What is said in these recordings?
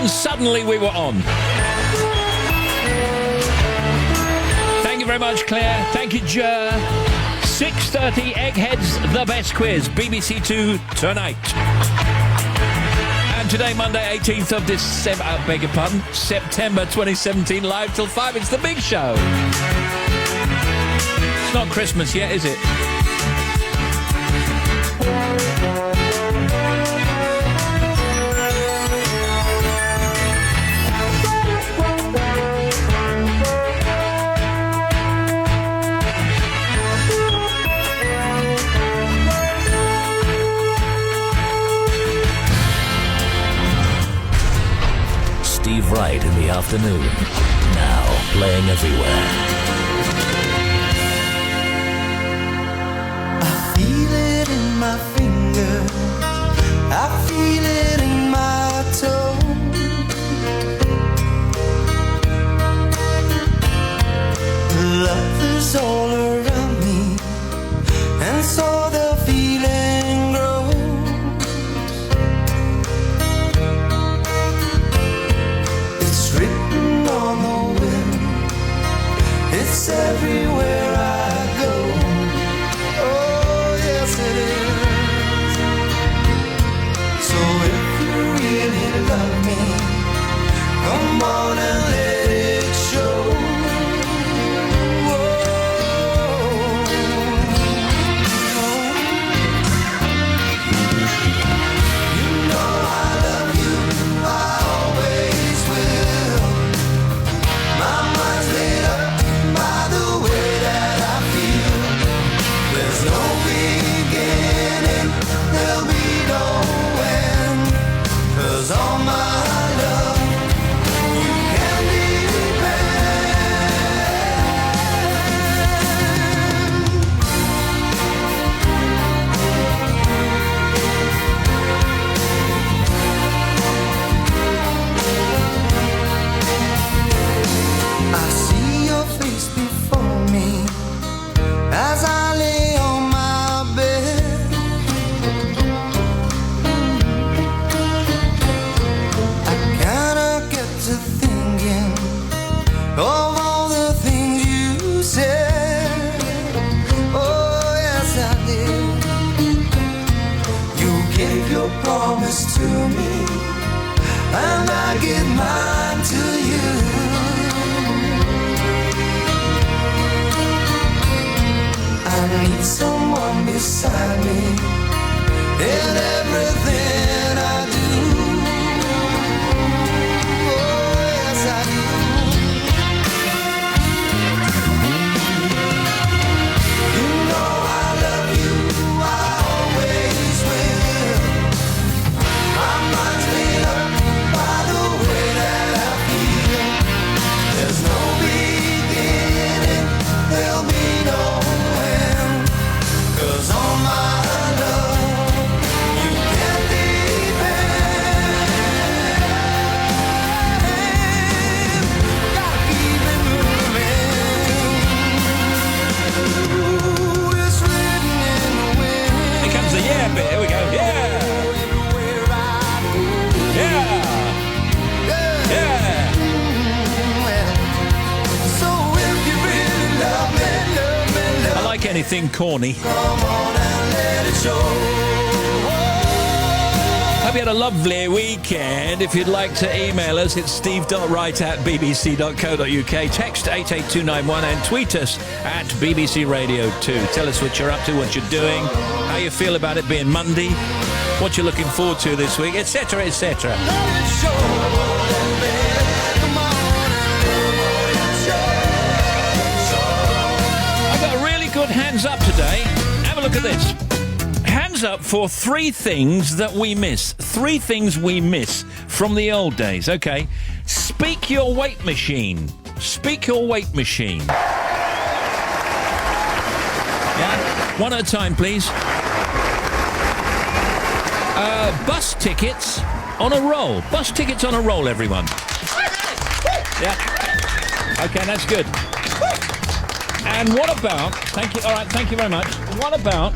and suddenly we were on. Thank you very much, Claire. Thank you, Jer. 6:30, Eggheads, The Best Quiz, BBC Two tonight. And today, Monday, 18th of December, beg your pardon, September 2017, live till 5. It's The Big Show. It's not Christmas yet, is it? Wright in the afternoon. Now playing everywhere. I feel it in my fingers. I feel it in my toes. Love is all around me, and so the feeling grows. It's everywhere I go. Oh, yes it is. So if you really love me, come on and let it show. You know I love you, I always will. My mind's made up. All my love, you can I see your face before me as I lay on my bed. Of all the things you said, oh yes I did. You gave your promise to me, and I give mine to you. I need someone beside me in everything I do. Here we go. Yeah. Yeah. Yeah. So if you really love me, I like anything corny. come on and let it show. Hope you had a lovely weekend. If you'd like to email us, it's steve.wright@bbc.co.uk. Text 88291 and tweet us at BBC Radio 2. Tell us what you're up to, what you're doing, how you feel about it being Monday, what you're looking forward to this week, etc., etc. I've got a really good hands up today. Have a look at this. Hands up for 3 things that we miss. 3 things we miss from the old days. Okay. Speak your weight machine. Speak your weight machine. Yeah. One at a time, please. Bus tickets on a roll. Bus tickets on a roll, everyone. Yeah. Okay, that's good. And what about... Thank you. All right, thank you very much. What about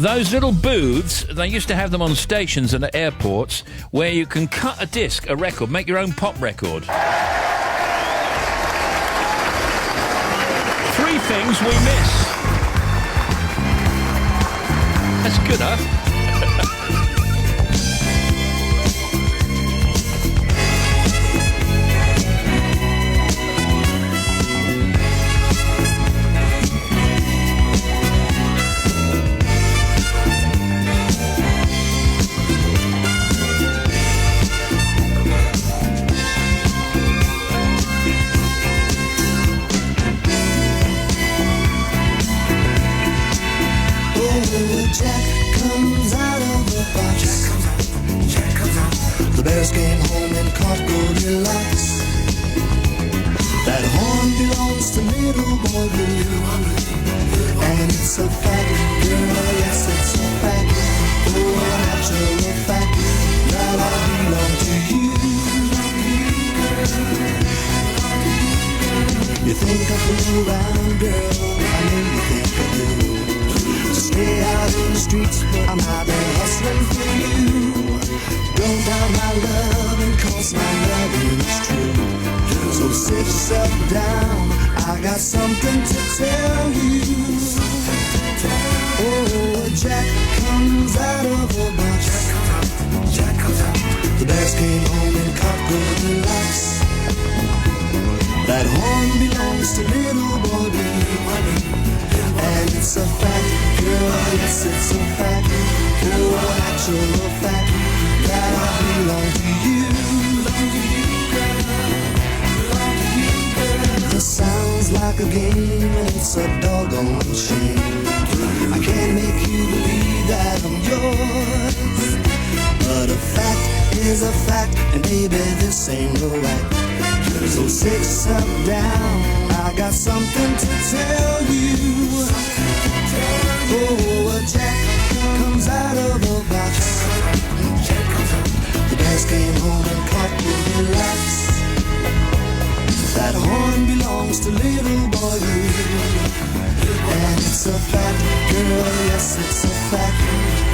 Those little booths, they used to have them on stations and at airports where you can cut a disc, a record, make your own pop record. 3 things we miss. That's good, huh? Jack comes out of the box. Jack comes out. The bears came home and caught Goldilocks. That horn belongs to little boy Blue. And it's a fact, girl, yes, it's a fact. Oh, a natural fact that I belong to you. You think I fool around, girl? I know you think I do. Stay out in the streets, but I'm out there hustling for you. Don't doubt my love, and cause my loving is true. So sit yourself down, I got something to tell you. Oh, Jack comes out of a box. Jack comes out. The bears came home and caught Goldilocks. That horn belongs to little boy Blue. And it's a fact, girl, yes, it's a fact. Oh, an actual fact that I belong to you. This sounds like a game and it's a doggone shame. I can't make you believe that I'm yours. But a fact is a fact, and baby, this ain't no right. So sit yourself down, I got something to tell you. Oh, a Jack comes out of a box. The bears came home and caught Goldilocks. That horn belongs to little boy Blue. And it's a fact, girl, yes, it's a fact.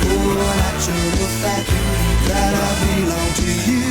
Oh, an actual fact that I belong to you.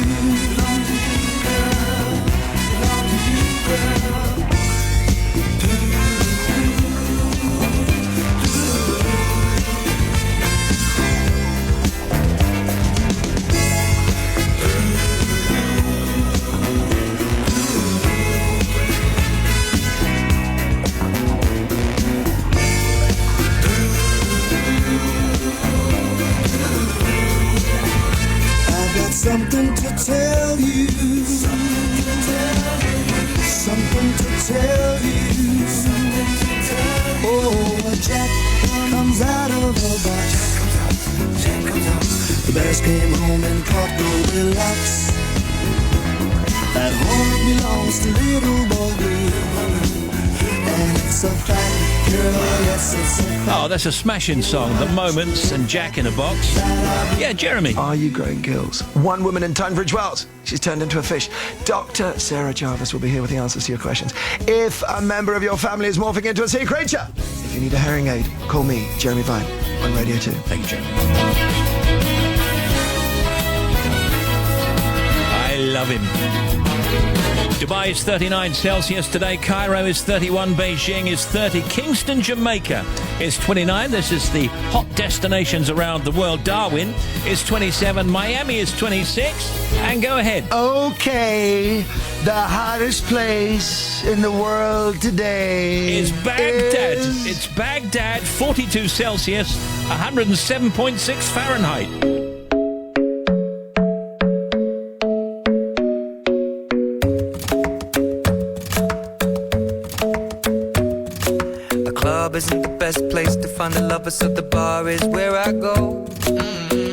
Something to tell you. Something to tell you. Oh, a Jack comes out of a box. The bears came home and caught Goldilocks. That horn belongs to little boy Blue. And it's a fact, girl, yes, it's a fact. Oh, that's a smashing song. The Moments and Jack in a Box. Yeah, Jeremy. Are you growing gills? One woman in Tunbridge Wells. She's turned into a fish. Dr. Sarah Jarvis will be here with the answers to your questions. If a member of your family is morphing into a sea creature, if you need a hearing aid, call me, Jeremy Vine, on Radio 2. Thank you, Jeremy. I love him. Dubai is 39 Celsius today. Cairo is 31. Beijing is 30. Kingston, Jamaica is 29. This is the hot destinations around the world. Darwin is 27. Miami is 26. And go ahead. Okay, the hottest place in the world today Is Baghdad. It's Baghdad, 42 Celsius, 107.6 Fahrenheit. Isn't the best place to find the lovers, so the bar is where I go.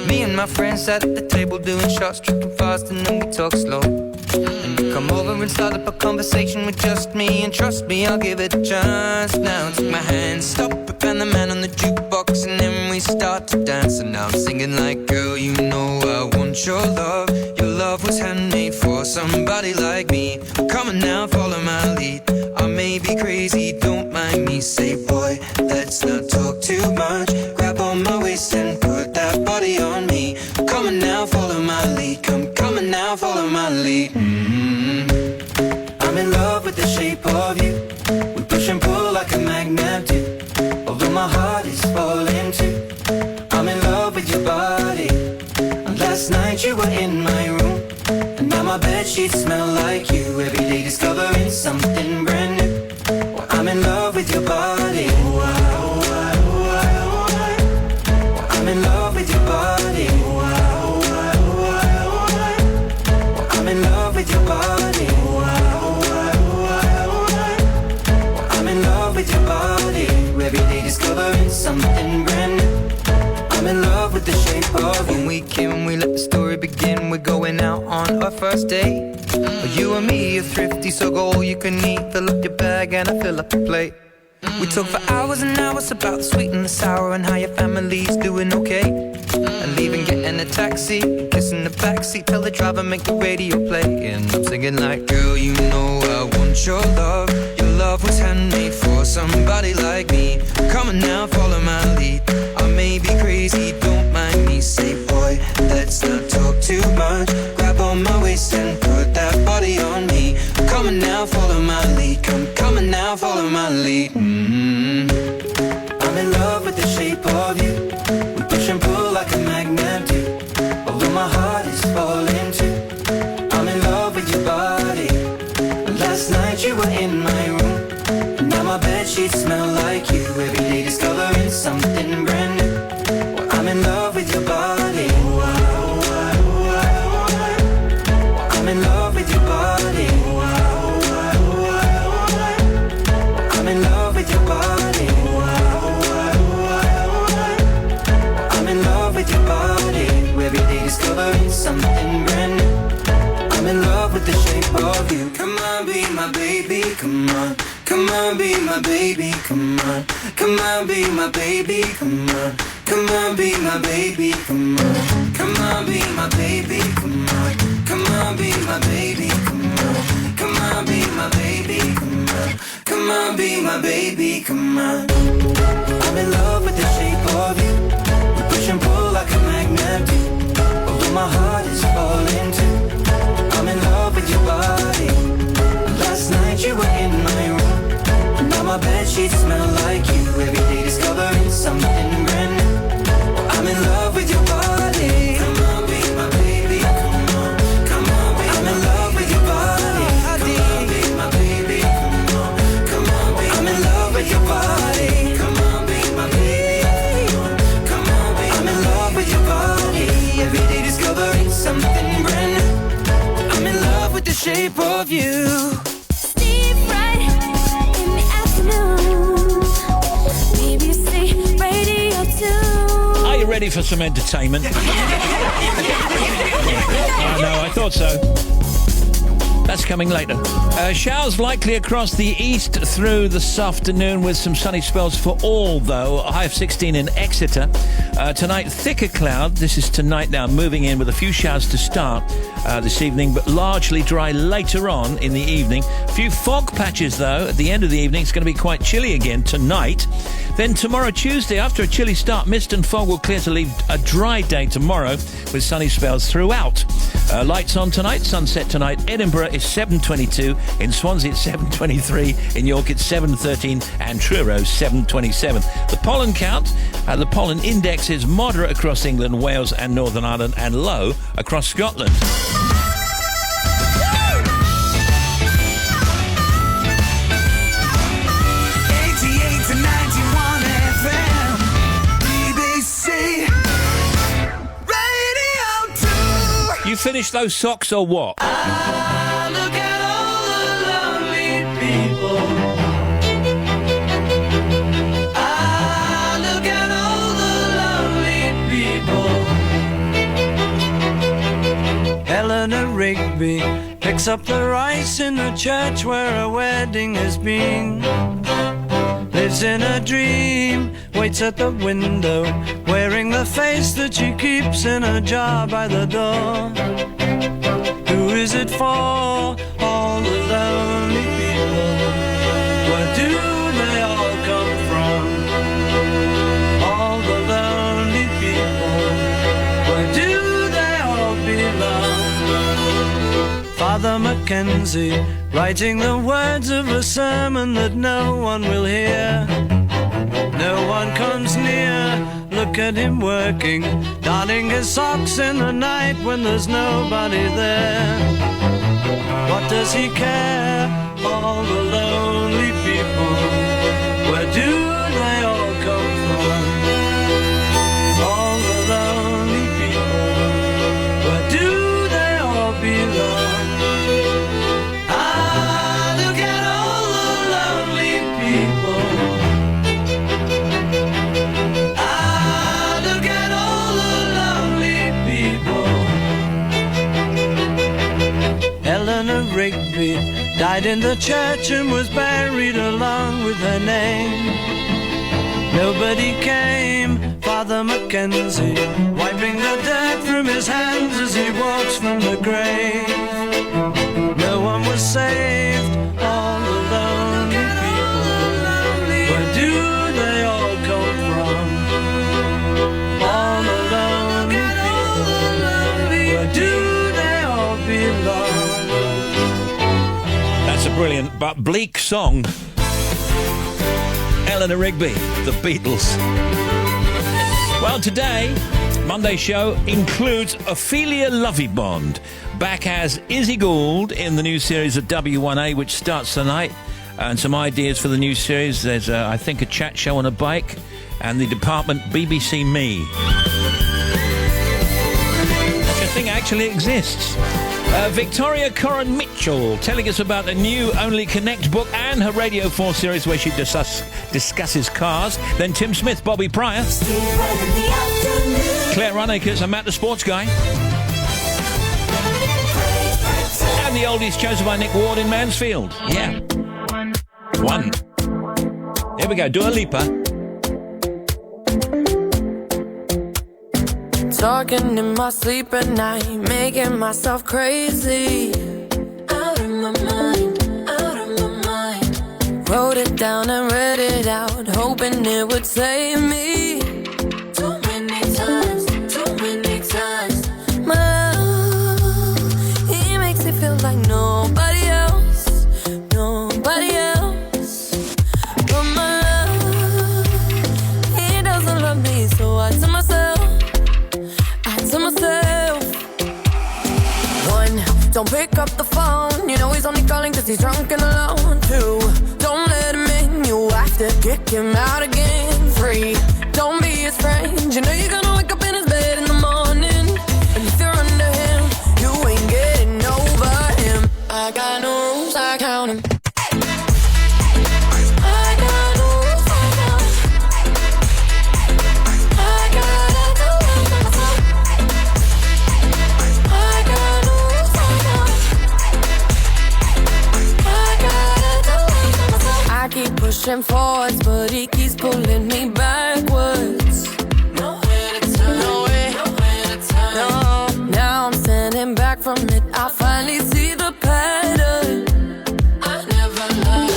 Me and my friends sat at the table doing shots, tripping fast, and then we talk slow. And you come over and start up a conversation with just me, and trust me, I'll give it a chance. Now take my hand, stop it, and the man on the jukebox, and then we start to dance. And now I'm singing like, girl, you know I want your love. Your love was handmade for somebody like me. Come on now, follow my lead. I may be crazy, don't mind me. Say, boy, let's not talk too much. Grab on my waist follow my lead. I'm in love with the shape of you. We push and pull like a magnet do. Although my heart is falling too. I'm in love with your body. And last night you were in my room. And now my bedsheets smell like you. Every day discovering something brand new. Well, I'm in love with your body. I'm in love with your body. I'm in love with your body. I'm in love with your body. Every day discovering something brand new. I'm in love with the shape of you. When we came, we let the story begin. We're going out on our first date. You and me are thrifty, so go all you can eat. Fill up your bag and I fill up your plate. We talk for hours and hours about the sweet and the sour and how your family's doing okay. And leaving, getting a taxi, kissing the backseat, tell the driver make the radio play. And I'm singing like, girl, you know I want your love. Your love was handmade for somebody like me. Come on now, follow my lead. I may be crazy, don't mind me. Say, boy, let's not talk too much. Grab on my waist and put that body on me. Come on now, follow my lead. Come on now, follow my lead. I'm in love with the shape of you. We push and pull like a magnet do. Although my heart is falling too. I'm in love with your body. Last night you were in my room. And now my bedsheets smell like you. Every day discovering something brand new. Well, I'm in love with your body. I'm in love with your body. I'm in love with your body. I'm in love with your body. Every day discovering something brand new. I'm in love with the shape of you. Come on, be my baby, come on. Come on, be my baby, come on. Come on, be my baby, come on. Come on, be my baby, come on. Come on, be my baby, come on. Come on, be my baby, come on. Come on, be my baby, come on. Come on, be my baby, come on. I'm in love with the shape of you. We push and pull like a magnet do. Although my heart is falling too. I'm in love with your body. Last night you were in my room. And now my bedsheets smell like you. Every day discovering something brand new. I'm in love with your body. Come on, be my baby, come on. Come on, be I'm in love with your body. Come on, be my baby, come on. Come on, be I'm in love with your body. Come on, be my baby, come on. Come on, be I'm in love with your body. Every day discovering something brand new. I'm in love with the shape of you. Steve Wright in the afternoon. BBC Radio 2. Are you ready for some entertainment? No, I thought so. That's coming later. Showers likely across the east through this afternoon with some sunny spells for all, though. A high of 16 in Exeter. Tonight, thicker cloud. This is tonight now, moving in with a few showers to start this evening, but largely dry later on in the evening. A few fog patches, though, at the end of the evening. It's going to be quite chilly again tonight. Then tomorrow, Tuesday, after a chilly start, mist and fog will clear to leave a dry day tomorrow with sunny spells throughout. Lights on tonight, sunset tonight. Edinburgh is 7:22, in Swansea it's 7:23, in York it's 7:13, and Truro 7:27. The pollen count, the pollen index is moderate across England, Wales and Northern Ireland, and low across Scotland. 88 to 91 FM, BBC Radio 2. You finished those socks or what? Look at all the lonely people. Look at all the lonely people. Eleanor Rigby picks up the rice in the church where a wedding has been. Lives in a dream, waits at the window, wearing the face that she keeps in a jar by the door. Who is it for? All the lonely people. Where do they all come from? All the lonely people. Where do they all belong? Father Mackenzie, writing the words of a sermon that no one will hear. No one comes near, look at him working, darning his socks in the night when there's nobody there. What does he care? All the lonely people, where do they all come from? All the lonely people, where do they all belong? Ah, look at all the lonely people. Ah, look at all the lonely people. Eleanor Rigby died in the church and was buried along with her name. Nobody came, Father Mackenzie, wiping the dirt from his hands as he walks from the grave. No one was saved, all the lonely people. Where do they all come from? All the lonely people. Where do they all belong? That's a brilliant but bleak song. Eleanor Rigby, the Beatles. Well, today, Monday's show includes Ophelia Lovibond, back as Izzy Gould in the new series of W1A, which starts tonight, and some ideas for the new series. There's, I think, a chat show on a bike, and the department BBC Me, which I think actually exists. Victoria Coren Mitchell telling us about the new Only Connect book and her Radio 4 series where she discusses cars. Then Tim Smith, Bobby Pryor, Claire Runacres and Matt the Sports Guy. And the oldies chosen by Nick Ward in Mansfield. Yeah. One. Here we go, Dua Lipa. Talking in my sleep at night, making myself crazy. Out of my mind, out of my mind. Wrote it down and read it out, hoping it would save me. Too many times, too many times. My love, he makes it feel like nobody else, nobody else. But my love, he doesn't love me, so I tell myself, to myself. One, don't pick up the phone, you know he's only calling cause he's drunk and alone. Two, don't let him in, you have to kick him out again. Three, don't be his friend, you know you're gonna wake up in his bed in the morning. And if you're under him, you ain't getting over him. I got no rules, I count him. I keep pushing forwards, but he keeps pulling me backwards. Nowhere to turn, nowhere to turn. No, now I'm standing back from it. I finally see the pattern. I never loved.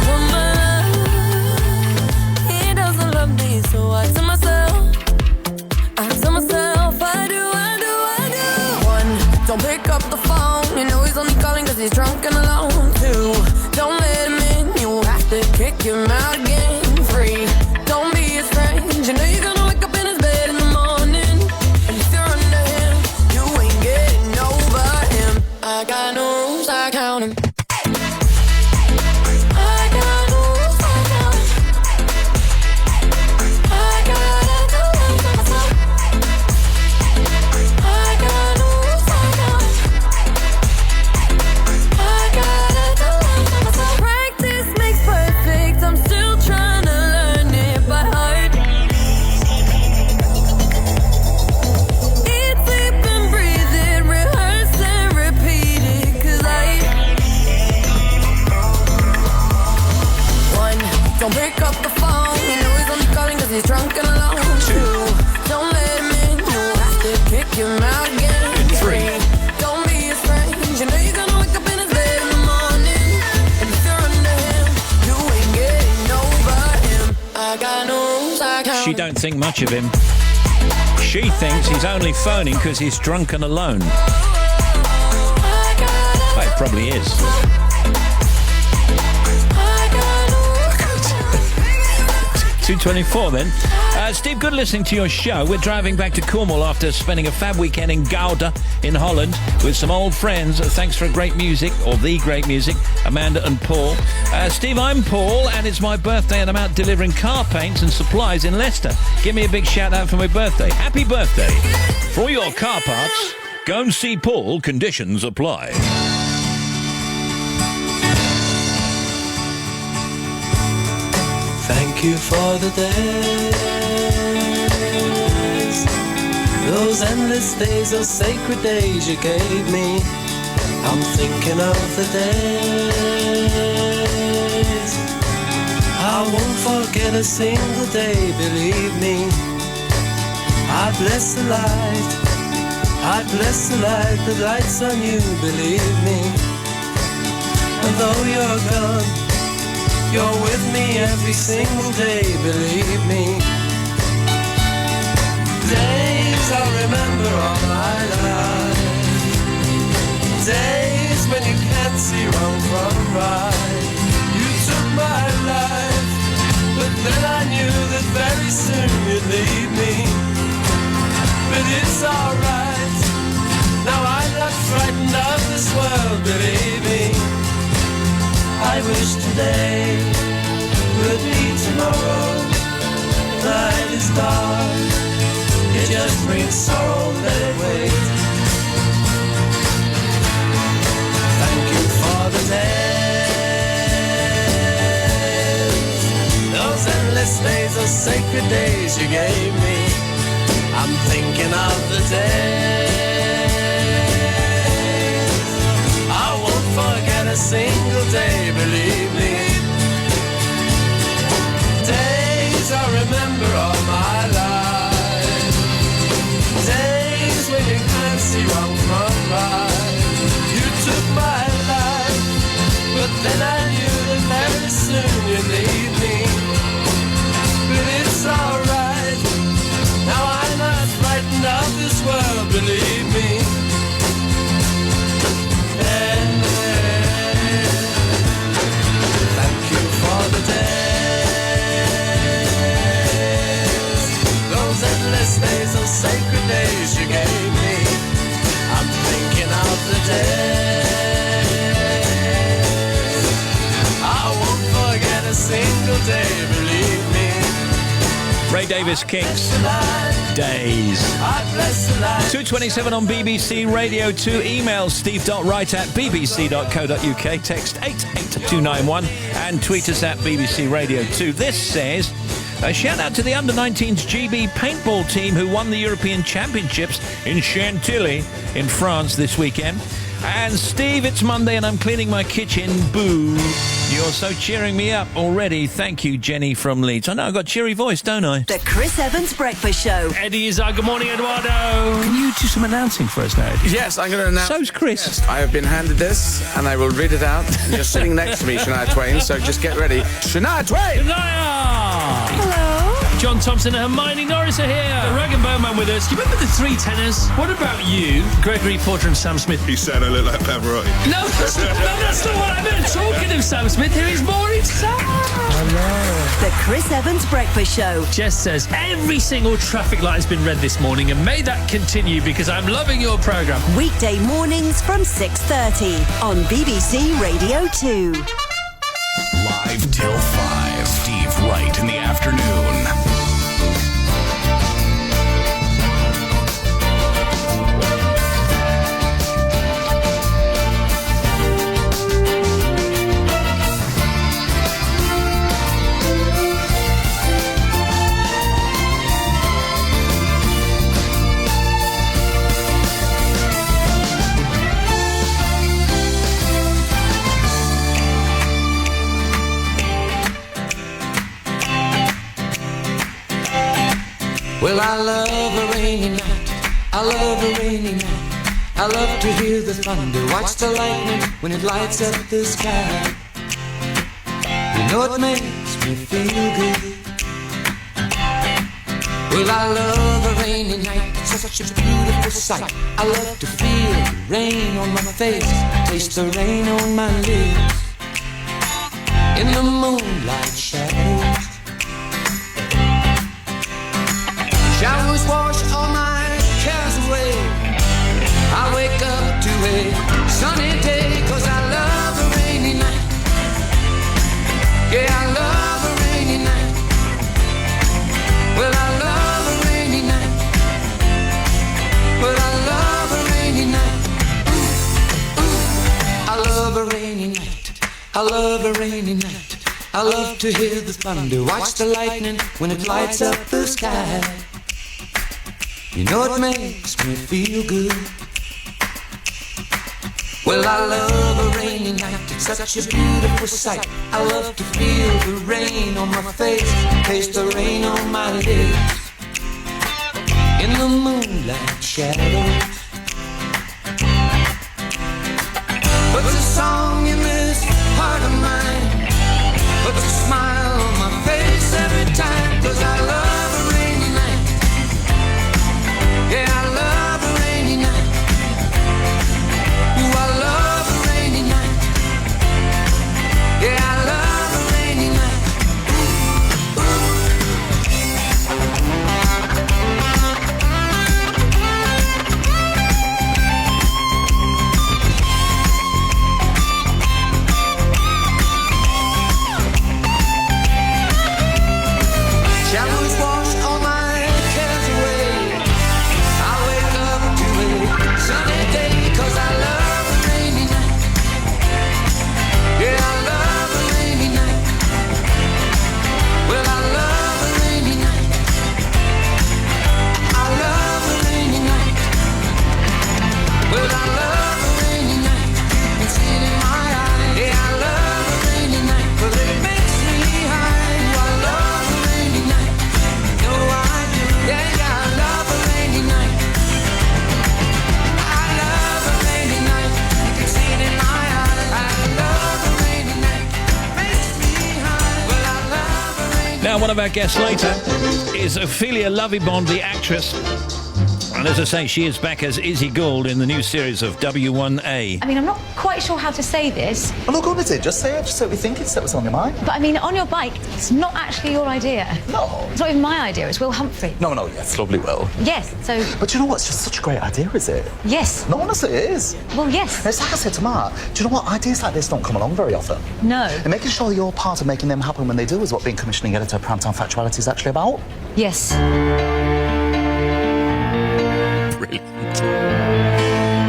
But my love, he doesn't love me, so I tell myself, I do. One, don't pick up the phone, you know he's only calling cause he's drunk and alone. Two, don't let him in, you have to kick him out again. Three, don't be his friend, you know you're gonna wake up in his bed in the morning. And if you're under him, you ain't getting over him. I got no rules, I count him. I got no rules, I count him. I gotta do it myself. I got no rules, I count him. I gotta do it myself. Practice makes perfect, I'm still trying to learn it by heart. Eat, sleep and breathe it, rehearse and repeat it, cause one, don't pick up the phone, you know he's only calling cause he's drunk and alone. Two, don't let him in, you have to kick him out again. Three, don't be his friend, you know you're gonna wake up in his bed in the morning. And if you're under him, you ain't getting over him. I got no rules, I count. She don't think much of him. She thinks he's only phoning because he's drunk and alone. Probably is. 2:24 then. Steve, good listening to your show. We're driving back to Cornwall after spending a fab weekend in Gouda in Holland with some old friends. Thanks for great music, or the great music, Amanda and Paul. Steve, I'm Paul, and it's my birthday, and I'm out delivering car paints and supplies in Leicester. Give me a big shout out for my birthday. Happy birthday. For all your car parts, go and see Paul. Conditions apply. Thank you for the days, those endless days, those sacred days you gave me. I'm thinking of the days I won't forget a single day, believe me. I bless the light, I bless the light that lights on you, believe me. And though you're gone, you're with me every single day, believe me. Days I'll remember all my life, days when you can't see wrong from right. You took my life, but then I knew that very soon you'd leave me. But it's alright, now I'm not frightened of this world, believe me. I wish today would be tomorrow. The night is dark, it just brings sorrow, let it wait. Thank you for the days, those endless days, those sacred days you gave me. I'm thinking of the days I won't forget a single day, believe me. Days I remember all my life, days when you can't see wrong from right. You took my life, but then I knew that very soon you'd leave me. But it's alright, now I'm not frightened of this world, believe me. Thank you for the days, those endless days, those sacred days you gave me. I'm thinking of the days I won't forget a single day, believe me. Ray Davis Kinks. Days. 2:27 on BBC Radio 2. Email steve.wright@bbc.co.uk. Text 88291 and tweet us at BBC Radio 2. This says, a shout out to the under-19s GB paintball team who won the European Championships in Chantilly in France this weekend. And Steve, it's Monday and I'm cleaning my kitchen. Boo. You're so cheering me up already. Thank you, Jenny from Leeds. I know I've got a cheery voice, don't I? The Chris Evans Breakfast Show. Eddie is our good morning, Eduardo. Can you do some announcing for us now, Eddie? Yes, I'm going to announce. So's Chris. Yes, I have been handed this and I will read it out. You're sitting next to me, Shania Twain, so just get ready. Shania Twain! Shania! Hello. John Thompson and Hermione Norris are here. The Rag and Bowman with us. You remember the three tenors? What about you, Gregory Porter and Sam Smith? He said I look like Pavarotti. No, that's not what I meant. Talking of Sam Smith, here is Maureen Sam. Hello. The Chris Evans Breakfast Show. Jess says, every single traffic light has been red this morning, and may that continue because I'm loving your programme. Weekday mornings from 6:30 on BBC Radio 2. Live till 5. Steve Wright in the afternoon. Well, I love a rainy night, I love a rainy night. I love to hear the thunder, watch the lightning when it lights up the sky. You know it makes me feel good. Well, I love a rainy night, it's such a beautiful sight. I love to feel the rain on my face, taste the rain on my lips. In the moonlight shadows, showers wash all my cares away. I wake up to a sunny day, 'cause I love a rainy night. Yeah, I love a rainy night. Well, I love a rainy night. Well, I love a rainy night. Ooh, ooh. I love a rainy night. I love a rainy night. I love to hear the thunder, watch the lightning when it lights up the sky. You know it makes me feel good. Well, I love a rainy night, it's such a beautiful sight. I love to feel the rain on my face, taste the rain on my lips. In the moonlight shadows, puts a song in this heart of mine, puts a smile on my face every time, 'cause I love a rainy night. Yeah, I love a rainy night. Ooh, I love a rainy night. Yeah, I love a rainy night. Ooh, ooh. Showers wash all my cares away. I wake up to a sunny day, 'cause I love a rainy night. Yeah, I love a rainy night. Well, I love a rainy night. I love a rainy night. Well, I love a rainy night. You can see it in my eyes. Yeah, I love a rainy night, 'cause it makes me high. I love a rainy night. No, I do. Yeah, yeah, I love a rainy night. I love a rainy night. You can see it in my eyes. I love a rainy night. Makes me high. Well, I love a rainy night. Now, one of our guests later is Ophelia Lovibond, the actress. And as I say, she is back as Izzy Gould in the new series of W1A. I mean, I'm not quite sure how to say this, Well, look, what is it? Just say it. Just say what you think. It's what's on your mind. but I mean, on your bike, it's not actually your idea. No. It's not even my idea, it's Will Humphrey. No, yeah, it's lovely, Will. Yes, so, But you know what? It's just such a great idea, is it? yes. No, honestly, it is. Well, yes. It's like I said to Mark. Do you know what? Ideas like this don't come along very often. No. And making sure you're part of making them happen when they do is what being commissioning editor of Primetime Factuality is actually about. Yes. Brilliant.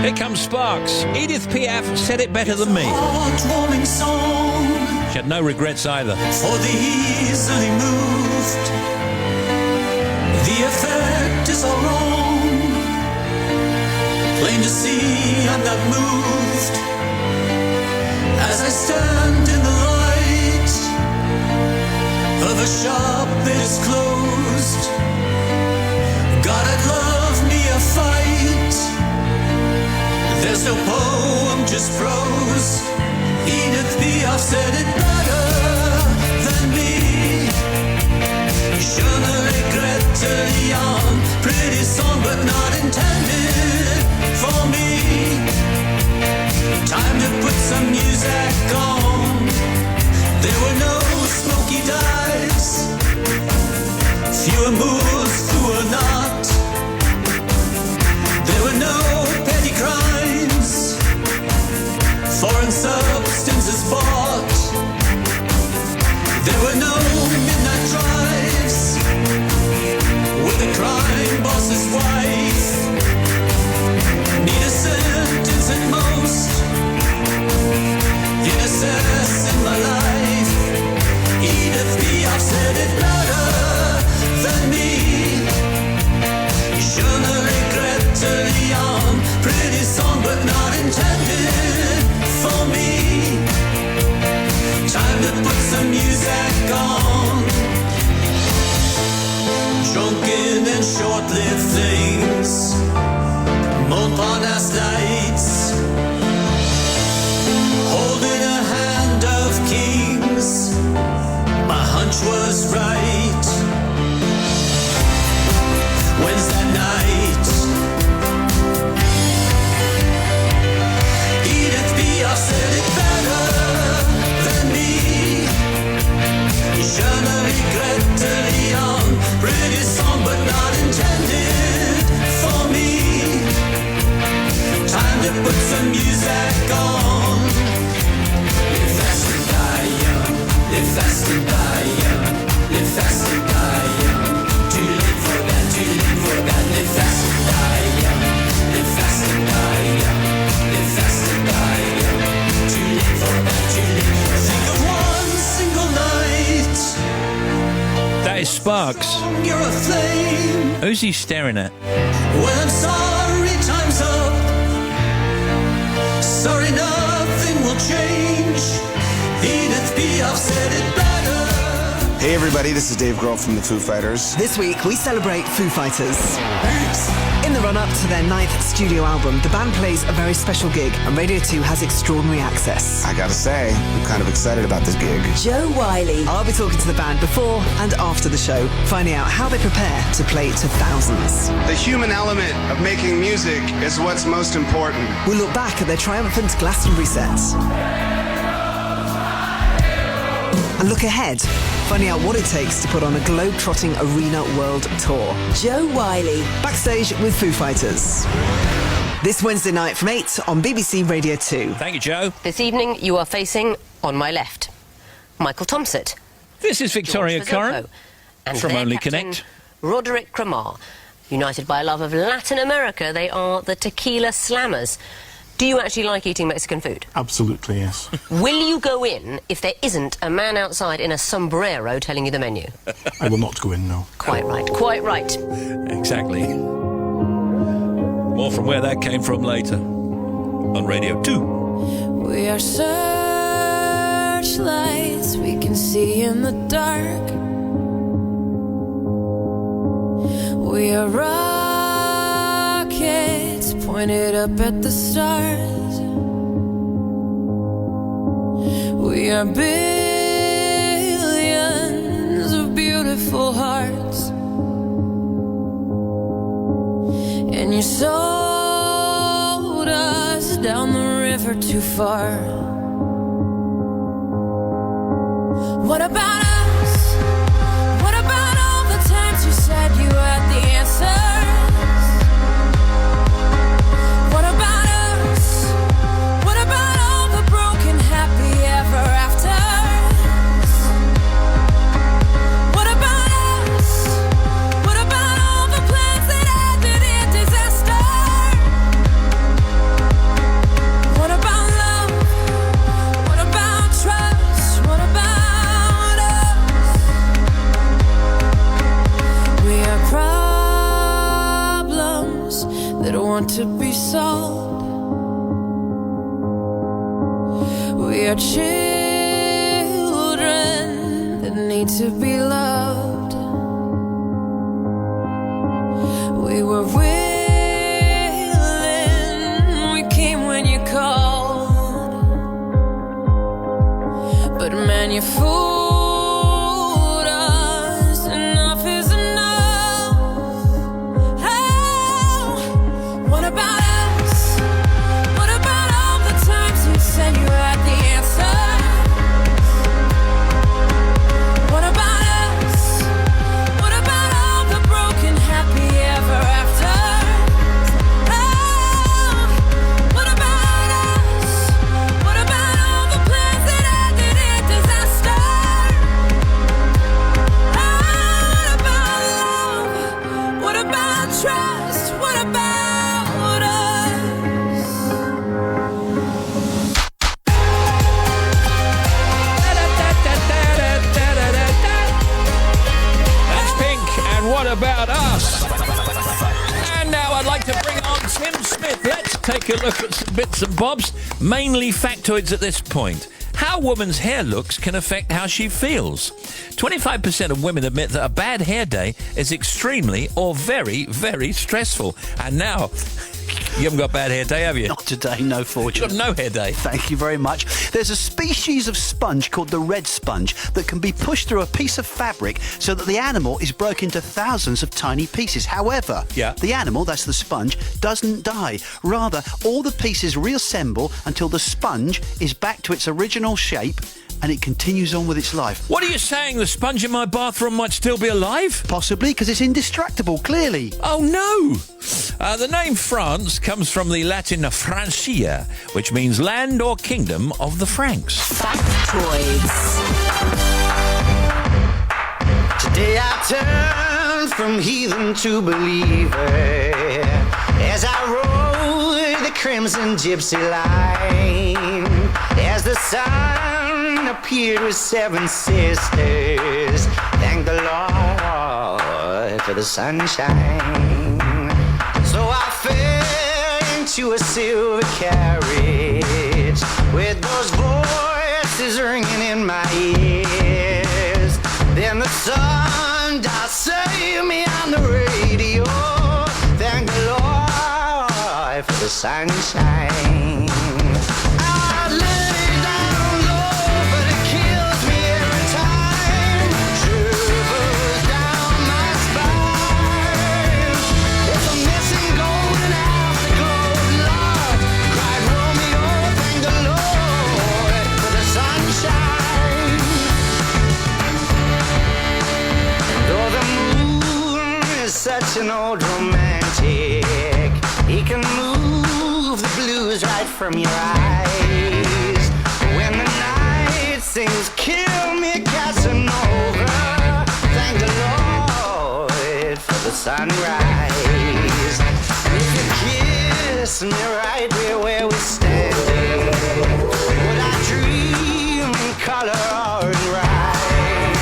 Here comes Sparks. Edith Piaf said it better than me. Heartwarming song She had no regrets either. for the easily moved. The effect is all wrong. Plain to see I'm not moved. As I stand in the light of a shop that is closed. God, I'd love me a fight. There's no poem, just prose. Edith Piaf said it better than me. Je ne regrette rien. Pretty song, but not intended for me. Time to put some music on. There were no smoky dives. Fewer moves, fewer not. There were no petty crimes. Foreign substances bought. There were no midnight drives with a crime boss's wife. Need a sentence at most. Innocence in my life. Edith Piaf said it better than me. Je ne regrette rien. Pretty song, but not intended for me. Time to put some music on. Drunken and short-lived things. Montparnasse nights. Holding a hand of kings. My hunch was right. Wednesday night. Who's he staring at? When sorry time's up, sorry nothing will change. Edith Piaf said it better. Hey everybody, this is Dave Grohl from the Foo Fighters. This week we celebrate Foo Fighters. In the run-up to their 9th studio album, the band plays a very special gig, and Radio 2 has extraordinary access. I gotta say, I'm kind of excited about this gig. Joe Wiley. I'll be talking to the band before and after the show, finding out how they prepare to play to thousands. The human element of making music is what's most important. We'll look back at their triumphant Glastonbury sets. And look ahead, finding out what it takes to put on a globe-trotting arena world tour. Joe Wiley. Backstage with Foo Fighters. This Wednesday night from 8 on BBC Radio 2. Thank you, Joe. This evening you are facing, on my left, Michael Thompson. This is Victoria Coren and from their Only captain, Connect. Roderick Cremar. United by a love of Latin America, they are the Tequila Slammers. Do you actually like eating Mexican food? Absolutely, yes. Will you go in if there isn't a man outside in a sombrero telling you the menu? I will not go in, no. Quite right, quite right. Exactly. More from where that came from later on Radio 2. We are searchlights we can see in the dark. We are rockets pointed up at the stars. We are billions of beautiful hearts. And you sold us down the river too far. What about us? What about all the times you said you had the answers? What about us? What about all the broken happy ever afters? What about us? What about all the plans that ended in disaster? What about love? What about trust? What about us? We are problems that want to be solved. We are children that need to be loved. We were willing, we came when you called. But man, you fooled us. Enough is enough. Oh, what about us? What about all the times you said you had the answer? What about us? What about all the broken happy ever afters? Oh, what about us? What about all the plans that ended in disaster? Oh, what about love? What about trust? What about us? That's Pink, and what about us? And now I'd like to bring on Tim Smith. Let's take a look at some bits and bobs, mainly factoids at this point. How a woman's hair looks can affect how she feels. 25% of women admit that a bad hair day is extremely or very, very stressful. And now, you haven't got a bad hair day, have you? Not today, no fortune. You've got no hair day. Thank you very much. There's a species of sponge called the red sponge that can be pushed through a piece of fabric so that the animal is broken into thousands of tiny pieces. However, the animal, that's the sponge, doesn't die. Rather, all the pieces reassemble until the sponge is back to its original shape and it continues on with its life. What are you saying? The sponge in my bathroom might still be alive? Possibly, because it's indestructible, clearly. Oh, no! The name France comes from the Latin Francia, which means land or kingdom of the Franks. Factoids. Today I turn from heathen to believer as I rode the crimson gypsy line, as the sun appeared with seven sisters. Thank the Lord for the sunshine. So I fell into a silver carriage with those voices ringing in my ears. Then the sun does save me on the radio. Thank the Lord for the sunshine. I lay down low, but it kills me every time. Shivers down my spine. It's a missing golden afterglow, love. Cried Romeo, thank the Lord for the sunshine. Though the moon is such an old romantic, he can move the blues right from your eyes. When the night sings, kill me, Casanova. Thank the Lord for the sunrise. If you kiss me right here where we're standing, would I dream in color or in rhyme?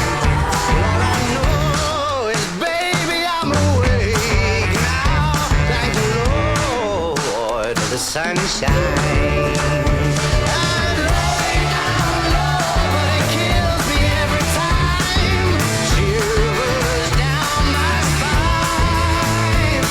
All I know is, baby, I'm awake now. Thank the Lord for the sunshine. I'd lay down low, but it kills me every time. Shivers down my spine.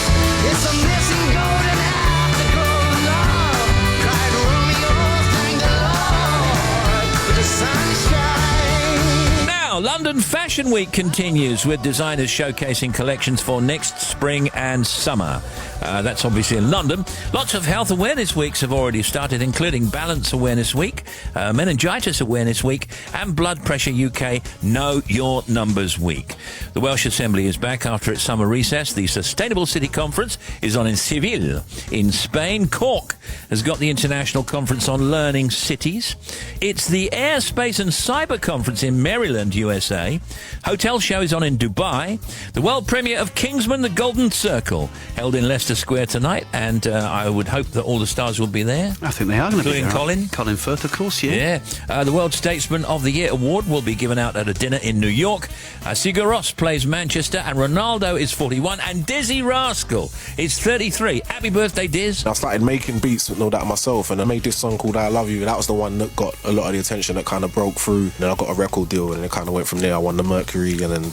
It's a missing golden afterglow, love. Cried Romeo, thank the Lord for the sunshine. Now, London Fashion Week continues with designers showcasing collections for next spring and summer. That's obviously in London. Lots of health awareness weeks have already started, including Balance Awareness Week, Meningitis Awareness Week, and Blood Pressure UK Know Your Numbers Week. The Welsh Assembly is back after its summer recess. The Sustainable City Conference is on in Seville, in Spain. Cork has got the International Conference on Learning Cities. It's the Air, Space and Cyber Conference in Maryland, USA. Hotel Show is on in Dubai. The world premiere of Kingsman: The Golden Circle, held in Leicester Square tonight, and I would hope that all the stars will be there. I think they are going to be there. Including Colin Firth, of course, yeah. The World Statesman of the Year award will be given out at a dinner in New York. Sigur Rós plays Manchester, and Ronaldo is 41, and Dizzy Rascal is 33. Happy birthday, Diz. I started making beats and all that myself, and I made this song called I Love You. That was the one that got a lot of the attention, that kind of broke through. And then I got a record deal, and it kind of went from there. I won the Mercury, and then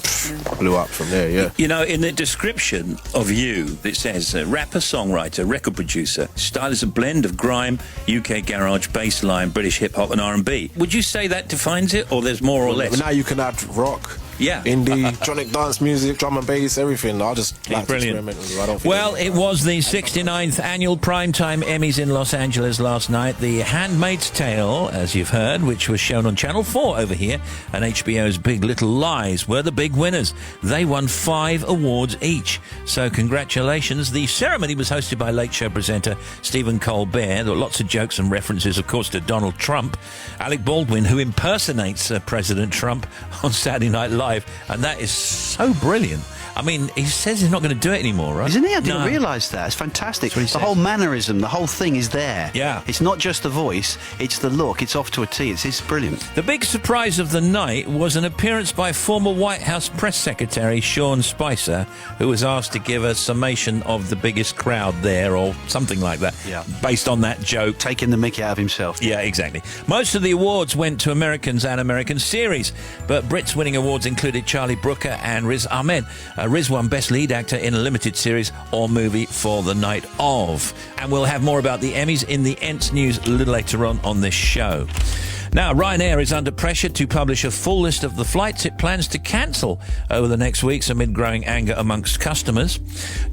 blew up from there, yeah. You know, in the description of you, it says rapper, songwriter, record producer. Style is a blend of grime, UK garage, bassline, British hip-hop and R&B. Would you say that defines it, or there's more or less? Now you can add rock, indie, electronic dance music, drum and bass, everything. I just like to experiment with it. I don't think Well, it was the 69th annual Primetime Emmys in Los Angeles last night. The Handmaid's Tale, as you've heard, which was shown on Channel 4 over here, and HBO's Big Little Lies were the big winners. They won 5 awards each. So congratulations. The ceremony was hosted by Late Show presenter Stephen Colbert. There were lots of jokes and references, of course, to Donald Trump. Alec Baldwin, who impersonates President Trump on Saturday Night Live, and that is so brilliant. I mean, he says he's not going to do it anymore, right? Isn't he? I didn't realise that. It's fantastic. The whole mannerism, the whole thing is there. Yeah. It's not just the voice, it's the look. It's off to a T. It's brilliant. The big surprise of the night was an appearance by former White House press secretary Sean Spicer, who was asked to give a summation of the biggest crowd there, or something like that, based on that joke. Taking the mickey out of himself. Yeah, exactly. Most of the awards went to Americans and American series, but Brits winning awards included Charlie Brooker and Riz Ahmed. Riz won Best Lead Actor in a Limited Series or Movie for the night of. And we'll have more about the Emmys in the Ents News a little later on this show. Now, Ryanair is under pressure to publish a full list of the flights it plans to cancel over the next weeks amid growing anger amongst customers.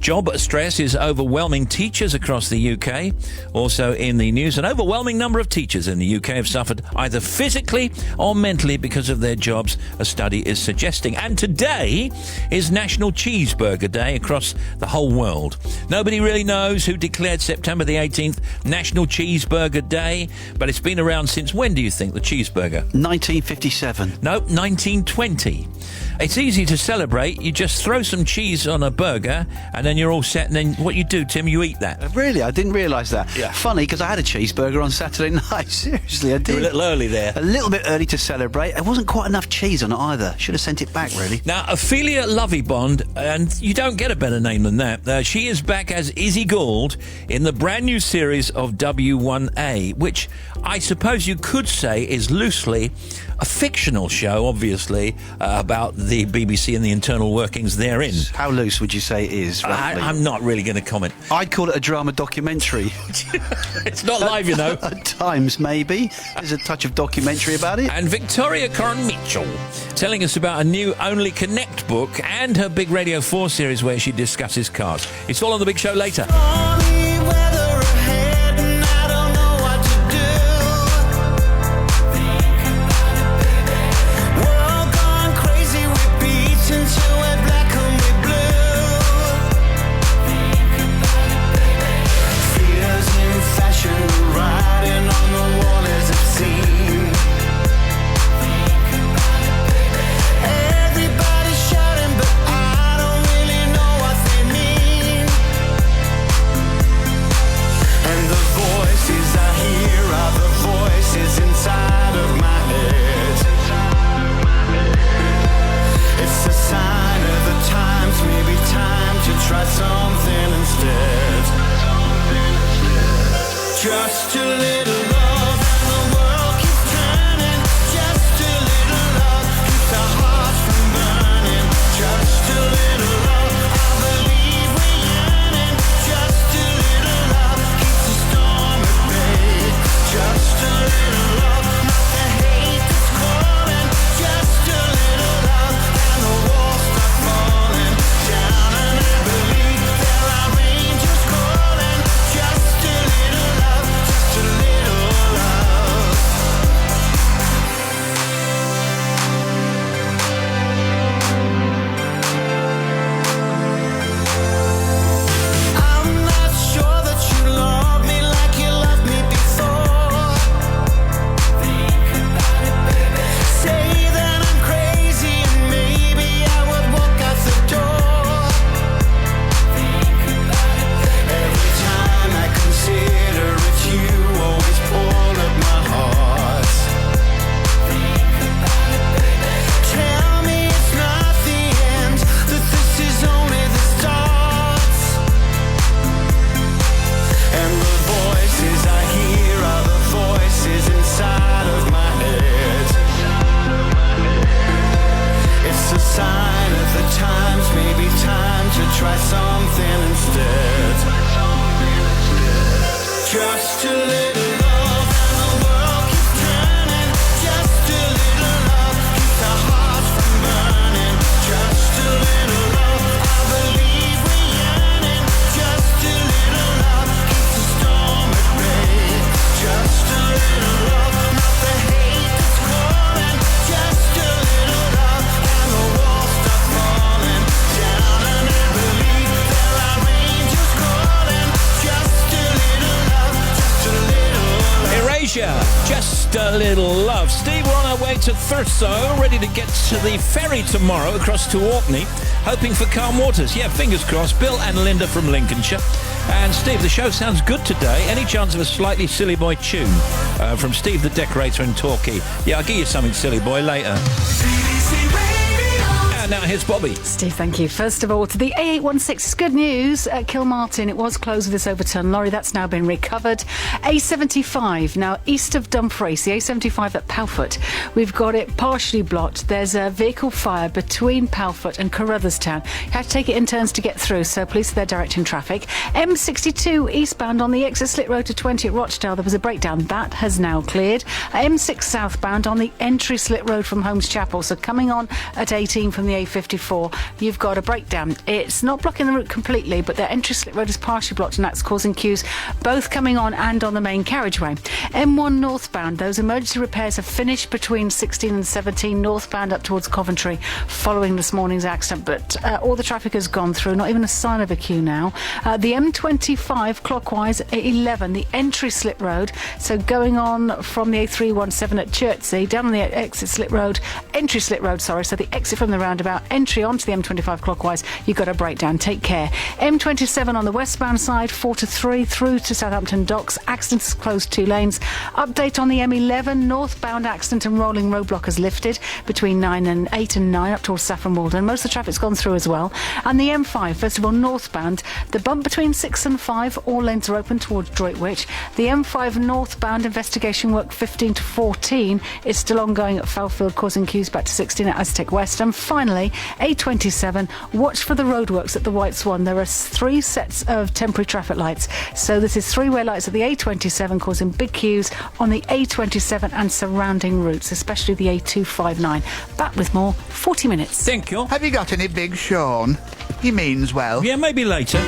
Job stress is overwhelming teachers across the UK. Also in the news, an overwhelming number of teachers in the UK have suffered either physically or mentally because of their jobs, a study is suggesting. And today is National Cheeseburger Day across the whole world. Nobody really knows who declared September the 18th National Cheeseburger Day, but it's been around since when, do you think? think, the cheeseburger? 1957. No, 1920. It's easy to celebrate. You just throw some cheese on a burger and then you're all set. And then what you do, Tim, you eat that. Really? I didn't realise that. Yeah. Funny, because I had a cheeseburger on Saturday night. Seriously, I did. You were a little early there. A little bit early to celebrate. There wasn't quite enough cheese on it either. Should have sent it back, really. Now, Ophelia Lovibond, and you don't get a better name than that. She is back as Izzy Gould in the brand new series of W1A, which I suppose you could say is loosely a fictional show, obviously, about the BBC and the internal workings therein. How loose would you say it is, roughly? I'm not really going to comment. I'd call it a drama documentary. It's not live, you know. At times, maybe. There's a touch of documentary about it. And Victoria Coren Mitchell telling us about a new Only Connect book and her Big Radio 4 series where she discusses cars. It's all on the big show later. Just a little love and the world keeps turning. Just a little love keeps our hearts from burning. Just a little love, I believe we're yearning. Just a little love keeps the storm at bay. Just a little love, not the hate that's calling. Just a little love and the walls start falling down, and I believe there are angels calling. Just a little love. Just a little love. I'm not sure that you love me like you loved me before. Think about it, baby. Say that I'm crazy and maybe I would walk out the door. Think about it, baby. Every time I consider it, you always pull at my heart. Think about it, baby. Tell me it's not the end, that this is only the start. And the voices I hear are the voices inside of my head. It's a sign of the times, maybe time to try something instead. Just a little love and the world keeps turning. Just a little love keeps our hearts from burning. Just a little love, I believe we're yearning. Just a little love keeps the storm at bay. Just a little love, not the hate that's calling. Just a little love and the walls start falling down, and I believe there are angels calling. Just a little love, just a little love. Erasure, just a little love. Steve, we're on our way to Thurso, ready to get to the ferry tomorrow across to Orkney, hoping for calm waters. Yeah, fingers crossed. Bill and Linda from Lincolnshire. And Steve, the show sounds good today. Any chance of a slightly Silly Boy tune from Steve the Decorator in Torquay? Yeah, I'll give you something Silly Boy later. And now here's Bobby. Steve, thank you. First of all, to the A816, it's good news. At Kilmartin, it was closed with this overturned lorry. That's now been recovered. A75, now east of Dumfries, the A75 at Palfoot. We've got it partially blocked. There's a vehicle fire between Palfoot and Carrutherstown. You have to take it in turns to get through, so police are there directing traffic. M62 eastbound on the exit Slit Road to 20 at Rochdale, there was a breakdown. That has now cleared. M6 southbound on the entry Slit Road from Holmes Chapel, so coming on at 18 from the A54, you've got a breakdown. It's not blocking the route completely, but the entry slip road is partially blocked, and that's causing queues both coming on and on the main carriageway. M1 northbound, those emergency repairs have finished between 16 and 17 northbound up towards Coventry following this morning's accident, but all the traffic has gone through, not even a sign of a queue now. The M25 clockwise at 11, the entry slip road, so going on from the A317 at Chertsey, down on the exit slip road, entry slip road, sorry, so the exit from the roundabout, entry onto the M25 clockwise, you've got a breakdown, take care. M27 on the westbound side, 4 to 3 through to Southampton Docks, accidents closed 2 lanes. Update on the M11, northbound accident and rolling roadblock has lifted between 8 and 9 up towards Saffron Walden. Most of the traffic's gone through as well. And the M5, first of all, northbound, the bump between 6 and 5, all lanes are open towards Droitwich. The M5 northbound investigation work 15 to 14 is still ongoing at Fellfield, causing queues back to 16 at Aztec West. And finally, A27, watch for the roadworks at the White Swan. There are 3 sets of temporary traffic lights. So this is 3-way lights at the A27 causing big queues on the A27 and surrounding routes, especially the A259. Back with more, 40 minutes. Thank you. Have you got any Big Sean? He means well. Yeah, maybe later.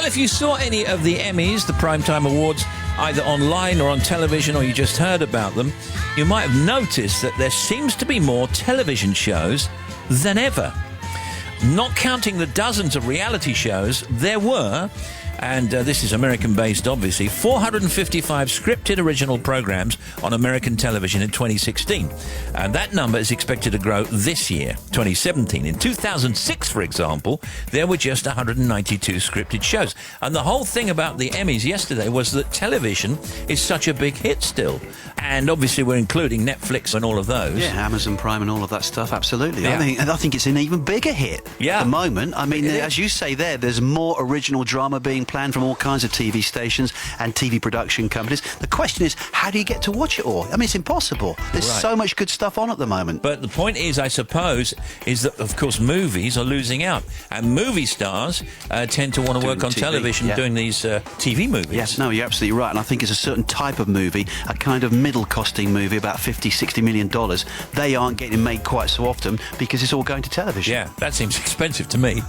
If you saw any of the Emmys, the Primetime Awards, either online or on television, or you just heard about them, you might have noticed that there seems to be more television shows than ever. Not counting the dozens of reality shows, there were, and this is American-based, obviously, 455 scripted original programs on American television in 2016. And that number is expected to grow this year, 2017. In 2006, for example, there were just 192 scripted shows. And the whole thing about the Emmys yesterday was that television is such a big hit still. And obviously we're including Netflix and all of those. Yeah, Amazon Prime and all of that stuff, absolutely. Yeah. I think it's an even bigger hit at the moment. I mean, as you say there's more original drama being planned from all kinds of TV stations and TV production companies. The question is, how do you get to watch it all? I mean, it's impossible. There's Right. so much good stuff on at the moment. But the point is, I suppose, is that, of course, movies are losing out. And movie stars tend to want to work on TV, television yeah. doing these TV movies. Yes, no, you're absolutely right. And I think it's a certain type of movie, a kind of middle-costing movie, about $50, $60 million. They aren't getting made quite so often because it's all going to television. Yeah, that seems expensive to me.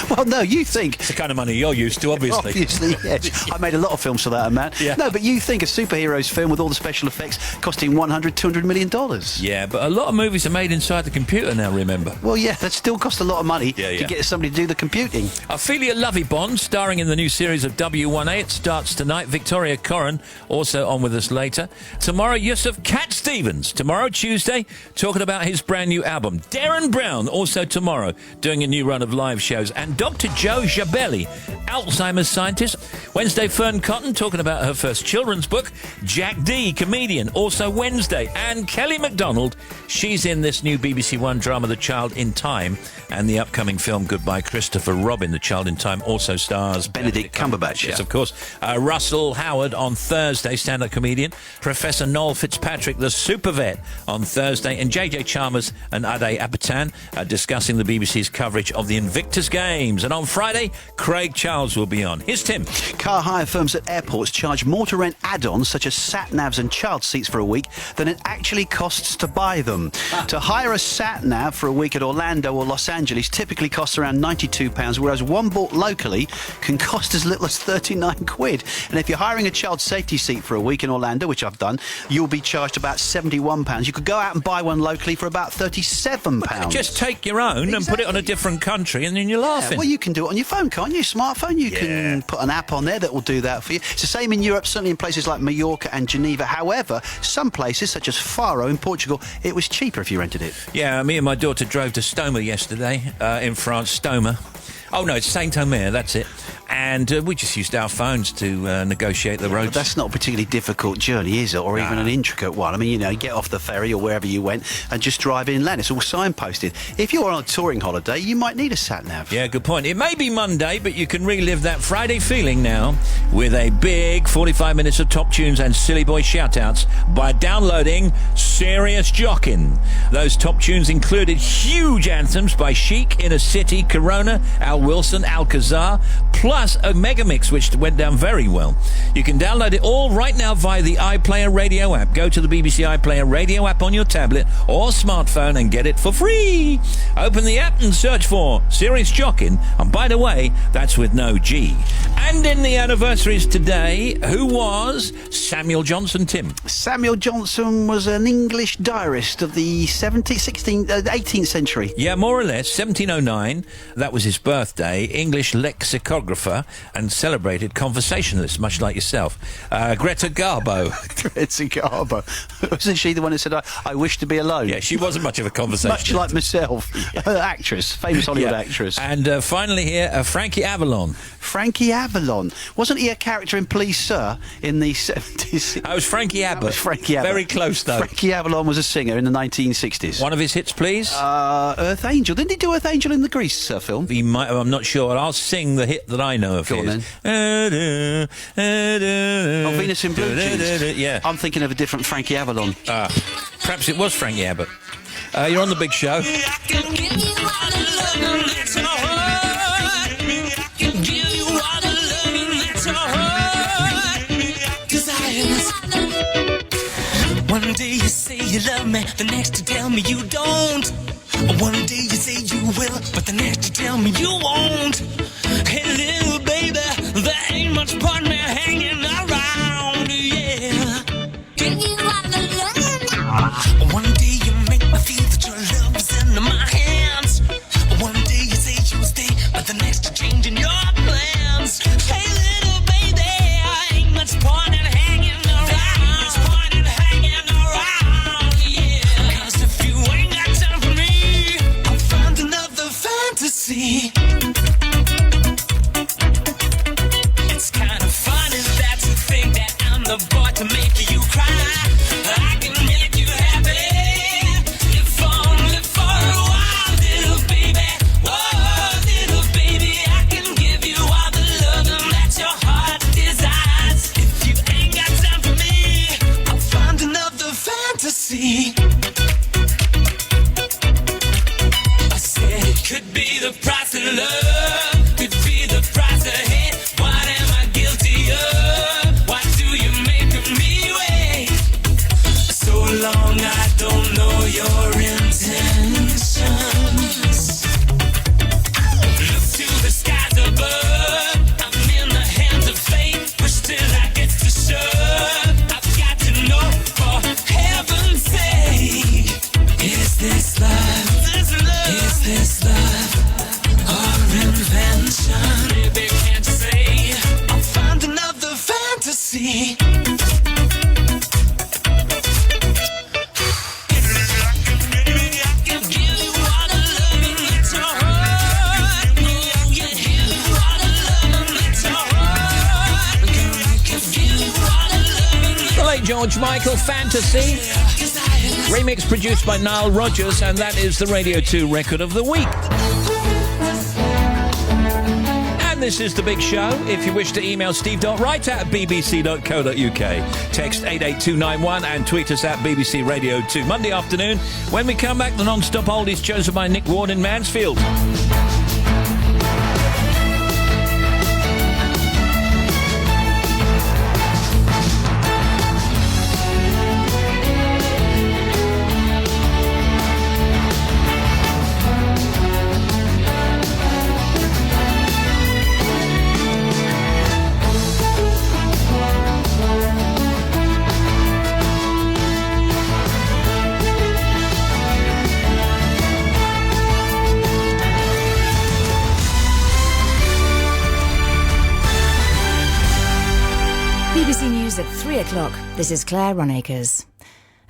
Well, no, you think... It's the kind of money you're used to, obviously. Obviously, yes. I made a lot of films for that amount. Yeah. No, but you think a superheroes film with all the special effects costing $100, $200 million. Yeah, but a lot of movies are made inside the computer now, remember? Well, yeah, that still costs a lot of money to get somebody to do the computing. Ophelia Lovibond, starring in the new series of W1A. It starts tonight. Victoria Coren, also on with us later. Tomorrow, Yusuf Cat Stevens. Tomorrow, Tuesday, talking about his brand new album. Darren Brown, also tomorrow, doing a new run of live shows. And Dr. Joe Jabelli, Alzheimer's scientist. Wednesday, Fern Cotton, talking about her first children's book. Jack D, comedian, also Wednesday. And Kelly MacDonald, she's in this new BBC One drama, The Child in Time, and the upcoming film Goodbye Christopher Robin. The Child in Time also stars Benedict Cumberbatch. Yes, of course. Russell Howard on Thursday, stand-up comedian. Professor Noel Fitzpatrick, the super vet, on Thursday. And JJ Chalmers and Ade Apatan discussing the BBC's coverage of the Invictus Games. And on Friday, Craig Charles will be on. Here's Tim. Car hire firms at airports charge more to rent add-ons such as sat-navs and child seats for a week than it actually costs to buy them. To hire a sat-nav for a week at Orlando or Los Angeles typically costs around £92, whereas one bought locally can cost as little as £39. And if you're hiring a child safety seat for a week in Orlando, which I've done, you'll be charged about £71. You could go out and buy one locally for about £37. Just take your own and put it on a different country and then you're laughing. Yeah, well, you can do it on your phone, can't you? Smartphone, you can put an app on there that will do that for you. It's the same in Europe, certainly in places like Mallorca and Geneva. However, some places, such as Faro in Portugal, it was cheaper if you rented it. Yeah, me and my daughter drove to Stoma yesterday, in France. Stoma. Oh, no, it's Saint-Omer, that's it. And we just used our phones to negotiate the roads. But that's not a particularly difficult journey, is it? Or even an intricate one. I mean, you know, you get off the ferry or wherever you went and just drive inland. It's all signposted. If you're on a touring holiday, you might need a sat-nav. Yeah, good point. It may be Monday, but you can relive that Friday feeling now with a big 45 minutes of top tunes and silly boy shout-outs by downloading Serious Jockin. Those top tunes included huge anthems by Chic, Inner City, Corona, Al Wilson, Alcazar, plus a mega mix which went down very well. You can download it all right now via the iPlayer Radio app. Go to the BBC iPlayer Radio app on your tablet or smartphone and get it for free. Open the app and search for Serious Jockin. And by the way, that's with no G. And in the anniversaries today, who was Samuel Johnson, Tim? Samuel Johnson was an English diarist of the 18th century. Yeah, more or less. 1709, that was his birthday. English lexicographer and celebrated conversationalist, much like yourself. Greta Garbo. Greta Garbo. Wasn't she the one who said, I wish to be alone? Yeah, she wasn't much of a conversationalist. Much like myself. Actress, famous Hollywood actress. And finally here, Frankie Avalon. Frankie Avalon. Wasn't he a character in Please Sir in the 70s? That was Frankie Abbott. That was Frankie Abbott. Very close, though. Frankie Avalon was a singer in the 1960s. One of his hits, please? Earth Angel. Didn't he do Earth Angel in the Grease film? He might have, I'm not sure. I'll sing the hit that I know of Go on, his. then. Oh, Venus in Blue Jeans. Yeah. I'm thinking of a different Frankie Avalon. Perhaps it was Frankie Abbott. You're on the big show. One day you say you love me, the next you tell me you don't. One day you say you will, but the next you tell me you won't. Hey little baby, there ain't much point me hanging around, yeah. Give you all the love. One day you make me feel that your love is in my hands. One day you say you'll stay, but the next you're changing your plans. Hey little baby, ain't much point in hanging around. If you ain't got time for me, I'll find another fantasy. BBC. The late George Michael, Fantasy. Remix produced by Nile Rodgers, and that is the Radio 2 record of the week. And this is The Big Show. If you wish to email steve.wright@bbc.co.uk, text 88291 and tweet us at BBC Radio 2. Monday afternoon, when we come back, the non-stop oldies chosen by Nick Ward in Mansfield. BBC News at 3 o'clock. This is Claire Ronacres.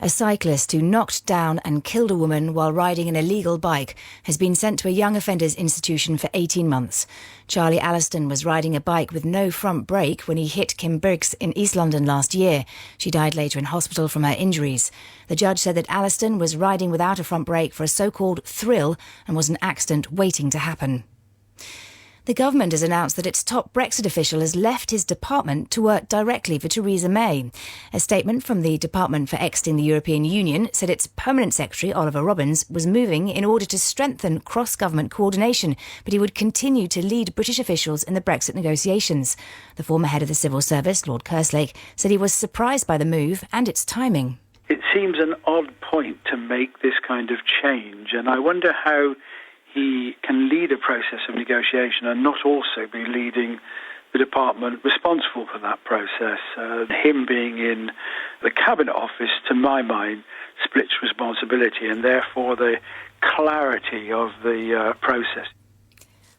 A cyclist who knocked down and killed a woman while riding an illegal bike has been sent to a young offenders institution for 18 months. Charlie Alliston was riding a bike with no front brake when he hit Kim Briggs in East London last year. She died later in hospital from her injuries. The judge said that Alliston was riding without a front brake for a so-called thrill and was an accident waiting to happen. The government has announced that its top Brexit official has left his department to work directly for Theresa May. A statement from the Department for Exiting the European Union said its permanent secretary, Oliver Robbins, was moving in order to strengthen cross-government coordination, but he would continue to lead British officials in the Brexit negotiations. The former head of the civil service, Lord Kerslake, said he was surprised by the move and its timing. It seems an odd point to make this kind of change, and I wonder how he can lead a process of negotiation and not also be leading the department responsible for that process. Him being in the Cabinet Office, to my mind, splits responsibility and therefore the clarity of the process.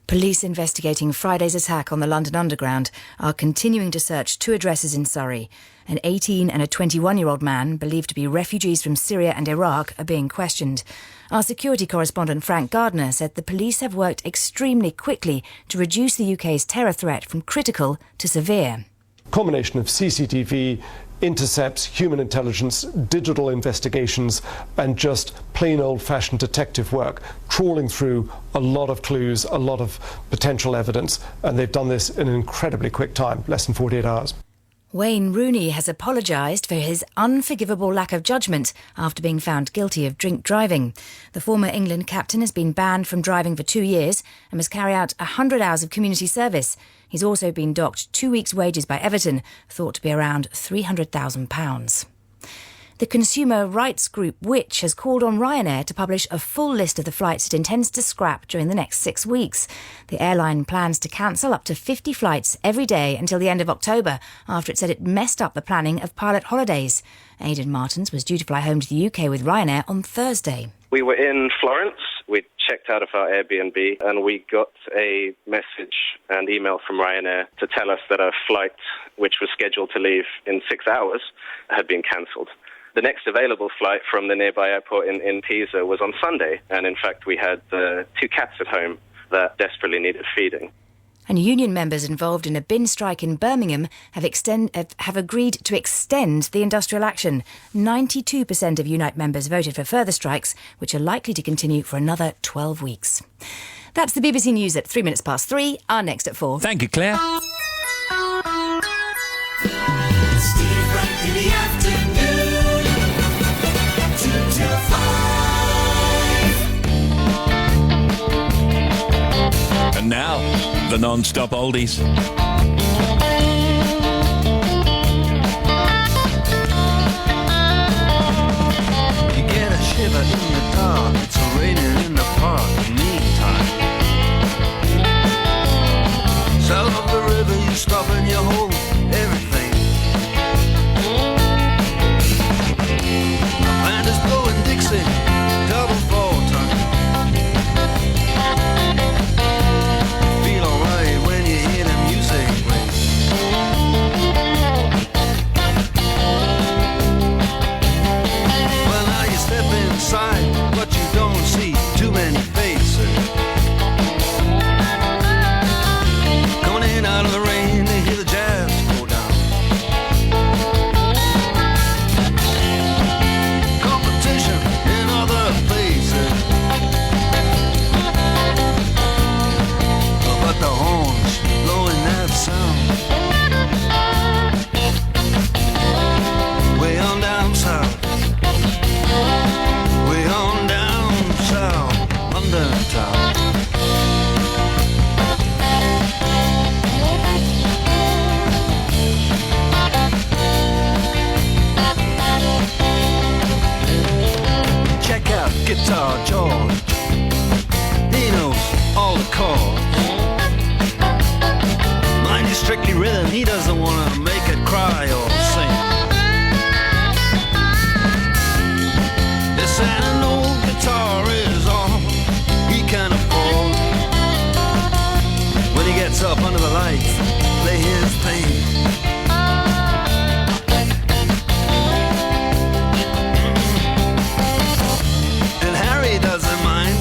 Police investigating Friday's attack on the London Underground are continuing to search two addresses in Surrey. An 18 and a 21-year-old man, believed to be refugees from Syria and Iraq, are being questioned. Our security correspondent Frank Gardner said the police have worked extremely quickly to reduce the UK's terror threat from critical to severe. Combination of CCTV, intercepts, human intelligence, digital investigations, and just plain old-fashioned detective work, trawling through a lot of clues, a lot of potential evidence, and they've done this in an incredibly quick time, less than 48 hours. Wayne Rooney has apologised for his unforgivable lack of judgment after being found guilty of drink driving. The former England captain has been banned from driving for 2 years and must carry out 100 hours of community service. He's also been docked 2 weeks' wages by Everton, thought to be around £300,000. The consumer rights group Which has called on Ryanair to publish a full list of the flights it intends to scrap during the next 6 weeks. The airline plans to cancel up to 50 flights every day until the end of October, after it said it messed up the planning of pilot holidays. Aidan Martins was due to fly home to the UK with Ryanair on Thursday. We were in Florence. We checked out of our Airbnb and we got a message and email from Ryanair to tell us that our flight, which was scheduled to leave in 6 hours, had been cancelled. The next available flight from the nearby airport in Pisa was on Sunday, and in fact we had 2 cats at home that desperately needed feeding. And union members involved in a bin strike in Birmingham have agreed to extend the industrial action. 92% of Unite members voted for further strikes, which are likely to continue for another 12 weeks. That's the BBC News at 3 minutes past 3. Our next at 4. Thank you, Claire. Steve Wright in the afternoon, 2 till 5. And now, the non-stop oldies. You get a shiver in the dark, it's raining in the park, meantime. South of the river you stop and you hold everything. A band is blowing Dixie, double fall time. Feel alright when you hear the music strictly rhythm, he doesn't want to make it cry or sing. This and an old guitar is all he can afford. When he gets up under the lights, play his thing. And Harry doesn't mind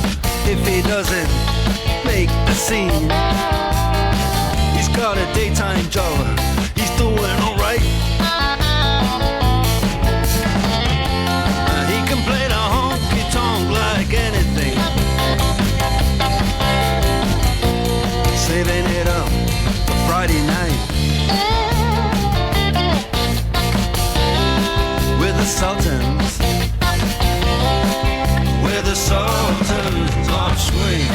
if he doesn't make a scene. He's got a daytime job, he's doing alright. He can play the honky-tonk like anything, saving it up for Friday night with the Sultans, with the Sultans of Swing.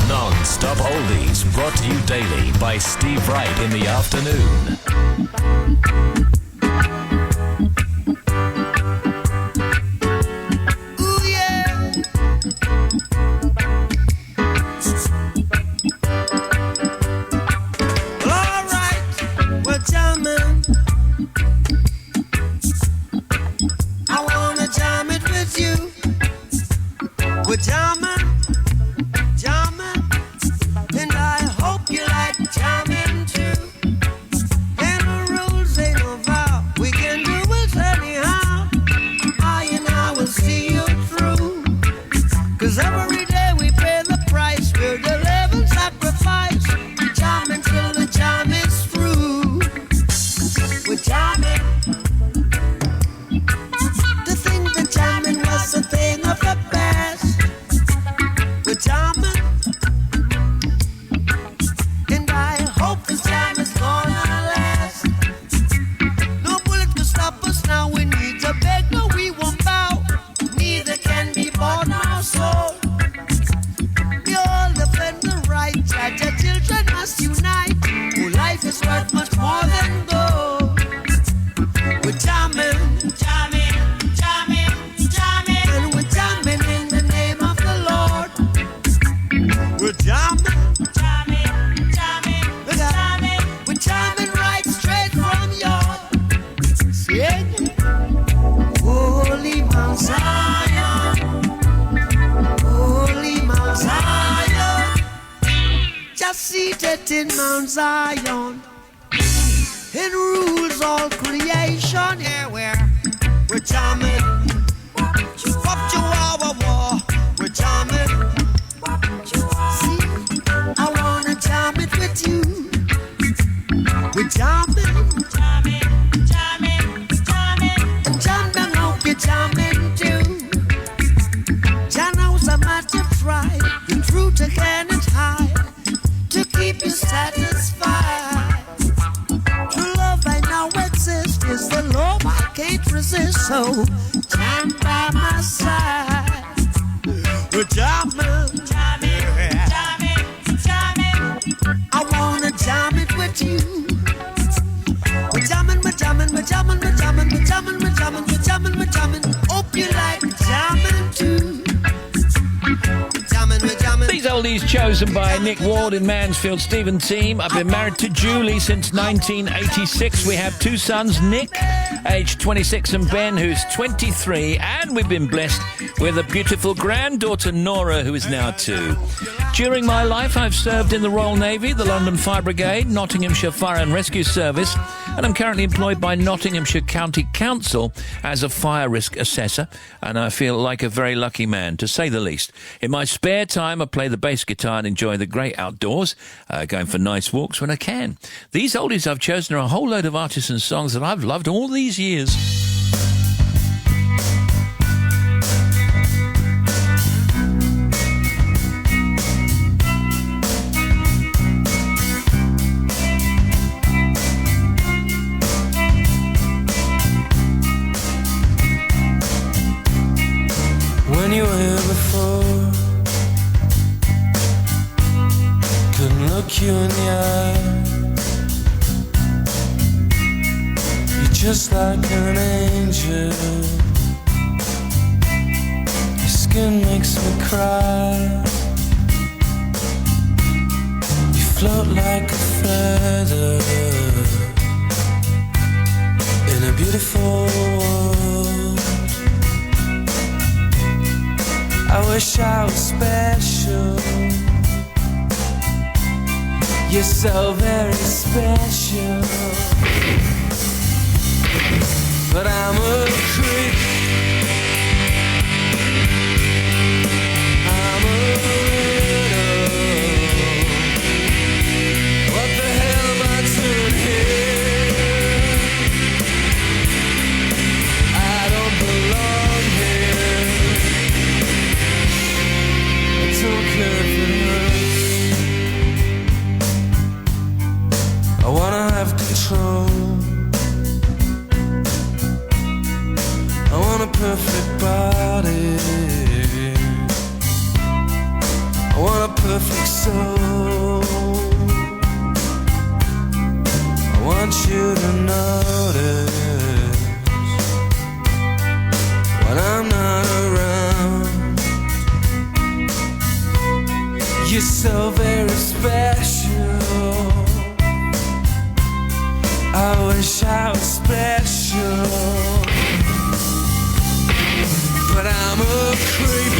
Non-stop oldies brought to you daily by Steve Wright in the afternoon. In Mount Zion, it rules all creation. Yeah, we're jamming. Up Chihuahua, we're jamming. See, I wanna jam it with you. so stand by my side. Well, jamming, I wanna jam it with you. We're jamming. Hope you like jamming too. These oldies chosen by Nick Ward in Mansfield. Stephen Team. I've been married to Julie since 1986. We have two sons, Nick, aged 26, and Ben, who's 23. And we've been blessed with a beautiful granddaughter, Nora, who is now 2. During my life, I've served in the Royal Navy, the London Fire Brigade, Nottinghamshire Fire and Rescue Service, and I'm currently employed by Nottinghamshire County Council as a fire risk assessor, and I feel like a very lucky man, to say the least. In my spare time, I play the bass guitar and enjoy the great outdoors, going for nice walks when I can. These oldies I've chosen are a whole load of artists and songs that I've loved all these years. When you were here before, couldn't look you in the eye. You're just like an angel. Your skin makes me cry. You float like a feather in a beautiful world. I wish I was special. You're so very special. But I'm a creep. I'm a widow. What the hell am I doing here? I don't belong here. I don't care if it hurts. I wanna have control. I want a perfect body. I want a perfect soul. I want you to notice when I'm not around. You're so very special. I wish I was special. But I'm a creep.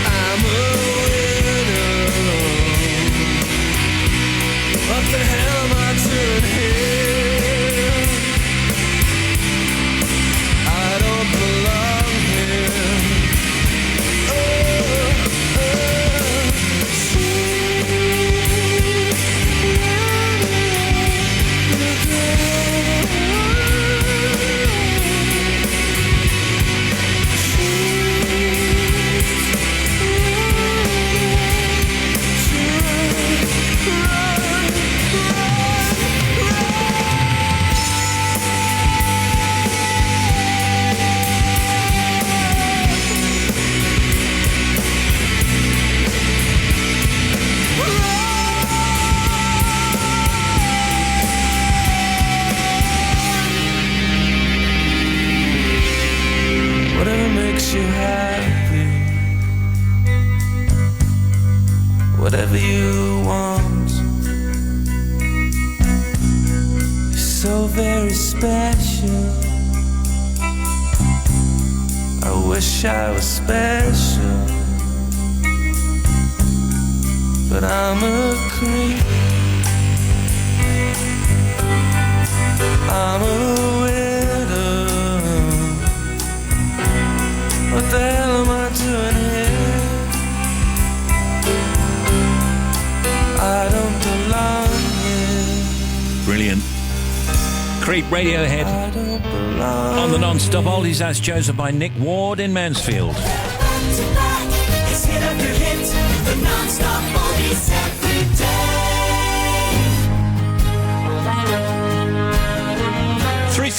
I'm a widow. What the hell am I doing here? I don't belong here. Whatever makes you happy, whatever you want. You're so very special. I wish I was special, but I'm a creep. I'm a widow. What the hell am I doing here? I don't belong here. Brilliant. Creep, Radiohead. I don't belong. On the non-stop oldies, as chosen by Nick Ward in Mansfield. It's hit after hit, the non-stop oldies every day.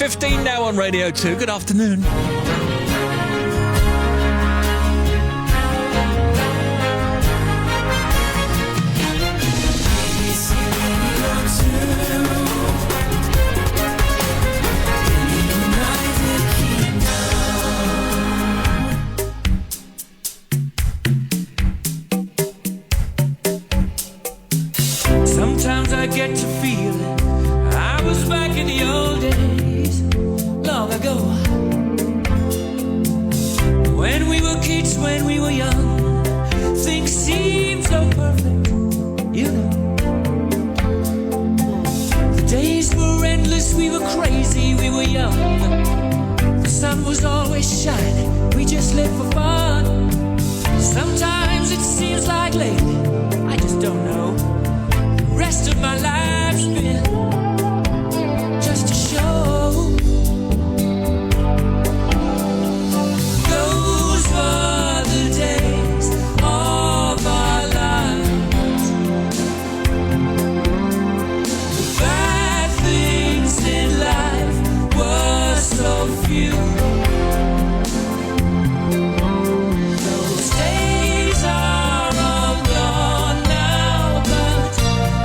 8:15 now on Radio 2. Good afternoon. Sometimes I get to feeling I was back in the old days, long ago. When we were kids, when we were young, things seemed so perfect, you know. The days were endless, we were crazy, we were young. The sun was always shining, we just lived for fun. Sometimes it seems like lately, I just don't know. Rest of my life's been just a show. Those were the days of our lives. The bad things in life were so few. Those days are all gone now, but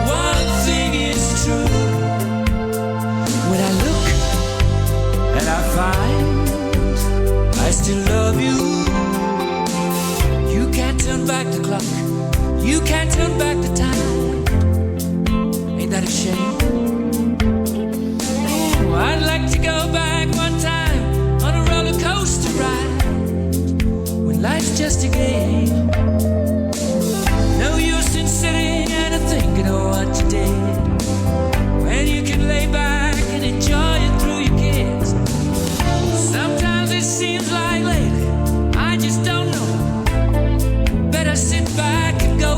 one thing is true. When I look and I find I still love you, you can't turn back the clock, you can't turn back the time. Ain't that a shame? Oh, I'd like to go back one time on a roller coaster ride when life's just a game. No use in sitting and thinking of what you did, when you can lay back and enjoy it through your kids. Sometimes it seems like lately, I just don't know. Better sit back and go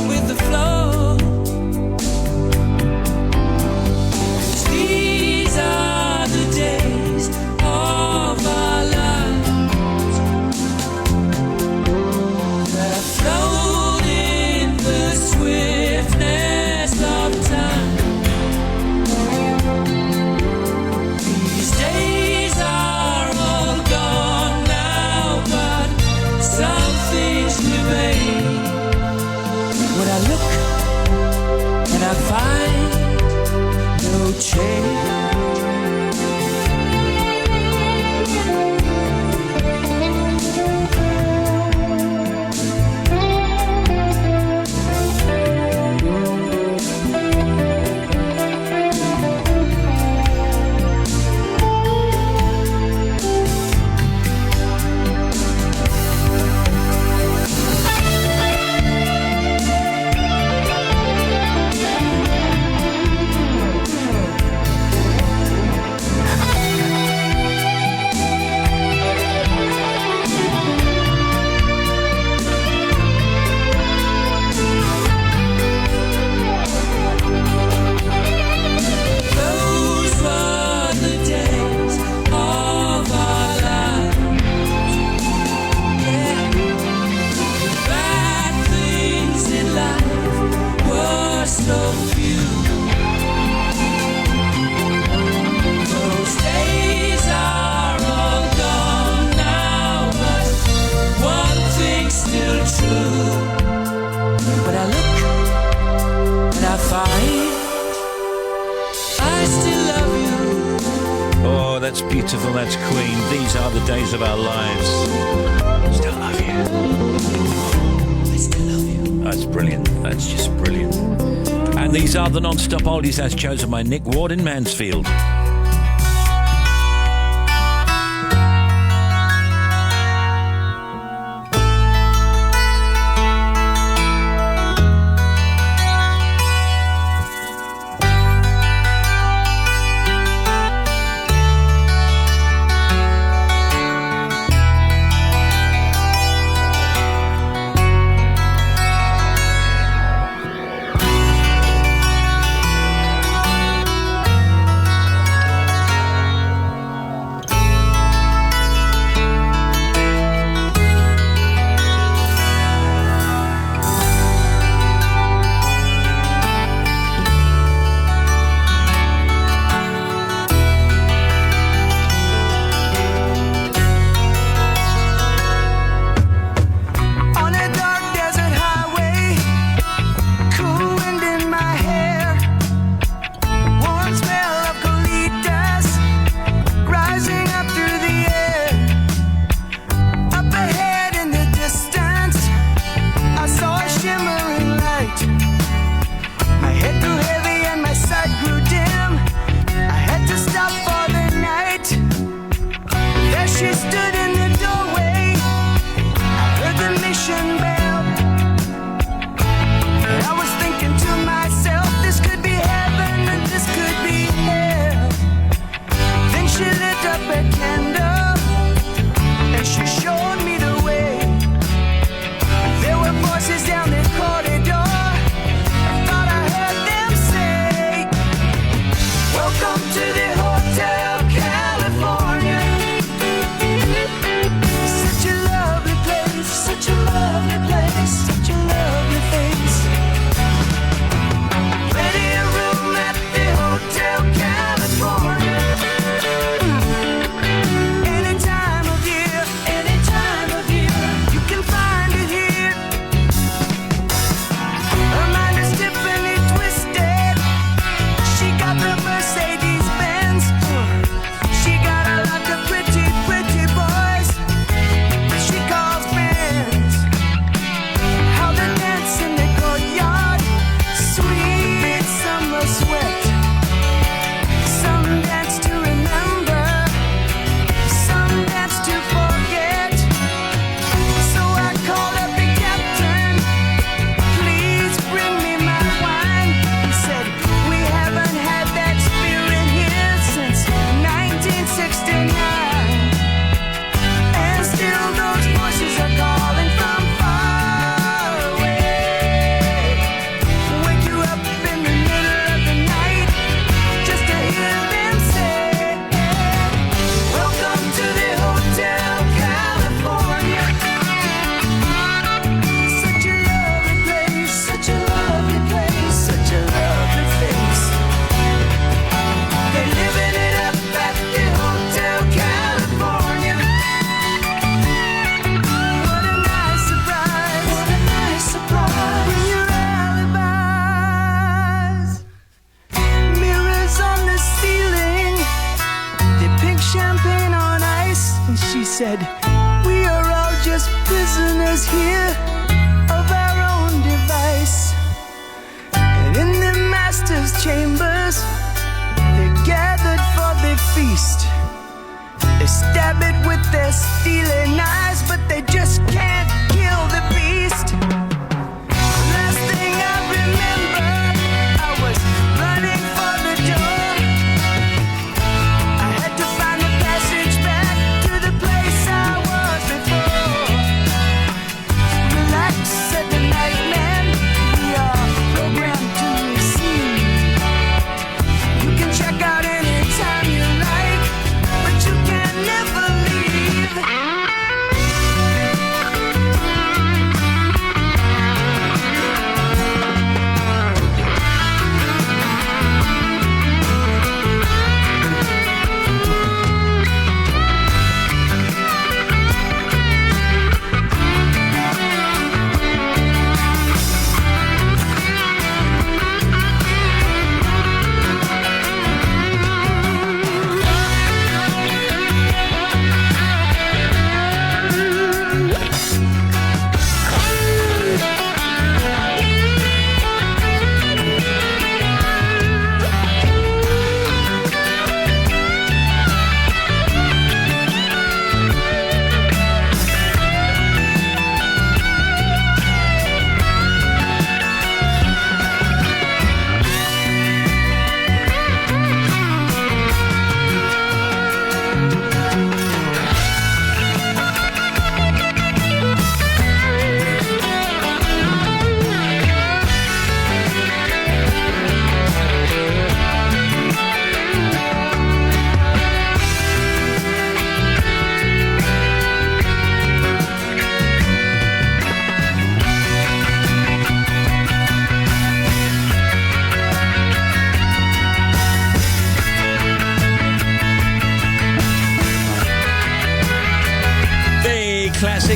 with the flow. 'Cause these are the days of our lives that float in the swiftness of time. These days are all gone now, but some things remain. When I look and I find no change. Those were the days of our lives. Yeah. The bad things in life were so few. Those days are all gone now, but one thing's still true. When I look and I find I still love you. Oh, that's beautiful. That's Queen. These are the days of our lives. Still love you. I still love you. That's brilliant. That's just brilliant. And these are the non-stop oldies as chosen by Nick Ward in Mansfield.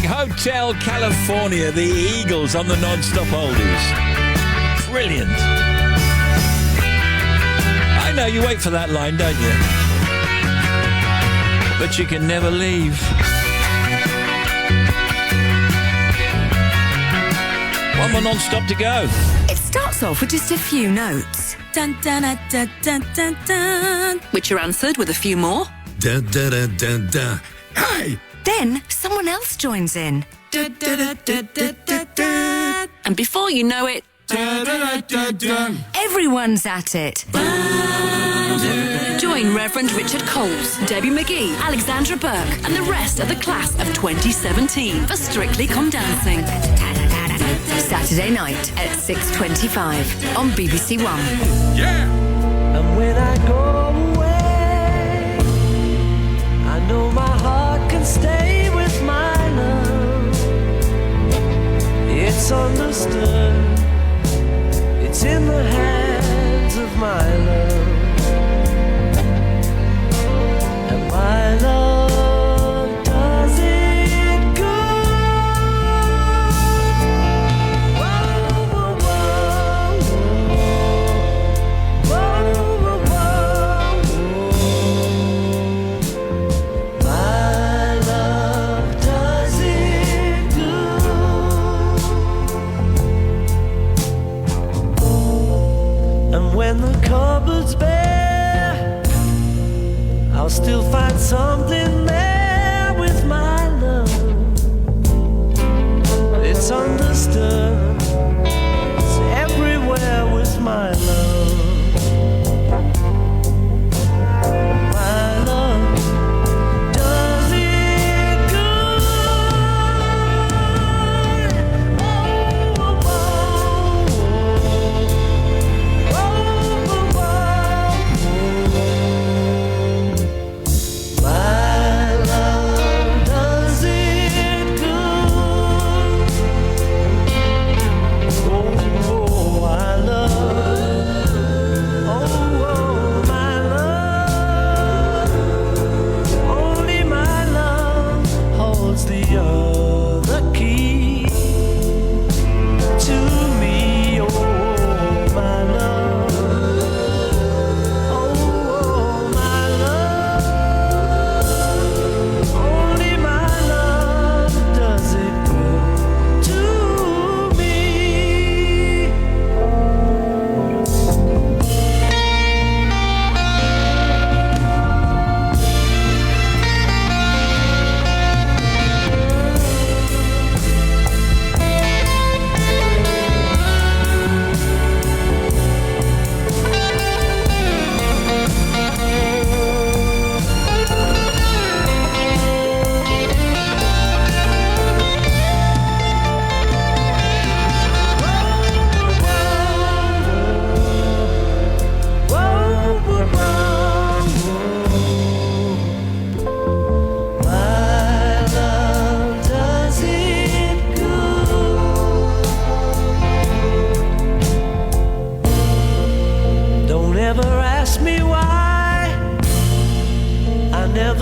Hotel California, the Eagles on the non-stop oldies. Brilliant. I know, you wait for that line, don't you? But you can never leave. One more non-stop to go. It starts off with just a few notes. Dun, dun, dun, dun, dun, dun, dun, which are answered with a few more. Dun, dun, dun, dun, dun. Hey! Then someone else joins in. Dun, dun, dun, dun, dun, dun, dun. And before you know it, dun, dun, dun, dun, everyone's at it. Join Reverend Richard Coles, Debbie McGee, Alexandra Burke, and the rest of the class of 2017 for Strictly Come Dancing. Saturday night at 6:25 on BBC One. Yeah! And when I go away, I know my heart can stay with my love. It's understood, it's in the hands of my love. And my love does it good. When the cupboard's bare, I'll still find something there with my love. It's understood, it's everywhere with my love. My love does it good.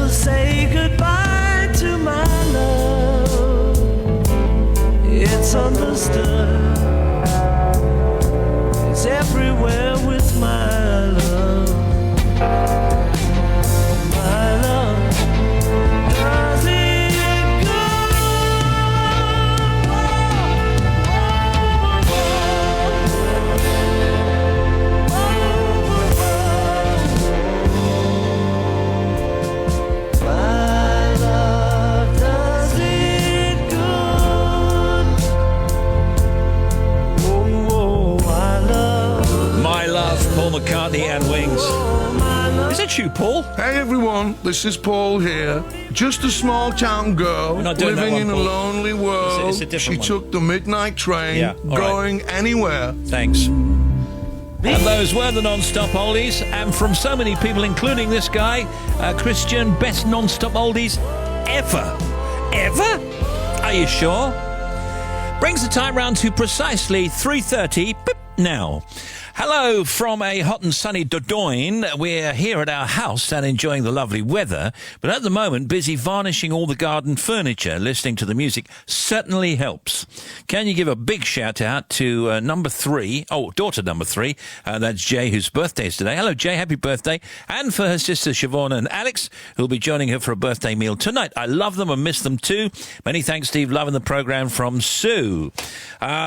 Say goodbye to my love. It's understood, it's everywhere with my love. My love does it McCartney and Wings. Is it you, Paul? Hey everyone, this is Paul here. Just a small town girl living in a lonely world. It's a different one. Took the midnight train, all going anywhere. Thanks. And those were the non-stop oldies, and from so many people, including this guy, Christian, best non-stop oldies ever. Ever? Are you sure? Brings the time round to precisely 3:30 now. Hello from a hot and sunny Dordogne. We're here at our house and enjoying the lovely weather, but at the moment busy varnishing all the garden furniture. Listening to the music certainly helps. Can you give a big shout out to daughter number 3, that's Jay, whose birthday is today. Hello Jay, happy birthday. And for her sister Siobhan and Alex, who'll be joining her for a birthday meal tonight. I love them and miss them too. Many thanks, Steve, loving the programme, from Sue.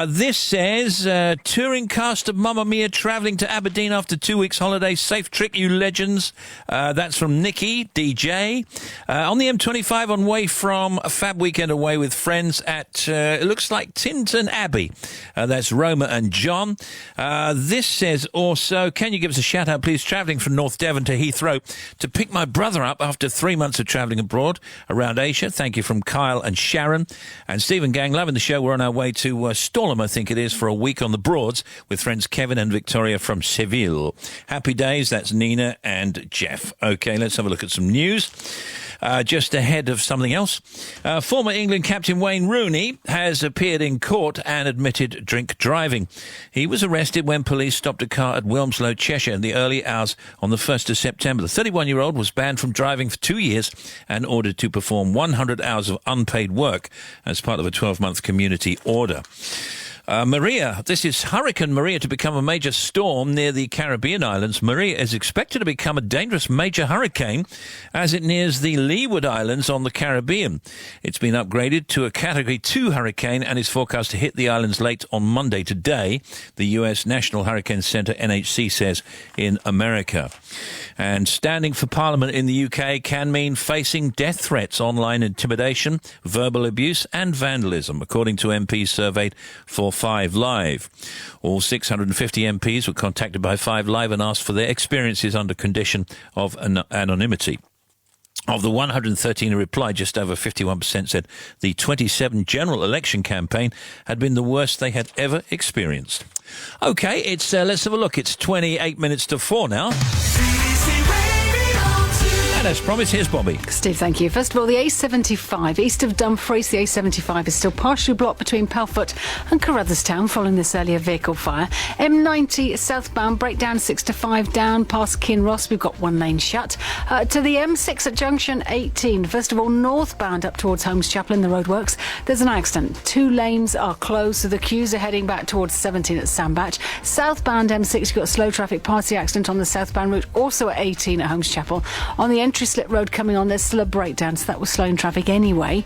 This says, touring cast of Mamma Mia travelling to Aberdeen after 2 weeks holiday. Safe trip, you legends. That's from Nikki, DJ. On the M25 on way from a fab weekend away with friends at, it looks like Tinton Abbey. That's Roma and John. This says also, can you give us a shout out, please? Travelling from North Devon to Heathrow to pick my brother up after 3 months of travelling abroad around Asia. Thank you from Kyle and Sharon. And Stephen Gang, loving the show. We're on our way to Stalham, I think it is, for a week on the Broads with friends Kevin and Victoria from Seville. Happy days. That's Nina and Jeff. Okay, let's have a look at some news. Just ahead of something else, former England captain Wayne Rooney has appeared in court and admitted drink driving. He was arrested when police stopped a car at Wilmslow, Cheshire in the early hours on the 1st of September. The 31-year-old was banned from driving for 2 years and ordered to perform 100 hours of unpaid work as part of a 12-month community order. Maria, this is Hurricane Maria to become a major storm near the Caribbean islands. Maria is expected to become a dangerous major hurricane as it nears the Leeward Islands on the Caribbean. It's been upgraded to a Category 2 hurricane and is forecast to hit the islands late on Monday today, the U.S. National Hurricane Centre, NHC, says in America. And standing for Parliament in the UK can mean facing death threats, online intimidation, verbal abuse and vandalism, according to MPs surveyed for 5 Live. All 650 MPs were contacted by 5 Live and asked for their experiences under condition of anonymity. Of the 113 who replied, just over 51% said the 27 general election campaign had been the worst they had ever experienced. OK, it's let's have a look. It's 28 minutes to 4 now. And as promised, here's Bobby. Steve, thank you. First of all, the A75 east of Dumfries, the A75 is still partially blocked between Pelfoot and Carrutherstown following this earlier vehicle fire. M90 southbound, breakdown 6 to 5 down past Kinross. We've got one lane shut. To the M6 at junction 18. First of all, northbound up towards Holmes Chapel in the roadworks. There's an accident. 2 lanes are closed, so the queues are heading back towards 17 at Sandbach. Southbound M6, you've got a slow traffic party accident on the southbound route, also at 18 at Holmes Chapel. On the Entry Slip Road coming on, there's still a breakdown, so that was slowing traffic anyway.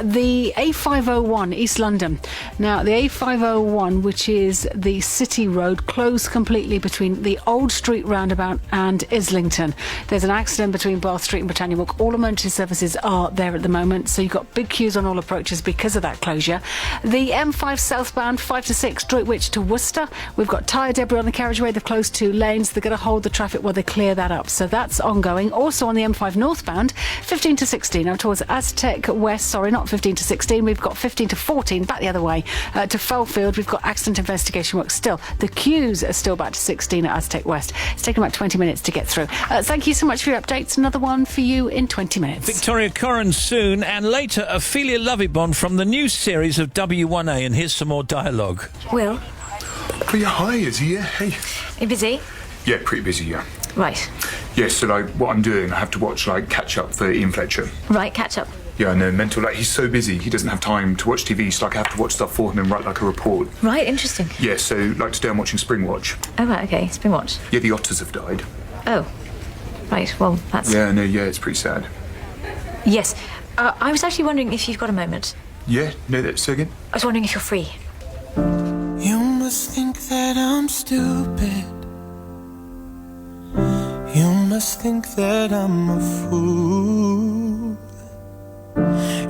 The A501 East London. Now, the A501, which is the City Road, closed completely between the Old Street roundabout and Islington. There's an accident between Bath Street and Britannia Walk. All emergency services are there at the moment, so you've got big queues on all approaches because of that closure. The M5 southbound, 5 to 6, Droitwich to Worcester. We've got tyre debris on the carriageway. They've closed 2 lanes. They're going to hold the traffic while they clear that up, so that's ongoing. Also on the M5 northbound, 15 to 16 now towards Aztec West. Sorry, not 15 to 16. We've got 15 to 14 back the other way to Fellfield. We've got accident investigation work still. The queues are still back to 16 at Aztec West. It's taken about 20 minutes to get through. Thank you so much for your updates. Another one for you in 20 minutes. Victoria Coren soon, and later Ophelia Lovibond from the new series of W1A, and here's some more dialogue. Will? Oh, yeah, hi, is he? Yeah, hey. Are you busy? Yeah, pretty busy, yeah. Right. Yeah, so, what I'm doing, I have to watch, catch up for Ian Fletcher. Right, catch up. Yeah, I know, mental. He's so busy, he doesn't have time to watch TV, so, I have to watch stuff for him and write, a report. Right, interesting. Yeah, so, today I'm watching Springwatch. Oh, right, okay, Springwatch. Yeah, the otters have died. Oh. Right, well, that's... Yeah, no, yeah, it's pretty sad. Yes. I was actually wondering if you've got a moment. Yeah, no, that's again. I was wondering if you're free. You must think that I'm stupid. You must think that I'm a fool.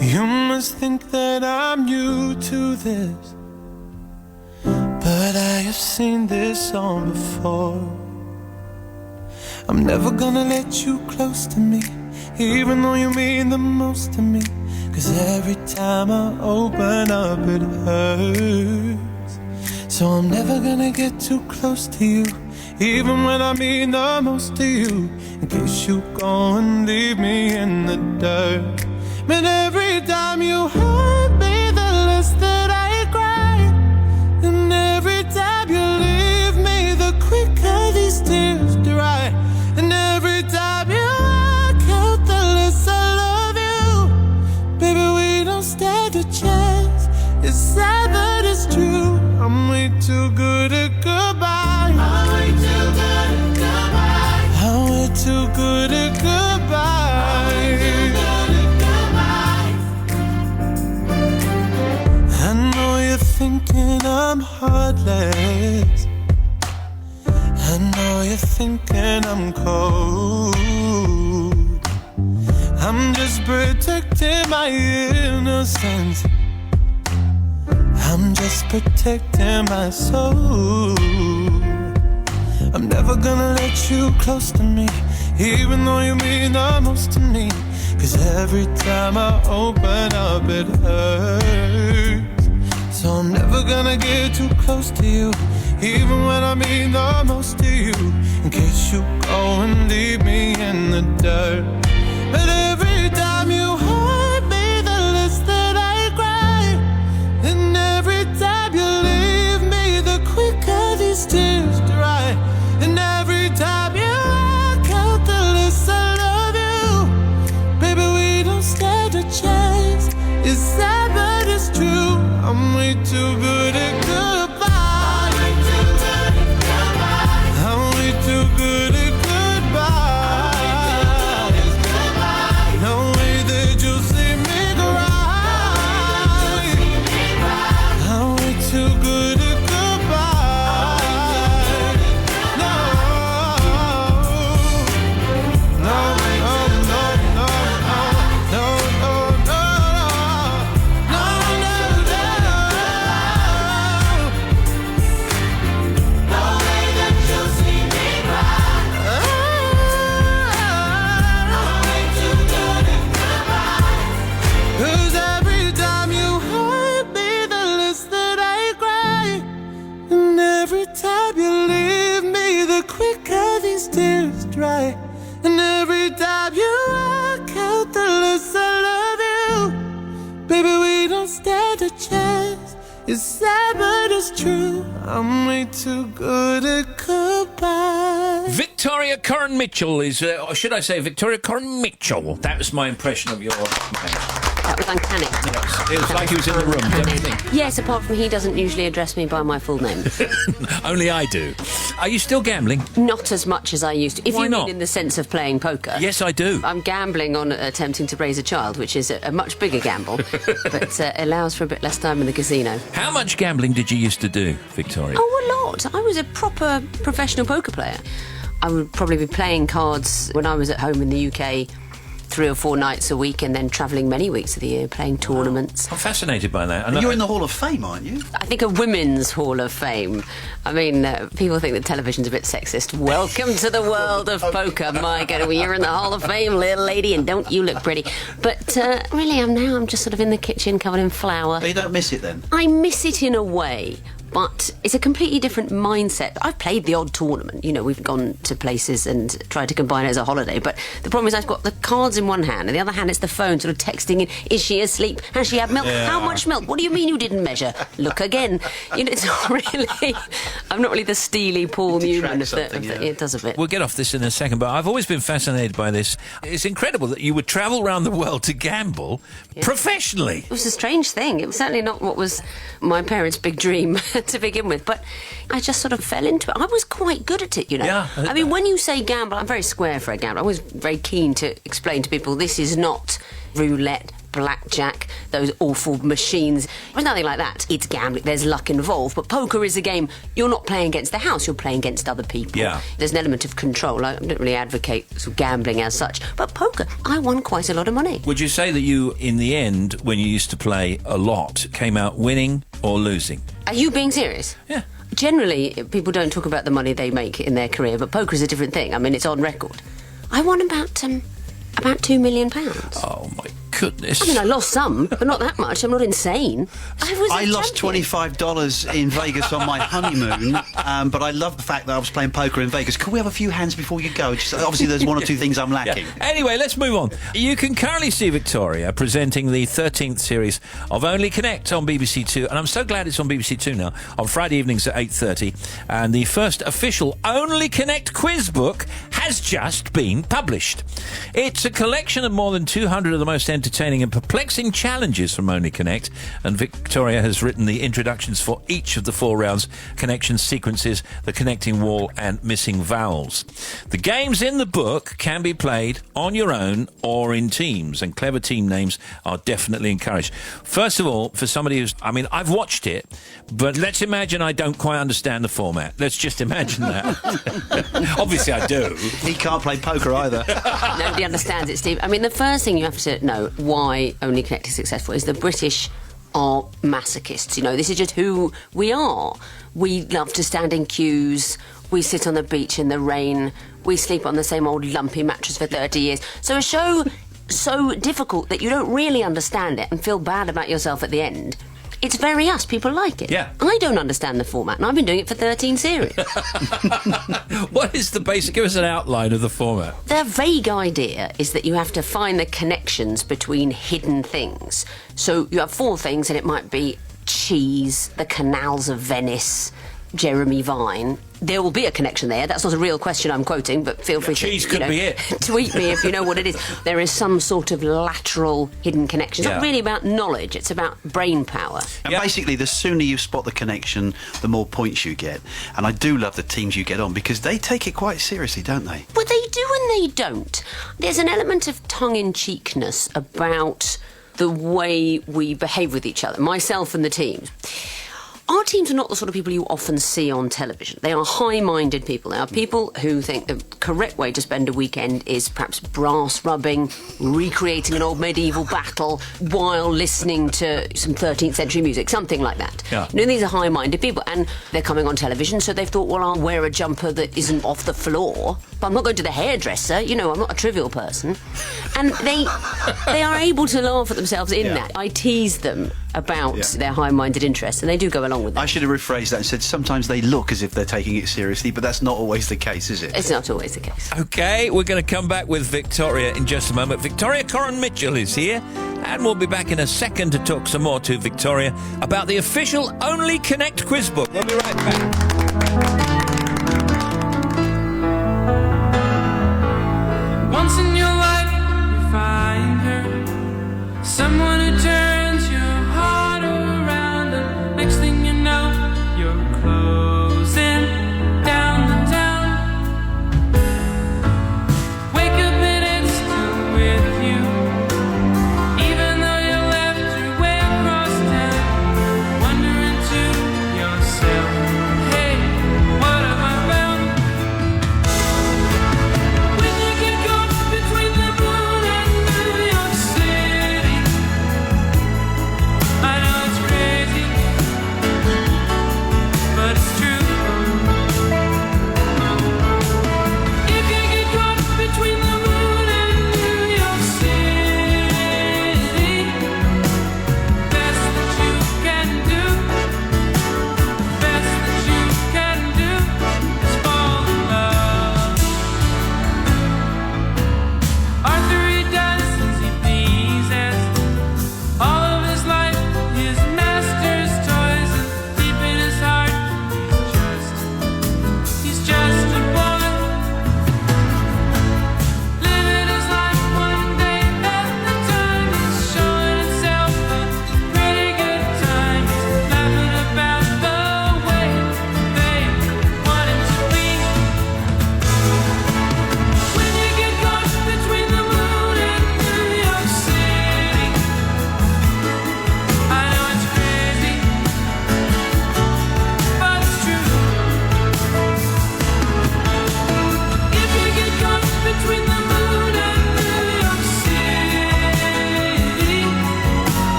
You must think that I'm new to this, but I have seen this all before. I'm never gonna let you close to me, even though you mean the most to me. 'Cause every time I open up it hurts. So I'm never gonna get too close to you, even when I mean the most to you, in case you go and leave me in the dirt. But every time you hurt me, the less that I cry. And every time you leave me, the quicker and cold. I'm just protecting my innocence. I'm just protecting my soul. I'm never gonna let you close to me, even though you mean the most to me. 'Cause every time I open up it hurts. So I'm never gonna get too close to you, even when I mean the most to you, in case you go and leave me in the dirt. But every time you hurt me, the less that I cry. And every time you leave me, the quicker these tears dry. And every time you walk out, the less I love you. Baby, we don't stand a chance. It's sad, but it's true. I'm way too good at goodbye. I'm way too good at goodbye. No way that you'll see me cry. I'm way too good at goodbye. No, no, no, no, no, no, no, no, no, no, no way that you'll see me cry. I'm way too good at goodbye. 'Cause every time you hurt me, the less that I cry. And every time you leave me, the quicker these tears dry. And every time you walk out, the less I love you. Baby, we don't stand a chance. It's sad, but it's true. I'm way too good at goodbye. Victoria Coren Mitchell is, or should I say Victoria Coren Mitchell? That was my impression of your man. That was uncanny. It was like he was in the room, don't you think? Yes, apart from he doesn't usually address me by my full name. Only I do. Are you still gambling? Not as much as I used to. If Why you not? mean in the sense of playing poker. Yes, I do. I'm gambling on attempting to raise a child, which is a much bigger gamble, but allows for a bit less time in the casino. How much gambling did you used to do, Victoria? Oh, a lot. I was a proper professional poker player. I would probably be playing cards when I was at home in the UK 3 or 4 nights a week, and then travelling many weeks of the year playing tournaments. I'm fascinated by that. And you're in the Hall of Fame, aren't you? I think a women's Hall of Fame. I mean, people think that television's a bit sexist. Welcome to the world of poker. My God, you're in the Hall of Fame, little lady, and don't you look pretty. But really, I'm just sort of in the kitchen covered in flour. But you don't miss it then? I miss it in a way. But it's a completely different mindset. I've played the odd tournament. You know, we've gone to places and tried to combine it as a holiday. But the problem is I've got the cards in one hand, and the other hand it's the phone sort of texting in, is she asleep? Has she had milk? Yeah. How much milk? What do you mean you didn't measure? Look again. You know, it's not really... I'm not really the steely Paul Newman of the... It does a bit. We'll get off this in a second, but I've always been fascinated by this. It's incredible that you would travel around the world to gamble professionally. It was a strange thing. It was certainly not what was my parents' big dream to begin with, but I just sort of fell into it. I was quite good at it, you know. Yeah, I mean, when you say gamble, I'm very square for a gamble. I was very keen to explain to people this is not roulette, blackjack, those awful machines. There's nothing like that. It's gambling. There's luck involved. But poker is a game. You're not playing against the house. You're playing against other people. Yeah. There's an element of control. I don't really advocate sort of gambling as such. But poker, I won quite a lot of money. Would you say that you, in the end, when you used to play a lot, came out winning or losing? Are you being serious? Yeah. Generally, people don't talk about the money they make in their career, but poker is a different thing. I mean, it's on record. I won about £2 million. Oh, my goodness. I mean, I lost some, but not that much. I'm not insane. I lost $25 in Vegas on my honeymoon, but I love the fact that I was playing poker in Vegas. Can we have a few hands before you go? Just, obviously, there's one or two things I'm lacking. Yeah. Anyway, let's move on. You can currently see Victoria presenting the 13th series of Only Connect on BBC Two, and I'm so glad it's on BBC Two now, on Friday evenings at 8:30. And the first official Only Connect quiz book has just been published. It's a collection of more than 200 of the most entertaining entertaining and perplexing challenges from Only Connect, and Victoria has written the introductions for each of the 4 rounds: connections, sequences, the connecting wall, and missing vowels. The games in the book can be played on your own or in teams, and clever team names are definitely encouraged. First of all, for somebody who's... I mean, I've watched it, but let's imagine I don't quite understand the format. Let's just imagine that. Obviously, I do. He can't play poker either. Nobody understands it, Steve. I mean, the first thing you have to know why Only Connect is successful is the British are masochists. You know, this is just who we are. We love to stand in queues. We sit on the beach in the rain. We sleep on the same old lumpy mattress for 30 years. So a show so difficult that you don't really understand it and feel bad about yourself at the end. It's very us. People like it. Yeah. I don't understand the format, and I've been doing it for 13 series. What is the basic... Give us an outline of the format. The vague idea is that you have to find the connections between hidden things. So you have 4 things, and it might be cheese, the canals of Venice, Jeremy Vine. There will be a connection there. That's not a real question I'm quoting, but feel free to... Cheese could be it. Tweet me if you know what it is. There is some sort of lateral hidden connection. It's not really about knowledge, it's about brain power. And basically, the sooner you spot the connection, the more points you get. And I do love the teams you get on, because they take it quite seriously, don't they? Well, they do and they don't. There's an element of tongue-in-cheekness about the way we behave with each other, myself and the teams. Our teams are not the sort of people you often see on television. They are high-minded people. They are people who think the correct way to spend a weekend is perhaps brass rubbing, recreating an old medieval battle while listening to some 13th century music, something like that. Yeah. You know, these are high-minded people, and they're coming on television, so they've thought, well, I'll wear a jumper that isn't off the floor, but I'm not going to the hairdresser. You know, I'm not a trivial person. And they are able to laugh at themselves in that. I tease them about their high-minded interests, and they do go along with that. I should have rephrased that and said sometimes they look as if they're taking it seriously, but that's not always the case, is it? It's not always the case. OK, we're going to come back with Victoria in just a moment. Victoria Coren Mitchell is here, and we'll be back in a second to talk some more to Victoria about the official Only Connect quiz book. We'll be right back. Once in your life, you find her, someone who turns your heart around, and next thing you know, you're closing down the town. Wake up and it's still with you, even though you left your way across town. Wondering to yourself, hey,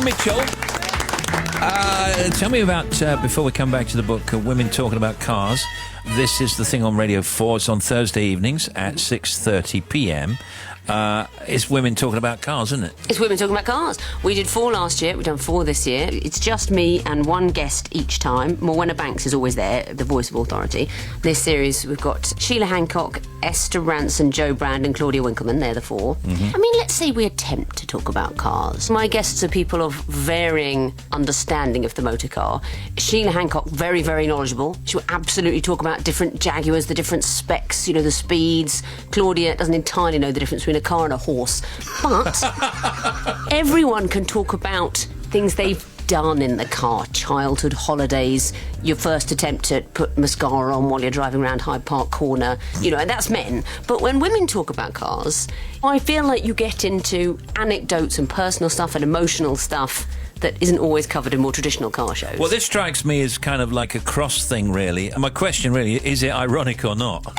Mitchell. Tell me about, before we come back to the book, Women Talking About Cars. This is the thing on Radio 4. It's on Thursday evenings at 6:30 p.m. It's Women Talking About Cars, isn't it? It's Women Talking About Cars. We did 4 last year. We've done 4 this year. It's just me and one guest each time. Morwenna Banks is always there, the voice of authority. This series, we've got Sheila Hancock, Esther Ranson, Joe Brand and Claudia Winkleman. They're the 4. I mean, let's say we attempt to talk about cars. My guests are people of varying understanding of the motor car. Sheila Hancock, very, very knowledgeable. She will absolutely talk about different Jaguars, the different specs, the speeds. Claudia doesn't entirely know the difference between a car and a horse. But everyone can talk about things they've done in the car. Childhood holidays, your first attempt to put mascara on while you're driving around Hyde Park Corner, and that's men. But when women talk about cars, I feel like you get into anecdotes and personal stuff and emotional stuff that isn't always covered in more traditional car shows. Well, this strikes me as kind of like a cross thing, really. And my question really, is it ironic or not?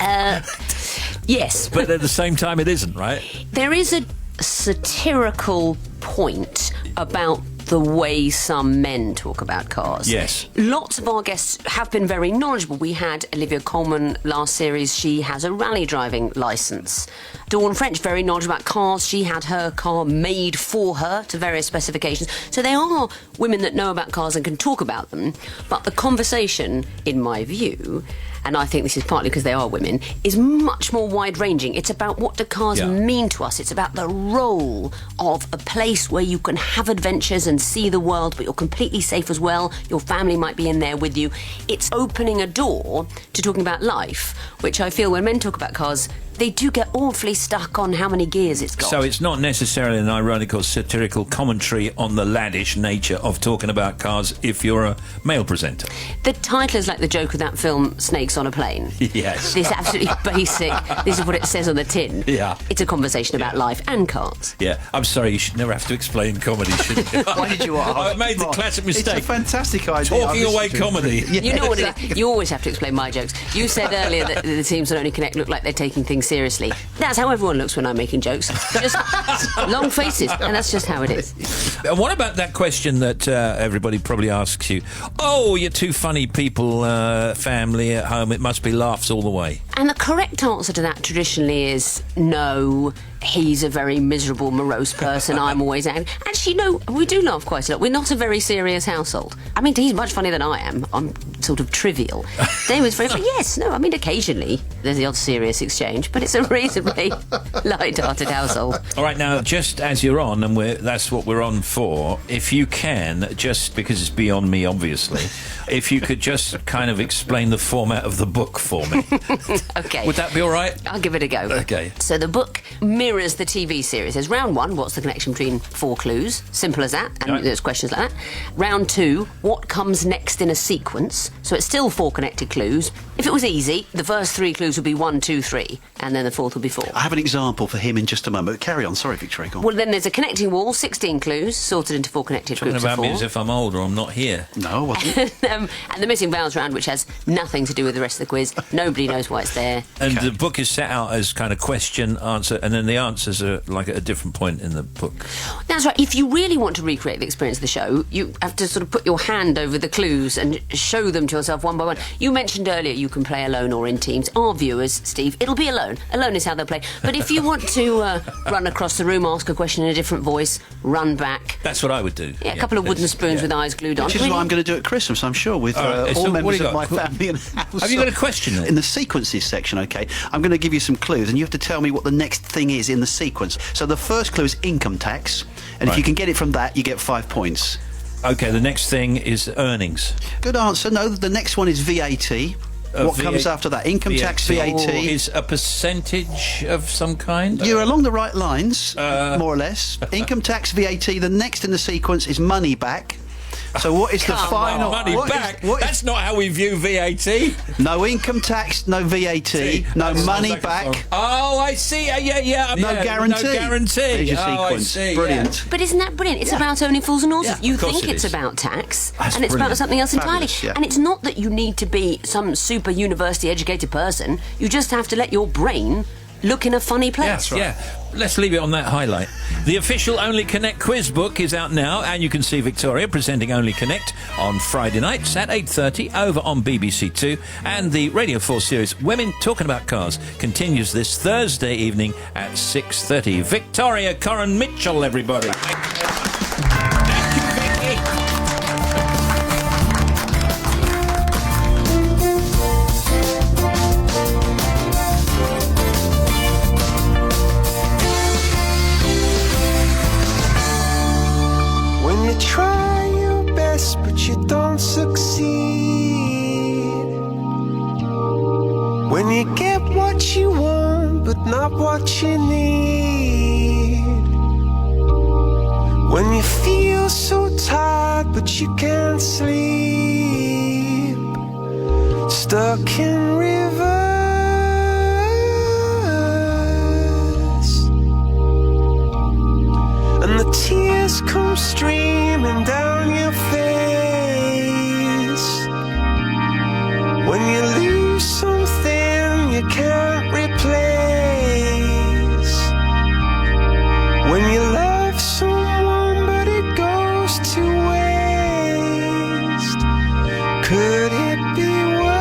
Yes. But at the same time, it isn't, right? There is a satirical point about the way some men talk about cars. Yes. Lots of our guests have been very knowledgeable. We had Olivia Colman last series. She has a rally driving licence. Dawn French, very knowledgeable about cars. She had her car made for her to various specifications. So they are women that know about cars and can talk about them. But the conversation, in my view, and I think this is partly because they are women, is much more wide-ranging. It's about what do cars mean to us. It's about the role of a place where you can have adventures and see the world, but you're completely safe as well. Your family might be in there with you. It's opening a door to talking about life, which I feel when men talk about cars, they do get awfully stuck on how many gears it's got. So it's not necessarily an ironic or satirical commentary on the laddish nature of talking about cars if you're a male presenter. The title is like the joke of that film, Snakes on a Plane. Yes. This absolutely basic, this is what it says on the tin. Yeah. It's a conversation about life and cars. Yeah. I'm sorry, you should never have to explain comedy, should you? Why did you ask? I made the classic mistake. It's a fantastic idea. Talking away comedy. Yeah, you know what it is? You always have to explain my jokes. You said earlier that the teams that only connect look like they're taking things seriously. That's how everyone looks when I'm making jokes. Just long faces, and that's just how it is. And what about that question that everybody probably asks you? Oh, you're two funny people, family at home, it must be laughs all the way. And the correct answer to that traditionally is no. He's a very miserable, morose person. I'm always angry. Actually, no, we do laugh quite a lot. We're not a very serious household. I mean, he's much funnier than I am. I'm sort of trivial. David's very funny. Yes, no, I mean, occasionally there's the odd serious exchange, but it's a reasonably light-hearted household. All right, now, just as you're on, and that's what we're on for, if you can, just because it's beyond me, obviously, if you could just kind of explain the format of the book for me. OK. Would that be all right? I'll give it a go. OK. So the book mirrors the TV series. There's round 1, what's the connection between 4 clues? Simple as that, and there's questions like that. Round 2, what comes next in a sequence? So it's still 4 connected clues. If it was easy, the first 3 clues would be 1, 2, 3, and then the 4th would be 4. I have an example for him in just a moment. Carry on, sorry, Victoria. Go on. Well, then there's a connecting wall, 16 clues, sorted into 4 connected groups of 4. Talking about me as if I'm old or I'm not here. No, I wasn't. And the missing vowels round, which has nothing to do with the rest of the quiz. Nobody knows why it's there. And the book is set out as kind of question, answer, and then the answers are like at a different point in the book. That's right. If you really want to recreate the experience of the show, you have to sort of put your hand over the clues and show them to yourself one by one. You mentioned earlier you can play alone or in teams. Our viewers, Steve, it'll be alone. Alone is how they'll play. But if you want to run across the room, ask a question in a different voice, run back. That's what I would do. Yeah, a couple of wooden spoons with eyes glued on. Which is what I'm going to do at Christmas, I'm sure, with all members of my family and household. Have you got a question then? In the sequences section, OK, I'm going to give you some clues, and you have to tell me what the next thing is in the sequence. So the first clue is income tax, and if you can get it from that, you get 5 points. OK, the next thing is earnings. Good answer. No, the next one is VAT. What comes after that? Income tax, VAT. Is a percentage of some kind? You're along the right lines, more or less. Income tax, VAT. The next in the sequence is money back. So what is the final... Money back? That's not how we view VAT. No income tax, no VAT, no money back. Oh, I see. Yeah. No guarantee. No guarantee. There's your sequence. I see, brilliant. But isn't that brilliant? It's about only fools and horses. You think it's about tax, and it's about something else entirely. And it's not that you need to be some super university educated person. You just have to let your brain look in a funny place. Yeah. Let's leave it on that highlight. The official Only Connect quiz book is out now, and you can see Victoria presenting Only Connect on Friday nights at 8:30 over on BBC Two. And the Radio 4 series Women Talking About Cars continues this Thursday evening at 6:30. Victoria Coren Mitchell, everybody. Try your best, but you don't succeed. When you get what you want, but not what you need. When you feel so tired, but you can't sleep. Stuck in reverse. And the tears come streaming down your face. When you lose something you can't replace. When you love someone but it goes to waste. Could it be worse?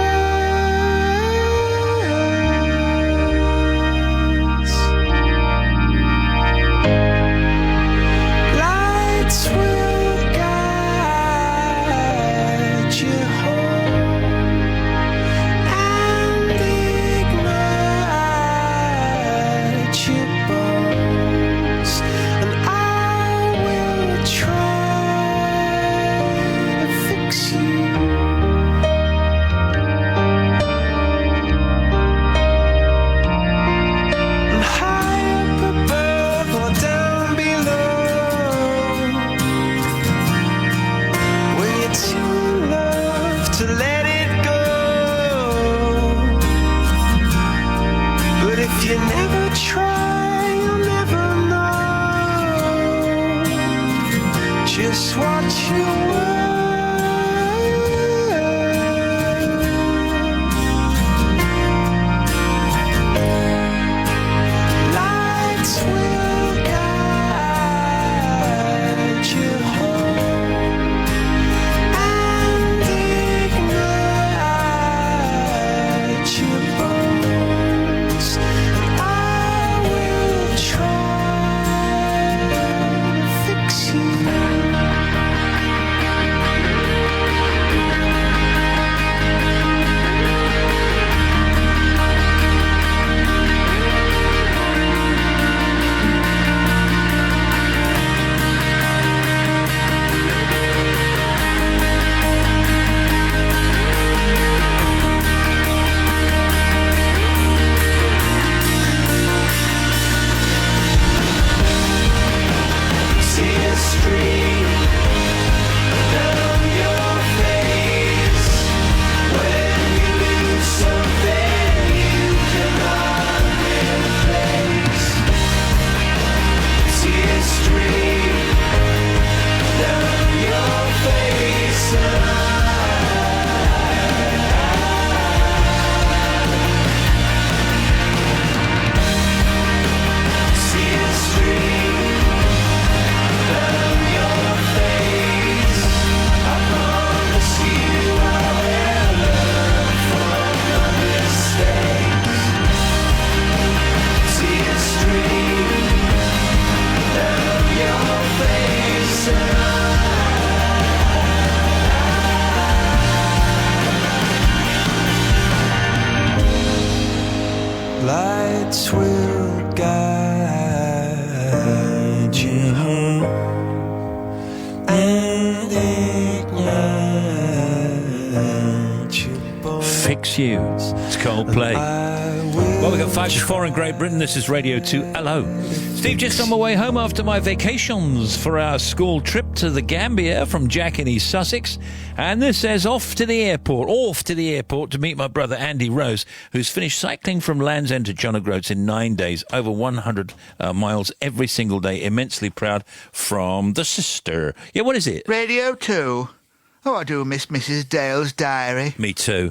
Just what you were. Lights will guide you home and ignite your bones. And I will try to fix you. Lights will guide you home and ignite your bones. Fix You. It's Coldplay. Well, we've got 5 to 4 in Great Britain. This is Radio 2. Hello. Steve, just on my way home after my vacations for our school trip to the Gambia from Jack in East Sussex. And this says off to the airport to meet my brother Andy Rose, who's finished cycling from Land's End to John O'Groats in 9 days, over 100 miles every single day. Immensely proud, from the sister. Yeah, what is it? Radio 2. Oh, I do miss Mrs. Dale's diary. Me too.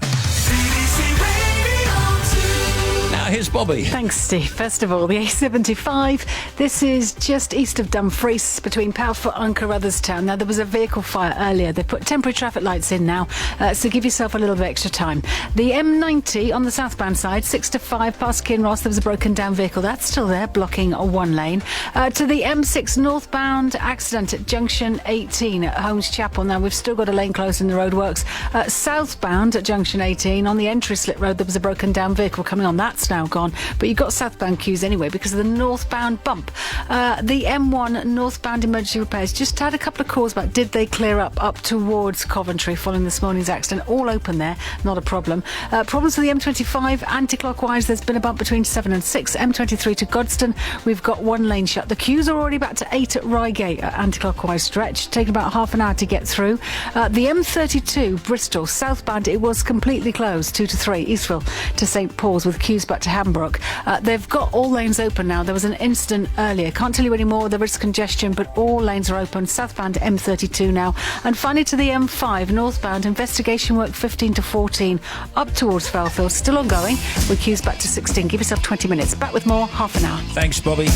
Now here's Bobby. Thanks, Steve. First of all, the A75. This is just east of Dumfries, between Powfoot and Carruthers-town. Now, there was a vehicle fire earlier. They put temporary traffic lights in now, so give yourself a little bit extra time. The M90 on the southbound side, 6 to 5 past Kinross, there was a broken down vehicle. That's still there, blocking one lane. To the M6 northbound, accident at junction 18 at Holmes Chapel. Now, we've still got a lane closed in the roadworks. Southbound at junction 18 on the entry slip road, there was a broken down vehicle coming on. That's now gone, but you've got southbound queues anyway because of the northbound bump. The M1 northbound emergency repairs just had a couple of calls back. Did they clear up towards Coventry following this morning's accident? All open there, not a problem. Problems with the M25 anti-clockwise. There's been a bump between 7 and 6. M23 to Godstone, we've got one lane shut. The queues are already back to 8 at Reigate at anti-clockwise stretch, taking about half an hour to get through. The M32 Bristol southbound, it was completely closed 2 to 3 Eastville to St Paul's, with queues back to Hambrook. They've got all lanes open now. There was an incident earlier. Can't tell you any more. There is congestion, but all lanes are open. Southbound M32 now. And finally to the M5 northbound, investigation work 15 to 14 up towards Fairfield, still ongoing, with queues back to 16. Give yourself 20 minutes. Back with more, half an hour. Thanks, Bobby.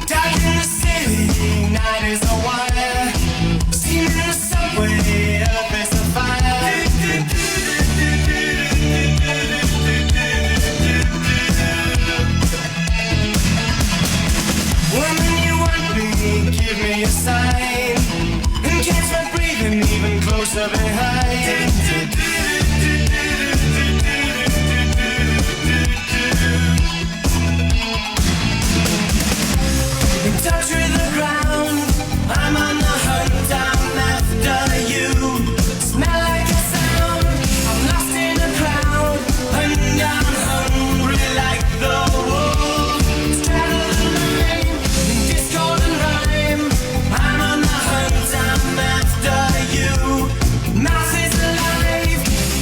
Down in the city, night is a wire. Steam in the subway, up is a fire. Woman, you want me, give me a sign. And catch my breathing even closer behind. In touch with the ground, I'm on the hunt, I'm after you. Smell like a sound, I'm lost in a crowd, and I'm hungry like the wolf. Straddle the line, in discord and rhyme, I'm on the hunt, I'm after you. Mouth is alive,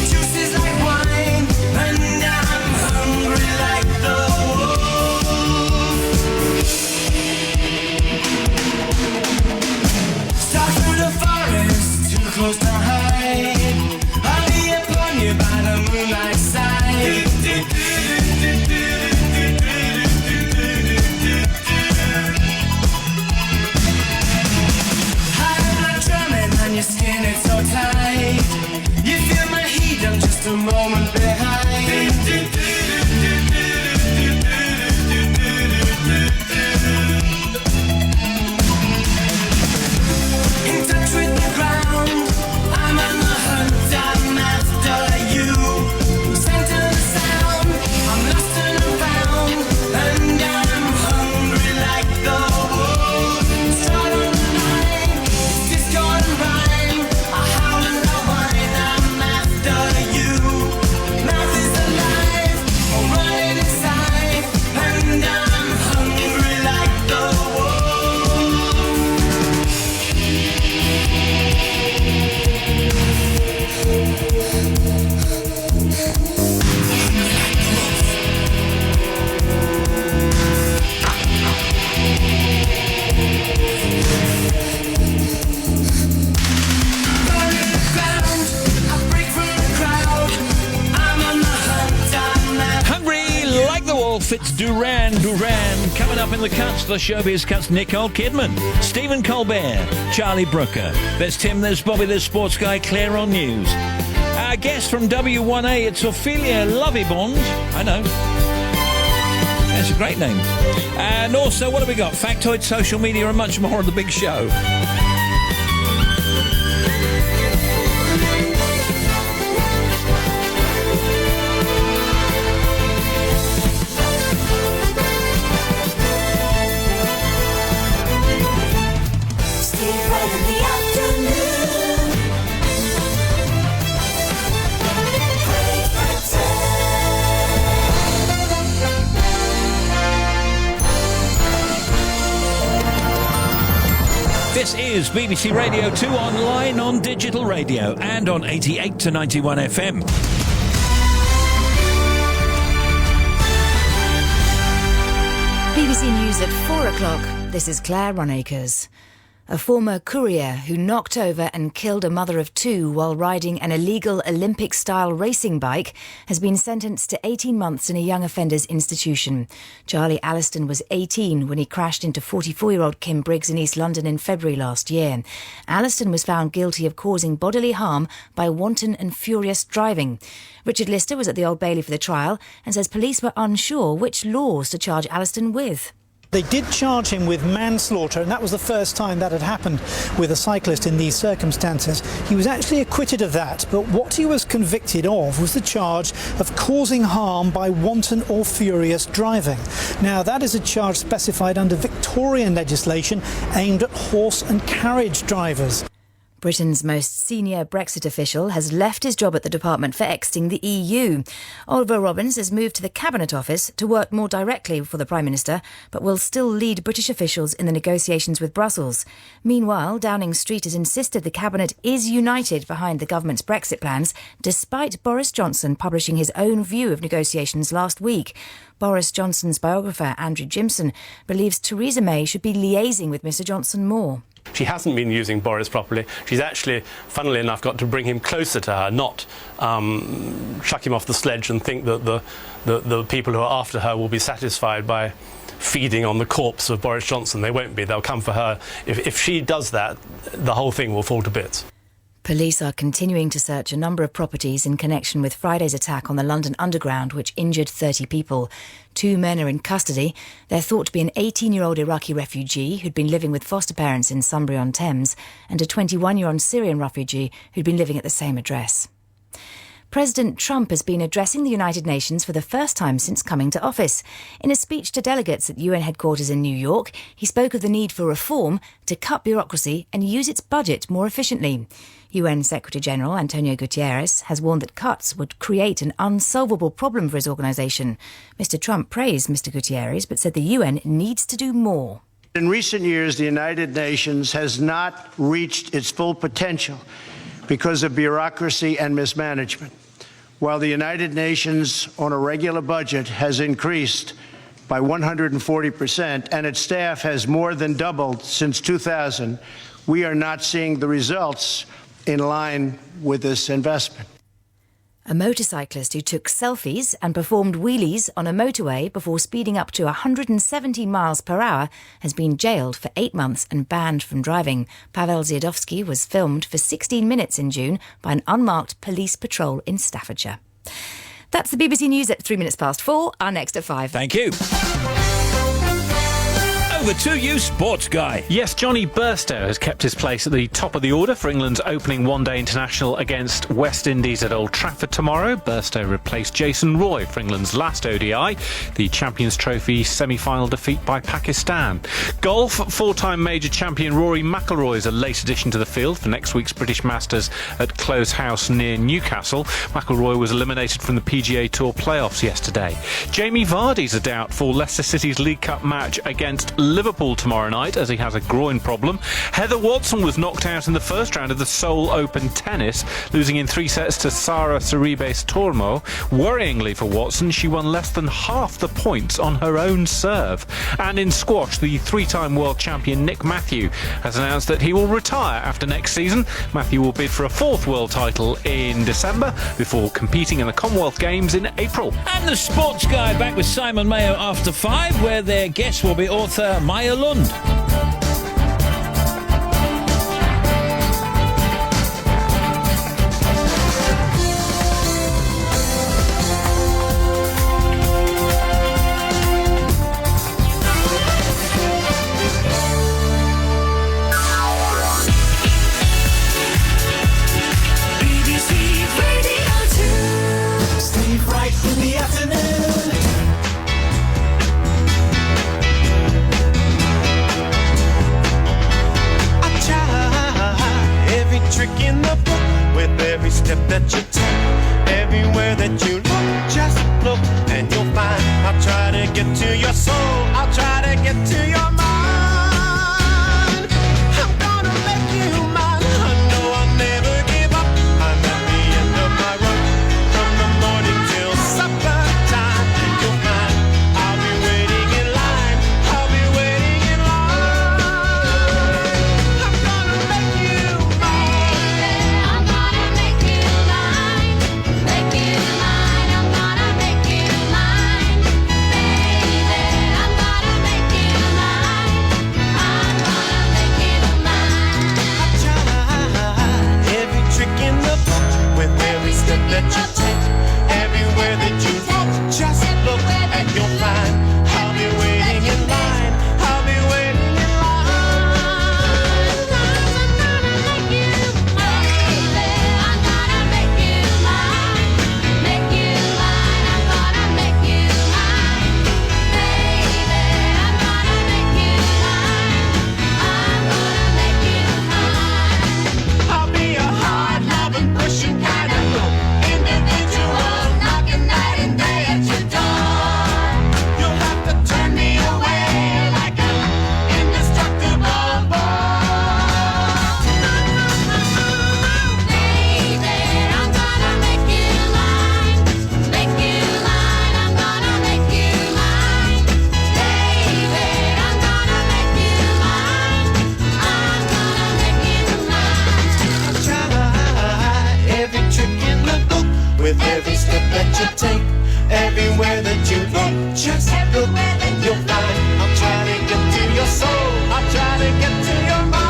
juice is like wine, and I'm hungry like the wolf. Stalk through the forest, too close to hide. I'll be upon you by the moonlight side. High blood drumming on your skin, it's so tight. You feel my heat, I'm just a moment behind. In touch with the ground, I'm on the hunt, I'm after you. Center the sound, I'm lost and I'm found, and I'm hungry like the wolf. Stride on the line, it's discord and rhyme. I howl and I whine, I'm after you. Mouth is alive, I'm running inside, and I'm hungry like the wolf. Hungry like the wolf, it's Duran Duran. Coming up in the cuts, the showbiz cuts, Nicole Kidman, Stephen Colbert, Charlie Brooker. There's Tim, there's Bobby, there's Sports Guy, Claire on News. Our guest from W1A, it's Ophelia Lovibond. I know. That's a great name. And also, what have we got? Factoids, social media, and much more on the big show. Steve Wright in the afternoon. Great This is BBC Radio 2 online, on digital radio, and on 88 to 91 FM. BBC News at 4 o'clock. This is Claire Ronacres. A former courier who knocked over and killed a mother of two while riding an illegal Olympic-style racing bike has been sentenced to 18 months in a young offenders institution. Charlie Alliston was 18 when he crashed into 44-year-old Kim Briggs in East London in February last year. Alliston was found guilty of causing bodily harm by wanton and furious driving. Richard Lister was at the Old Bailey for the trial and says police were unsure which laws to charge Alliston with. They did charge him with manslaughter, and that was the first time that had happened with a cyclist in these circumstances. He was actually acquitted of that, but what he was convicted of was the charge of causing harm by wanton or furious driving. Now, that is a charge specified under Victorian legislation aimed at horse and carriage drivers. Britain's most senior Brexit official has left his job at the Department for Exiting the EU. Oliver Robbins has moved to the Cabinet Office to work more directly for the Prime Minister, but will still lead British officials in the negotiations with Brussels. Meanwhile, Downing Street has insisted the Cabinet is united behind the government's Brexit plans, despite Boris Johnson publishing his own view of negotiations last week. Boris Johnson's biographer, Andrew Jimson, believes Theresa May should be liaising with Mr Johnson more. She hasn't been using Boris properly. She's actually, funnily enough, got to bring him closer to her, not chuck him off the sledge and think that the people who are after her will be satisfied by feeding on the corpse of Boris Johnson. They won't be. They'll come for her. If she does that, the whole thing will fall to bits. Police are continuing to search a number of properties in connection with Friday's attack on the London Underground, which injured 30 people. 2 men are in custody. They're thought to be an 18-year-old Iraqi refugee who'd been living with foster parents in Sunbury-on-Thames and a 21-year-old Syrian refugee who'd been living at the same address. President Trump has been addressing the United Nations for the first time since coming to office. In a speech to delegates at UN headquarters in New York, he spoke of the need for reform to cut bureaucracy and use its budget more efficiently. UN Secretary-General Antonio Guterres has warned that cuts would create an unsolvable problem for his organisation. Mr Trump praised Mr Guterres but said the UN needs to do more. In recent years, the United Nations has not reached its full potential because of bureaucracy and mismanagement. While the United Nations on a regular budget has increased by 140% and its staff has more than doubled since 2000, we are not seeing the results in line with this investment. A motorcyclist who took selfies and performed wheelies on a motorway before speeding up to 170 miles per hour has been jailed for 8 months and banned from driving. Pavel Ziadowski was filmed for 16 minutes in June by an unmarked police patrol in Staffordshire. That's the BBC News at 4:03. Our next at 5. Thank you. Over to you, sports guy. Yes, Johnny Burstow has kept his place at the top of the order for England's opening one-day international against West Indies at Old Trafford tomorrow. Burstow replaced Jason Roy for England's last ODI, the Champions Trophy semi-final defeat by Pakistan. Golf, four-time major champion Rory McIlroy is a late addition to the field for next week's British Masters at Close House near Newcastle. McIlroy was eliminated from the PGA Tour playoffs yesterday. Jamie Vardy's a doubt for Leicester City's League Cup match against Liverpool tomorrow night as he has a groin problem. Heather Watson was knocked out in the first round of the Seoul Open tennis, losing in 3 sets to Sara Sorribes Tormo. Worryingly for Watson, she won less than half the points on her own serve. And in squash, the 3-time world champion Nick Matthew has announced that he will retire after next season. Matthew will bid for a 4th world title in December before competing in the Commonwealth Games in April. And the sports guy back with Simon Mayo after 5, where their guest will be author Maya Lund. BBC Radio 2. Steve Wright in the afternoon. Trick in the book with every step that you take, everywhere that you look, just look and you'll find. I'll try to get to your soul, I'll try to get to your mind. I'm gonna make you mine. I know I'll never give up. I'm at the end of my run, from the morning till supper time. You'll find I'll be waiting in line, I'll be waiting in line. step that you take, everywhere that you look, just look and you'll find. I'll try to get to your soul, I'll try to get to your mind.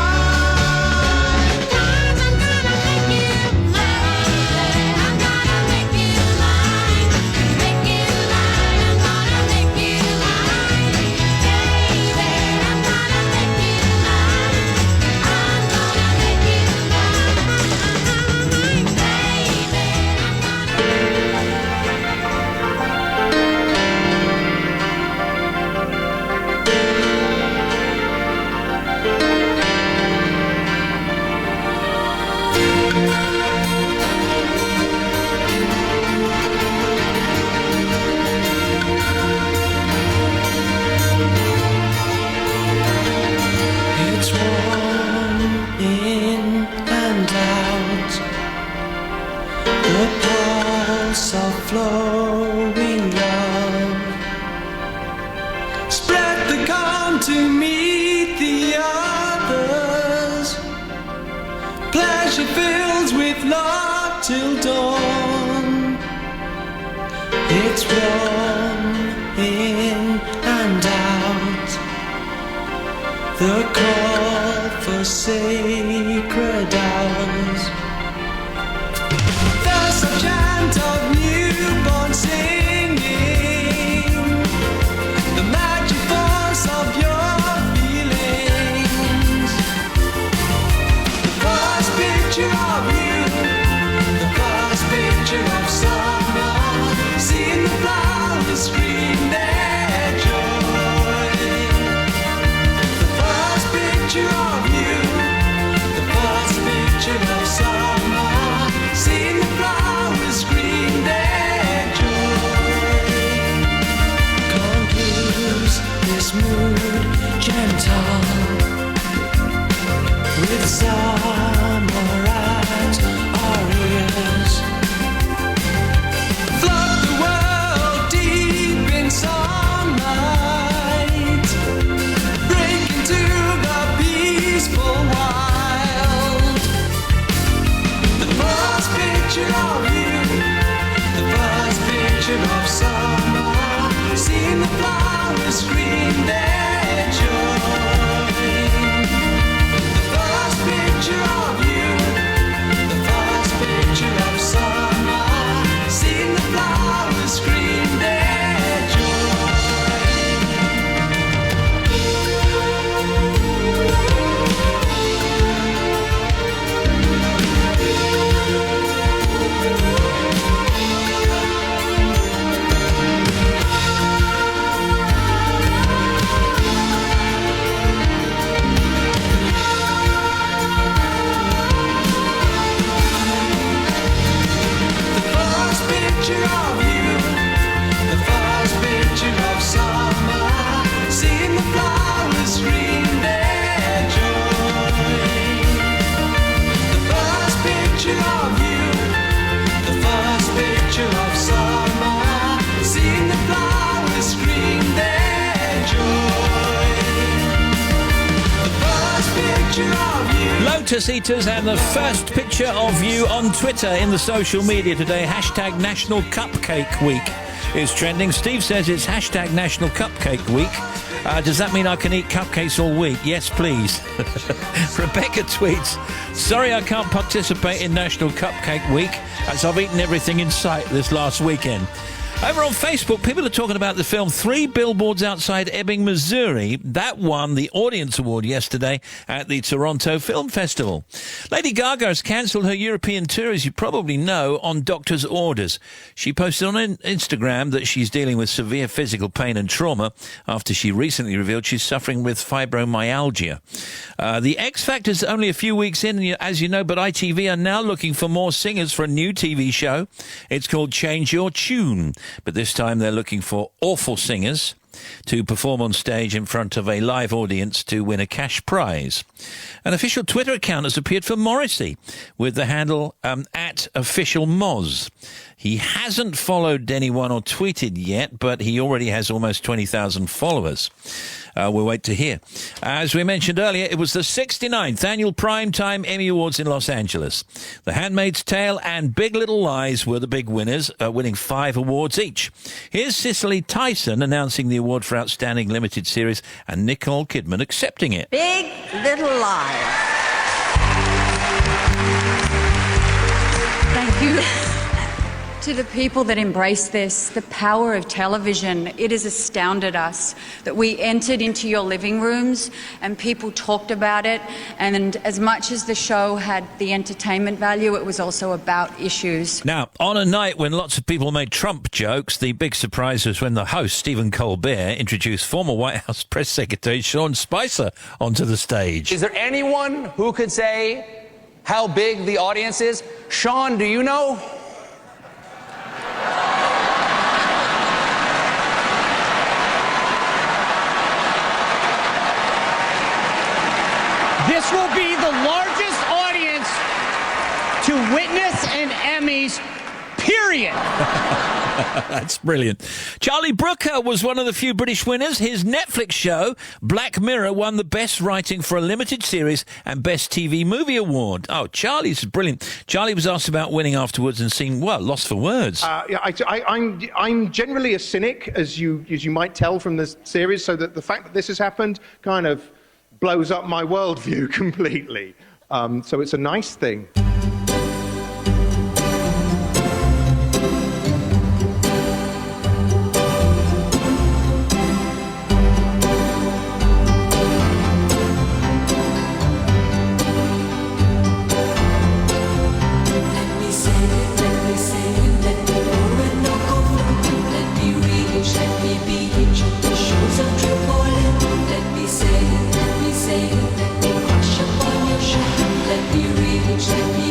It's warm in and out, the pulse of flowing love. Spread the calm to meet the others. Pleasure fills with love till dawn. It's warm in and out, the call for sacred hours. There's a chant of newborn singing, the magic force of your feelings. The first picture of you, the first picture of summer, seeing the flowers scream their joy. The first picture of you, the first picture of summer, seeing the flowers scream their joy. Can't lose this mood gentle, with summer at our ears. Flood the world deep in sunlight, break into the peaceful wild. The first picture of you, the first picture of summer, seeing the flowers scream their joy. The first picture of you, the first picture of summer, seeing the flowers scream their joy. The first picture of you, the first picture of summer, seeing the flowers scream their joy. The first picture of you, the first picture of summer, seeing the flowers scream their joy. The first picture of you. Lotus Eaters and the first picture of you on Twitter in the social media today. Hashtag National Cupcake Week is trending. Steve says it's hashtag National Cupcake Week. Does that mean I can eat cupcakes all week? Yes, please. Rebecca tweets, sorry I can't participate in National Cupcake Week as I've eaten everything in sight this last weekend. Over on Facebook, people are talking about the film Three Billboards Outside Ebbing, Missouri. That won the Audience Award yesterday at the Toronto Film Festival. Lady Gaga has cancelled her European tour, as you probably know, on doctor's orders. She posted on Instagram that she's dealing with severe physical pain and trauma after she recently revealed she's suffering with fibromyalgia. The X Factor's only a few weeks in, as you know, but ITV are now looking for more singers for a new TV show. It's called Change Your Tune. But this time they're looking for awful singers to perform on stage in front of a live audience to win a cash prize. An official Twitter account has appeared for Morrissey with the handle @officialmoz. He hasn't followed anyone or tweeted yet, but he already has almost 20,000 followers. We'll wait to hear. As we mentioned earlier, it was the 69th annual Primetime Emmy Awards in Los Angeles. The Handmaid's Tale and Big Little Lies were the big winners, winning 5 awards each. Here's Cicely Tyson announcing the award for Outstanding Limited Series and Nicole Kidman accepting it. Big Little Lies. Thank you to the people that embrace this, the power of television. It has astounded us that we entered into your living rooms and people talked about it. And as much as the show had the entertainment value, it was also about issues. Now, on a night when lots of people made Trump jokes, the big surprise was when the host, Stephen Colbert, introduced former White House Press Secretary Sean Spicer onto the stage. Is there anyone who could say how big the audience is? Sean, do you know? This will be the largest audience to witness an Emmys, period. That's brilliant. Charlie Brooker was one of the few British winners. His Netflix show, Black Mirror, won the Best Writing for a Limited Series and Best TV Movie Award. Oh, Charlie's brilliant. Charlie was asked about winning afterwards and seemed, well, lost for words. I'm generally a cynic, as you might tell from the series, so that the fact that this has happened kind of blows up my worldview completely. So it's a nice thing. Let me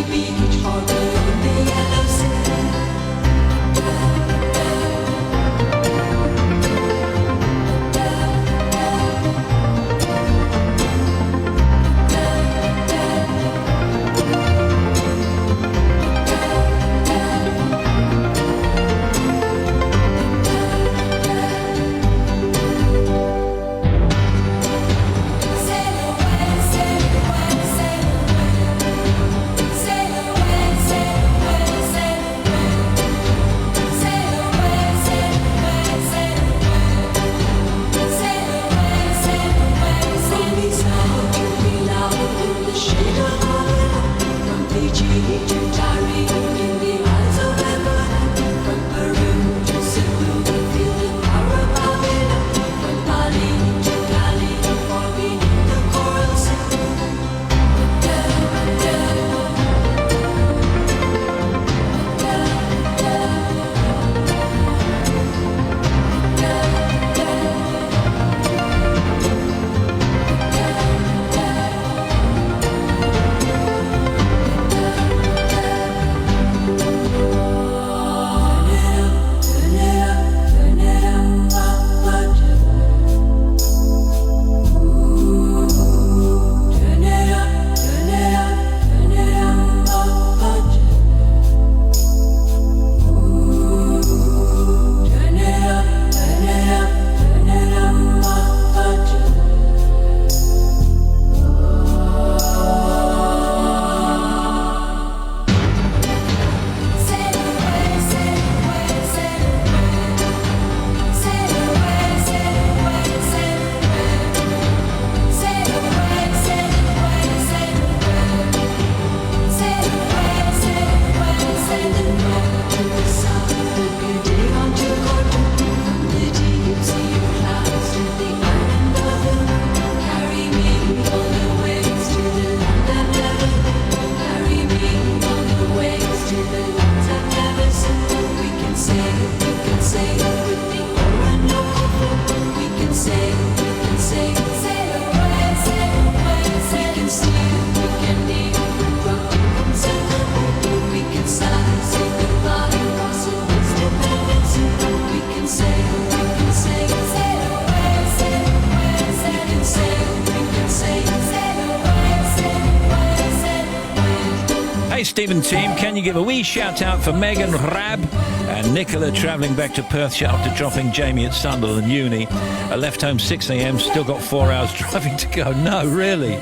Stephen team, can you give a wee shout out for Megan, Rab and Nicola travelling back to Perth after dropping Jamie at Sunderland Uni. I left home 6 a.m, still got 4 hours driving to go. No, really.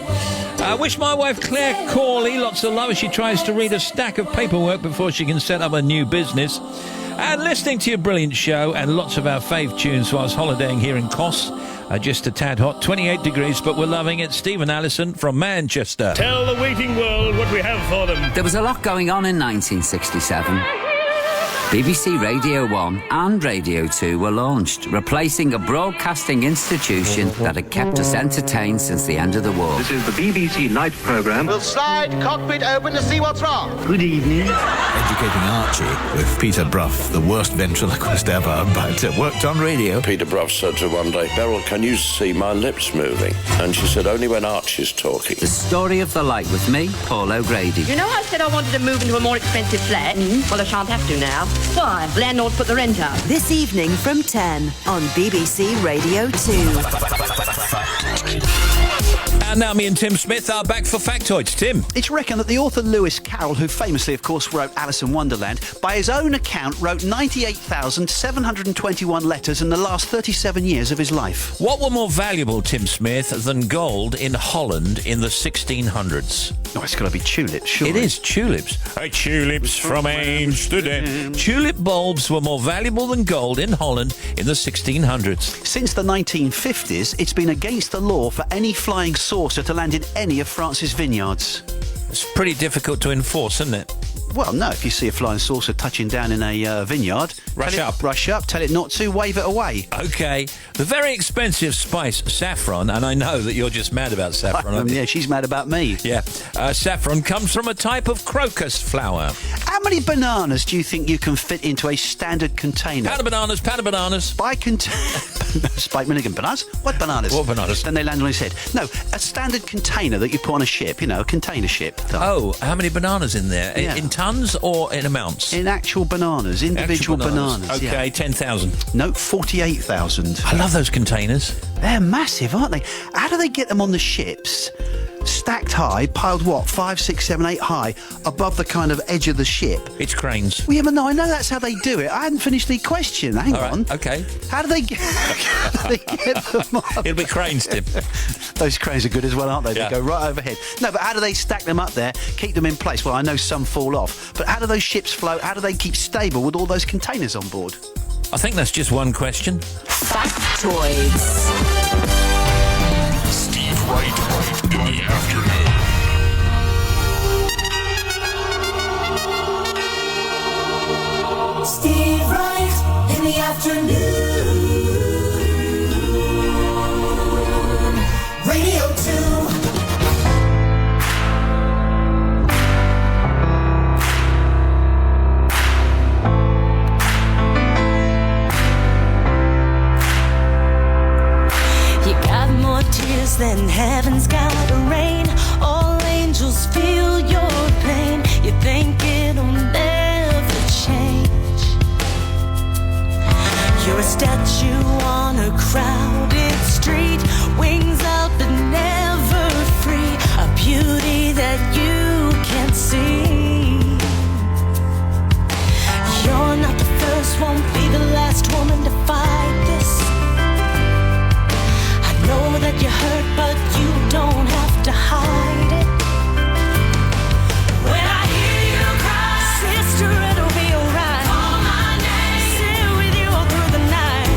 I wish my wife Claire Corley lots of love as she tries to read a stack of paperwork before she can set up a new business. And listening to your brilliant show and lots of our fave tunes whilst holidaying here in Kos. Just a tad hot, 28 degrees, but we're loving it. Stephen Allison from Manchester. Tell the waiting world what we have for them. There was a lot going on in 1967. BBC Radio 1 and Radio 2 were launched, replacing a broadcasting institution that had kept us entertained since the end of the war. This is the BBC night programme. We'll slide cockpit open to see what's wrong. Good evening. Educating Archie with Peter Brough, the worst ventriloquist ever, but worked on radio. Peter Brough said to her one day, Beryl, can you see my lips moving? And she said, only when Archie's talking. The Story of the Light with me, Paul O'Grady. You know I said I wanted to move into a more expensive flat? Well, I shan't have to now. Why? Landlords put the rent up. This evening from 10 on BBC Radio 2. And now me and Tim Smith are back for Factoids. Tim. It's reckoned that the author Lewis Carroll, who famously, of course, wrote Alice in Wonderland, by his own account wrote 98,721 letters in the last 37 years of his life. What were more valuable, Tim Smith, than gold in Holland in the 1600s? Oh, it's got to be tulips, sure. It is tulips. Tulips from Amsterdam. Tulip bulbs were more valuable than gold in Holland in the 1600s. Since the 1950s, it's been against the law for any flying saucer to land in any of France's vineyards. It's pretty difficult to enforce, isn't it? Well, no, if you see a flying saucer touching down in a vineyard... Rush up, tell it not to, wave it away. OK. The very expensive spice saffron, and I know that you're just mad about saffron. Yeah, she's mad about me. Yeah. Saffron comes from a type of crocus flower. How many bananas do you think you can fit into a standard container? Pound of bananas. By Spike Milligan, bananas? What bananas? What bananas? Then they land on his head. No, a standard container that you put on a ship, a container ship. Oh, how many bananas in there? Yeah. In tons or in amounts? In actual bananas, individual bananas. OK, yeah. 10,000. No, 48,000. I love those containers. They're massive, aren't they? How do they get them on the ships? Stacked high, piled 5, 6, 7, 8 high, above the kind of edge of the ship. It's cranes. Well, yeah, but no, I know that's how they do it. I hadn't finished the question. Hang on. OK. How do they get them up? It'll be cranes, Tim. Those cranes are good as well, aren't they? Yeah. They go right overhead. No, but how do they stack them up there, keep them in place? Well, I know some fall off, but how do those ships float? How do they keep stable with all those containers on board? I think that's just one question. Factoids. Steve Wright in the afternoon. Steve Wright in the afternoon. Radio 2. Tears than heaven's gotta rain. All angels feel your pain. You think it'll never change. You're a statue on a crowded street, wings out but never free. A beauty that you can't see. You're not the first, won't be the last woman to fight this. Know that you're hurt, but you don't have to hide it. When I hear you cry, sister, it'll be alright. Call my name, sit with you all through the night.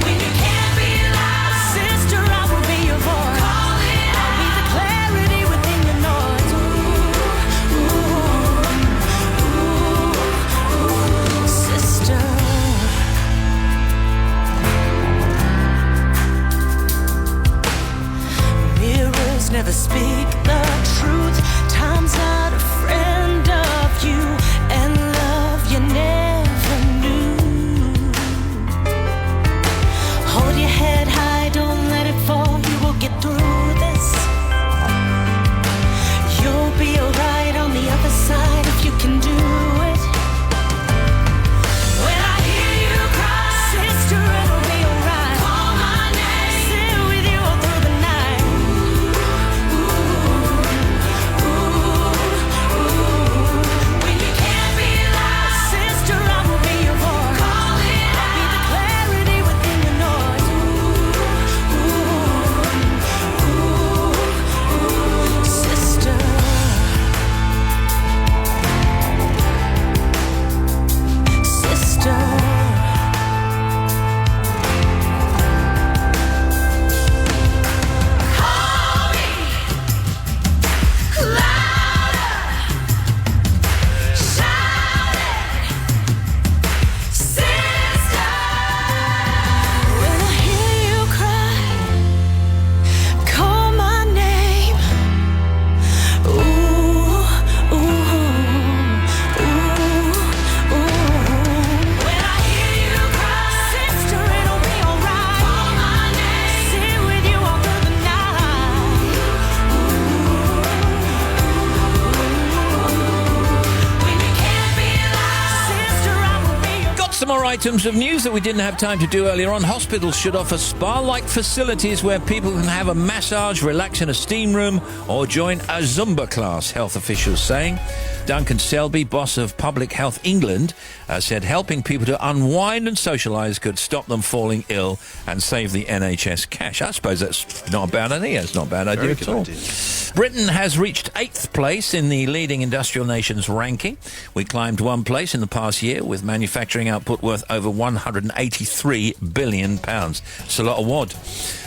When you can't be loud, sister, I will be your voice. Call it out. I'll be the clarity within your noise. items of news that we didn't have time to do earlier on. Hospitals should offer spa-like facilities where people can have a massage, relax in a steam room, or join a Zumba class, health officials saying. Duncan Selby, boss of Public Health England, said helping people to unwind and socialise could stop them falling ill and save the NHS cash. I suppose that's not a bad idea. It's not a bad idea at all. Britain has reached 8th place in the leading industrial nations ranking. We climbed 1 place in the past year with manufacturing output worth over £183 billion. It's a lot of wad.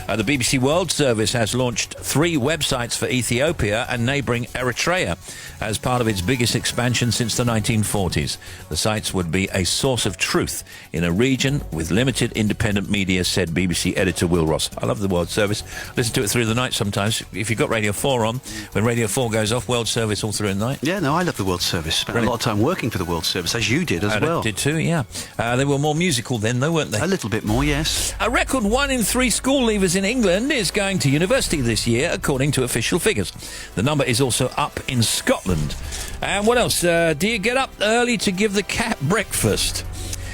The BBC World Service has launched 3 websites for Ethiopia and neighbouring Eritrea as part of its biggest expansion since the 1940s. The sites would be a source of truth in a region with limited independent media, said BBC editor Will Ross. I love the World Service. Listen to it through the night sometimes. If you've got Radio 4 on, when Radio 4 goes off, World Service all through the night. Yeah, no, I love the World Service. Spent a lot of time working for the World Service, as you did as well. I did too, yeah. They were more musical then, though, weren't they? A little bit more, yes. A record 1 in 3 school leavers in England is going to university this year, according to official figures. The number is also up in Scotland. And what else? Do you get up early to give the cat breakfast?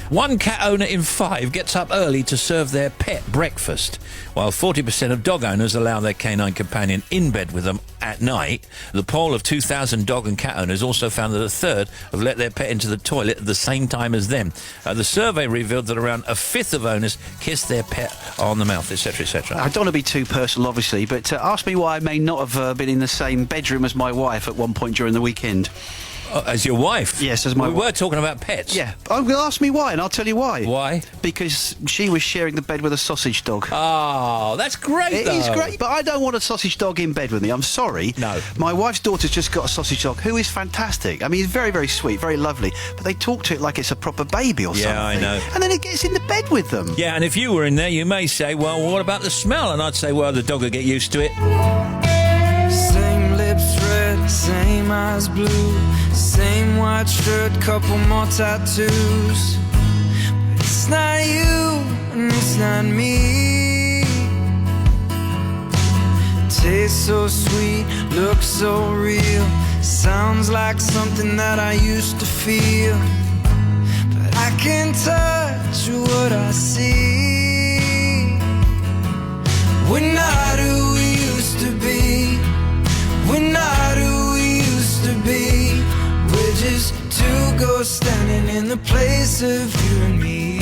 1 cat owner in 5 gets up early to serve their pet breakfast, while 40% of dog owners allow their canine companion in bed with them at night. The poll of 2,000 dog and cat owners also found that a third have let their pet into the toilet at the same time as them. The survey revealed that around a fifth of owners kiss their pet on the mouth, etc., etc. I don't want to be too personal, obviously, but ask me why I may not have been in the same bedroom as my wife at one point during the weekend. As your wife? Yes, as my wife. We were talking about pets. Yeah. I'm going to ask me why, and I'll tell you why. Why? Because she was sharing the bed with a sausage dog. Oh, that's great, It though. is great, but I don't want a sausage dog in bed with me. I'm sorry. No. My wife's daughter's just got a sausage dog who is fantastic. I mean, he's very, very sweet, very lovely, but they talk to it like it's a proper baby or something. Yeah, I know. And then it gets into bed with them. Yeah, and if you were in there, you may say, well, what about the smell? And I'd say, well, the dog will get used to it. Same lips red, same eyes blue, same white shirt, couple more tattoos. But it's not you and it's not me. Tastes so sweet, looks so real, sounds like something that I used to feel. But I can't touch what I see. We're not who we used to be. We're not who we used to be. We're just 2 ghosts standing in the place of you and me.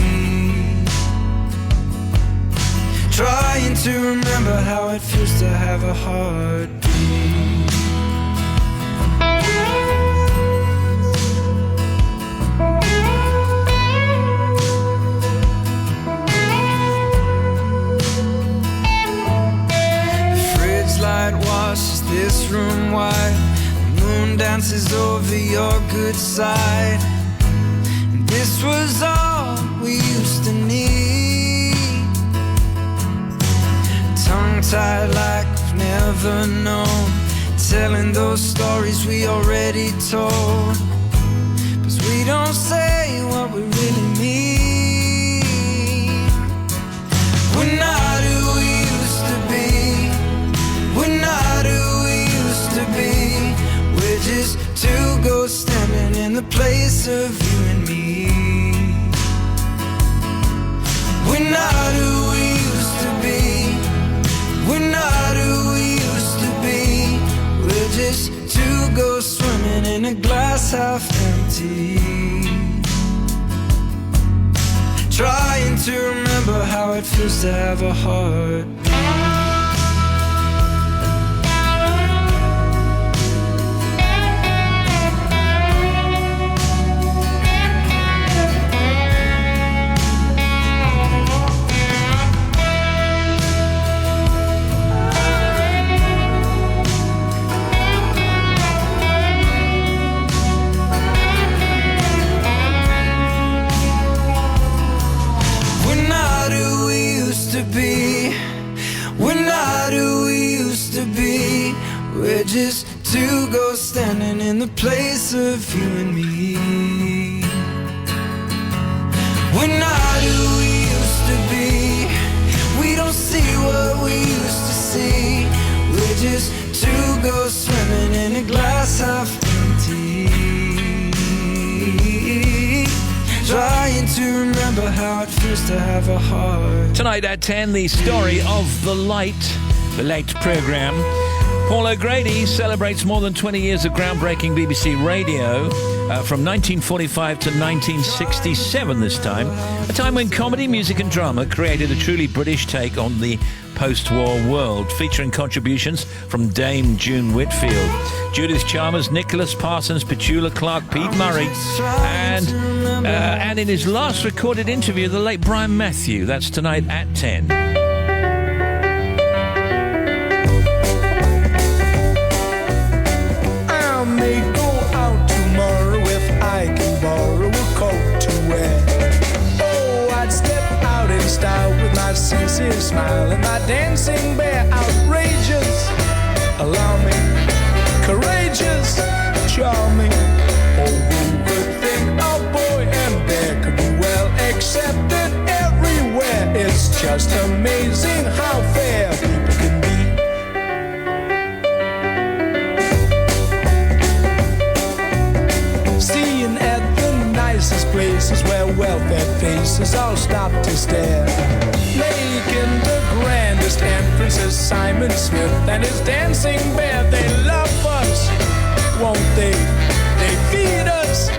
Trying to remember how it feels to have a heartbeat. Light washes this room white. The moon dances over your good side. And this was all we used to need. Tongue-tied like we've never known, telling those stories we already told. 'Cause we don't say what we really mean. We're not who we used to be. We're not who we used to be. We're just 2 ghosts standing in the place of you and me. We're not who we used to be. We're not who we used to be. We're just 2 ghosts swimming in a glass half empty. Trying to remember how it feels to have a heart. We're just 2 ghosts standing in the place of you and me. We're not who we used to be. We don't see what we used to see. We're just 2 ghosts swimming in a glass half empty. Trying trying to remember how it feels to have a heart. Tonight at 10, the story of the Light programme. Paul O'Grady celebrates more than 20 years of groundbreaking BBC radio, from 1945 to 1967 this time, a time when comedy, music and drama created a truly British take on the post-war world, featuring contributions from Dame June Whitfield, Judith Chalmers, Nicholas Parsons, Petula Clark, Pete Murray, and in his last recorded interview, the late Brian Matthew. That's tonight at 10. I may go out tomorrow if I can borrow a coat to wear. Oh, I'd step out in style with my sincere smile and my dancing bear. Outrageous, alarming, courageous, charming. Oh, who would think a boy and bear could be well accepted everywhere? It's just amazing how fair people can be. Seeing at the nicest places where well-fed faces all stop to stare. Making the grandest entrances, Simon Smith and his dancing bear. They love us, won't they? They feed us,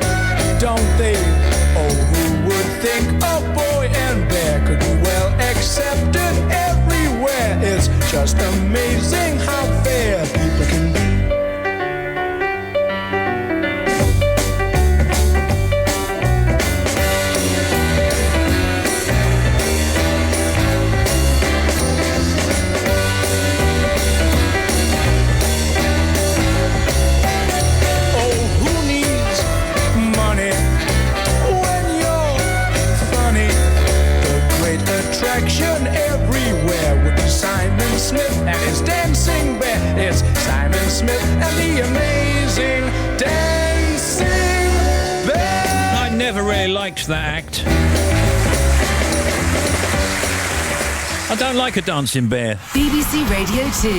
don't they? Oh, who would think a boy and bear could be well accepted everywhere? It's just amazing how fair people can be. Attraction everywhere would be Simon Smith and his dancing bear. It's Simon Smith and the amazing dancing bear. I never really liked that act. I don't like a dancing bear. BBC Radio 2.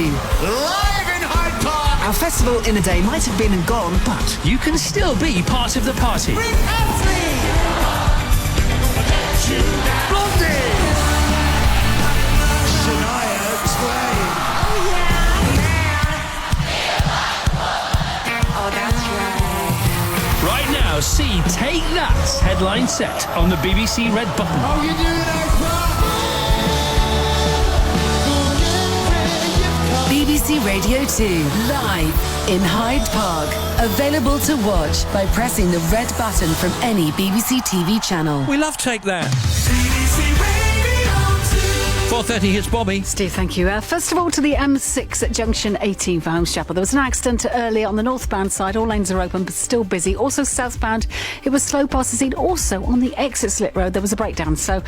Live in Hyde Park! Our festival in a day might have been and gone, but you can still be part of the party. Rick Astley! Blondie! Right now, see Take That's headline set on the BBC Red Button. Oh, you do BBC Radio 2, live in Hyde Park. Available to watch by pressing the red button from any BBC TV channel. We love Take That. 4:30, here's Bobby. Steve, thank you. First of all, to the M6 at junction 18 for Holmes-Chapel. There was an accident earlier on the northbound side. All lanes are open, but still busy. Also southbound, it was slow past the scene. Also on the exit slip road, there was a breakdown. So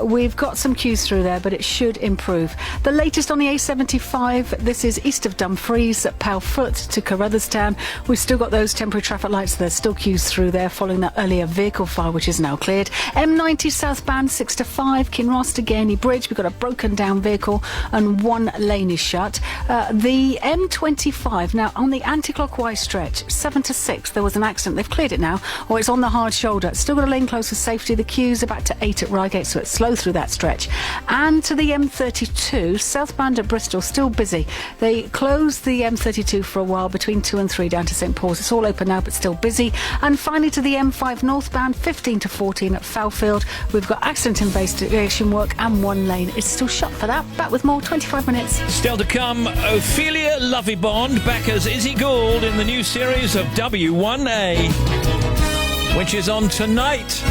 we've got some queues through there, but it should improve. The latest on the A75, this is east of Dumfries, at Powfoot to Carruthers-Town. We've still got those temporary traffic lights. There's still queues through there following that earlier vehicle fire, which is now cleared. M90 southbound, 6 to 5, Kinross to Gainey Bridge. We've got a broken down vehicle and one lane is shut. The M25 now on the anti-clockwise stretch, 7 to 6, there was an accident. They've cleared it now, or it's on the hard shoulder. It's still got a lane closed for safety. The queues are back to 8 at Reigate, so it's slow through that stretch. And to the M32 southbound at Bristol, still busy. They closed the M32 for a while between 2 and 3 down to St Paul's. It's all open now, but still busy. And finally to the M5 northbound, 15 to 14 at Fowfield. We've got accident investigation work and one lane is still shut for that. Back with more, 25 minutes. Still to come, Ophelia Lovibond back as Izzy Gould in the new series of W1A, which is on tonight.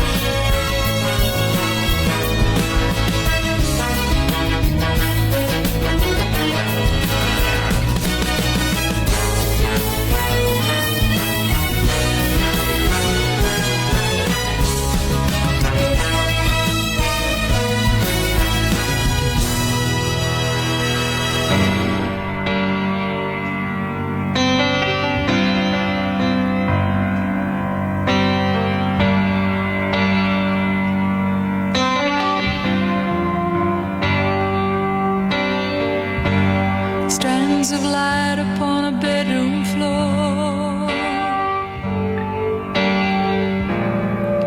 Strands of light upon a bedroom floor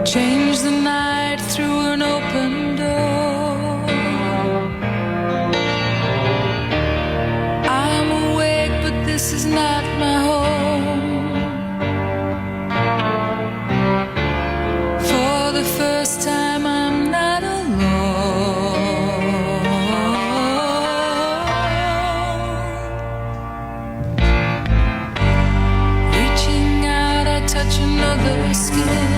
change the night through an open door. I'm awake, but this is not my home. For the first time, I'm not alone. Reaching out, I touch another skin.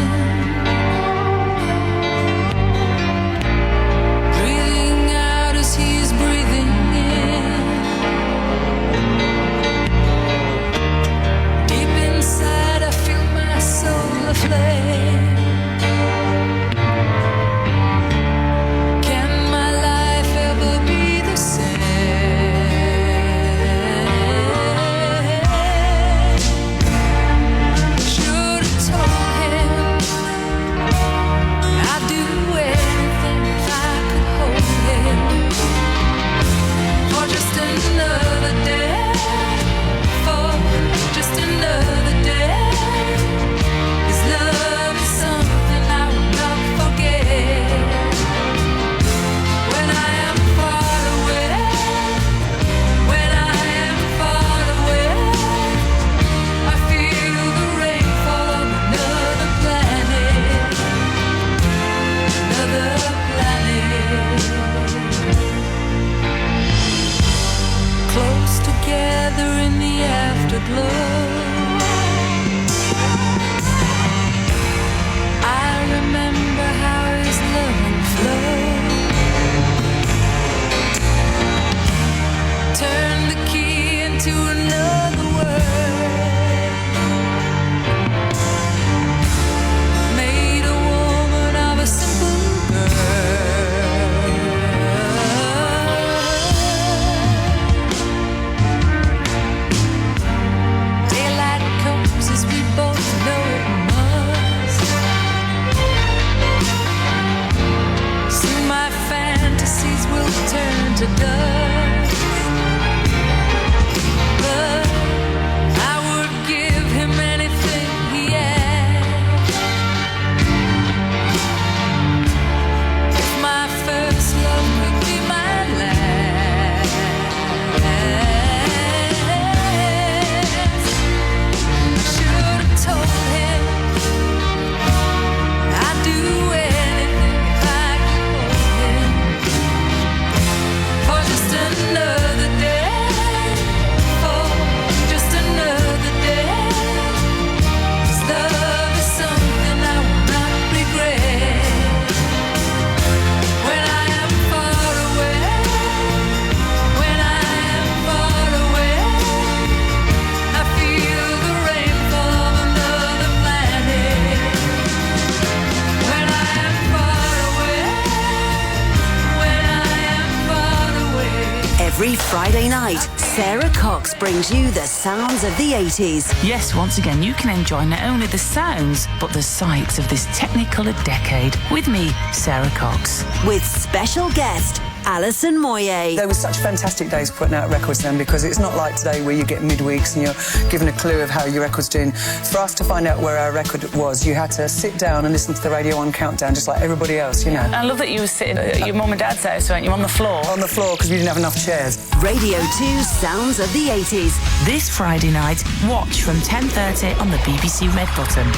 Can my life ever be the same? Should have told him I'd do anything if I could hold him for just another day, for just another day. Love is something I will not forget. When I am far away, when I am far away, I feel the rainfall on another planet, another planet. Close together in the afterglow, remember how his love flowed. Turn the key into another world. Made a woman of a simple girl. Daylight comes as we both know it must. My fantasies will turn to dust, but I would give him anything he asked. If my first love could be my last, I should have told him I'd do anything if I for just another day, for just another day. 'Cause love is something I will not regret. When I am far away, when I am far away, I feel the rainfall of another planet. When I am far away, when I am far away. Every Friday night, Sarah Cox brings you the sounds of the 80s. Yes, once again, you can enjoy not only the sounds, but the sights of this Technicolor decade with me, Sarah Cox. With special guest, Alison Moyet. There were such fantastic days putting out records then, because it's not like today where you get midweeks and you're given a clue of how your record's doing. For us to find out where our record was, you had to sit down and listen to the Radio 1 countdown just like everybody else, you know. I love that you were sitting at your mum and dad's house, weren't you, on the floor? On the floor, because we didn't have enough chairs. Radio 2 Sounds of the 80s. This Friday night, watch from 10:30 on the BBC Red Button.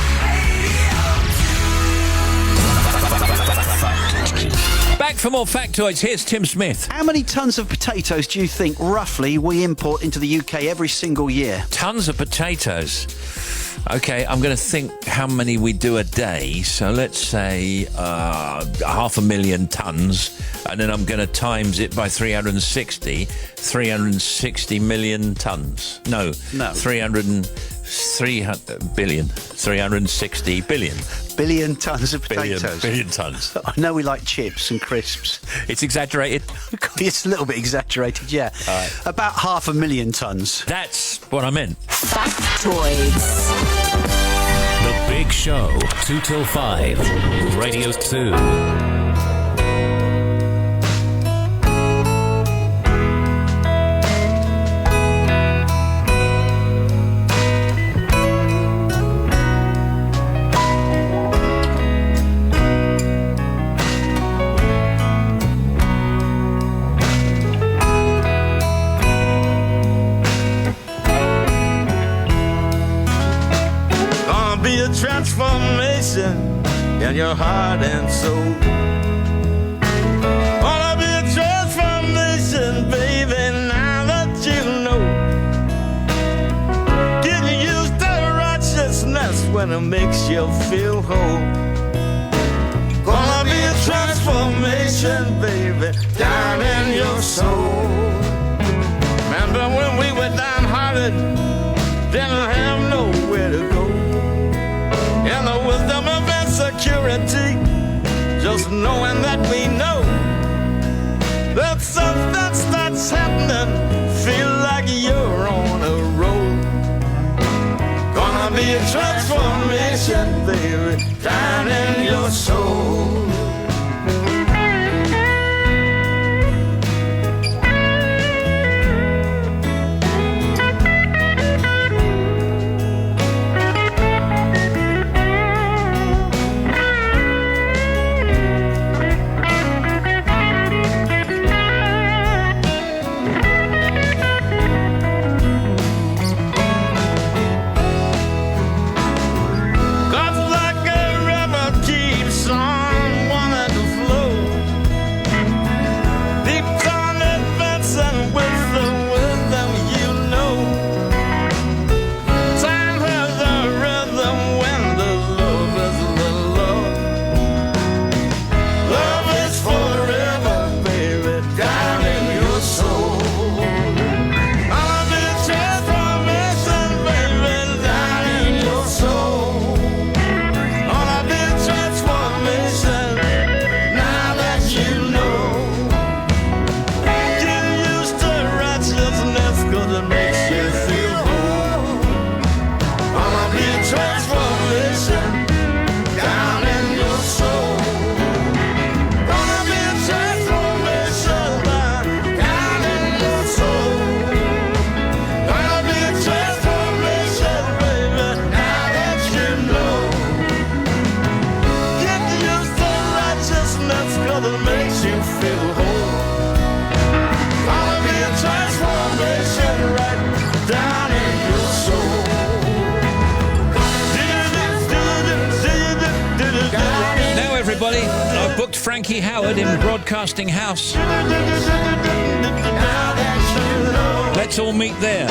Back for more Factoids. Here's Tim Smith. How many tons of potatoes do you think, roughly, we import into the UK every single year? Tons of potatoes. OK, I'm going to think how many we do a day. So let's say 500,000 tonnes. And then I'm going to times it by 360 million tonnes. No. 360 billion. Billion tonnes of potatoes. Billion tonnes. I know we like chips and crisps. It's exaggerated. It's a little bit exaggerated, yeah. About 500,000 tonnes. That's what I meant. Factoids. The Big Show, 2 till 5. Radio 2. transformation in your heart and soul. Gonna be a transformation, baby, now that you know. Getting used to righteousness when it makes you feel whole. Gonna be a transformation, baby, down in your soul. Remember when we were downhearted, didn't have nowhere to go. In the wisdom of insecurity, just knowing that we know that something starts happening, feel like you're on a roll. Gonna be a transformation, baby, down in your soul. I've booked Frankie Howard in Broadcasting House. Let's all meet there.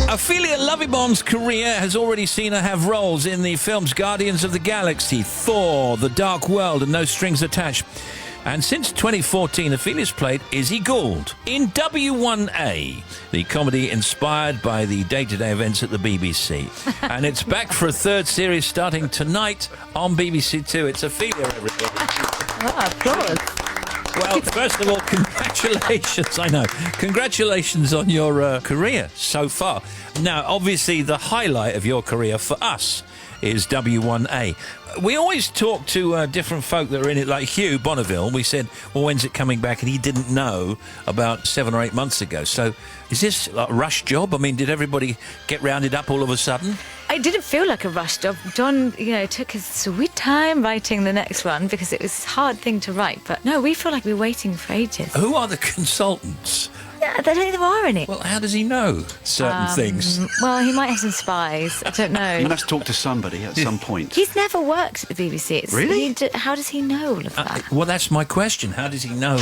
Ophelia Lovibond's career has already seen her have roles in the films Guardians of the Galaxy, Thor, The Dark World and No Strings Attached. And since 2014, Ophelia's played Izzy Gould in W1A, the comedy inspired by the day-to-day events at the BBC. And it's back for a third series starting tonight on BBC Two. It's Ophelia, everybody. Oh, applause. Well, first of all, congratulations. I know. Congratulations on your career so far. Now, obviously, the highlight of your career for us is W1A. We always talk to different folk that are in it, like Hugh Bonneville. We said, well, when's it coming back? And he didn't know about 7 or 8 months ago. So is this a rush job? I mean, did everybody get rounded up all of a sudden? It didn't feel like a rush job. John, took his sweet time writing the next one because it was a hard thing to write. But no, we feel like we're waiting for ages. Who are the consultants? Yeah, I don't think there are any. Well, how does he know certain things? Well, he might have some spies. I don't know. He must talk to somebody at some point. He's never worked at the BBC. Really? How does he know all of that? Well, that's my question. How does he know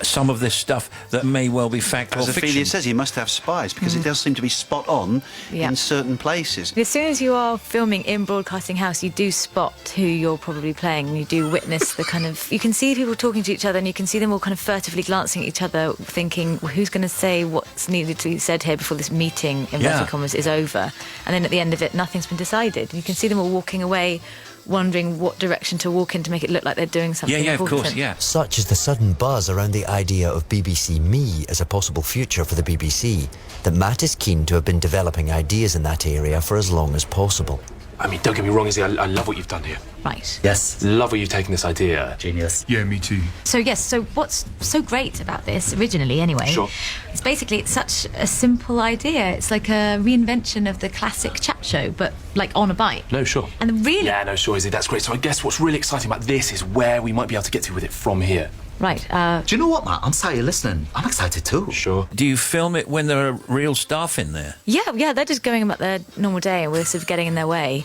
some of this stuff that may well be fact or As fiction? Ophelia says, he must have spies because it does seem to be spot on in certain places. As soon as you are filming in Broadcasting House, you do spot who you're probably playing. And you do witness the kind of... You can see people talking to each other and you can see them all kind of furtively glancing at each other, thinking, well, who's going to say what's needed to be said here before this meeting, inverted commas, is over. And then at the end of it, nothing's been decided. You can see them all walking away, wondering what direction to walk in to make it look like they're doing something important. Such is the sudden buzz around the idea of BBC Me as a possible future for the BBC that Matt is keen to have been developing ideas in that area for as long as possible. I mean, don't get me wrong, Izzy, I love what you've done here. Right. Yes. Love where you've taken this idea. Genius. Yeah, me too. So yes, so what's so great about this, originally anyway, Sure. it's such a simple idea. It's like a reinvention of the classic chat show, but like on a bike. No, sure. And really... Yeah, no, sure, Izzy, that's great. So I guess what's really exciting about this is where we might be able to get to with it from here. Right. Do you know what, Matt? I'm sorry you're listening. I'm excited too. Sure. Do you film it when there are real staff in there? Yeah, they're just going about their normal day and we're sort of getting in their way.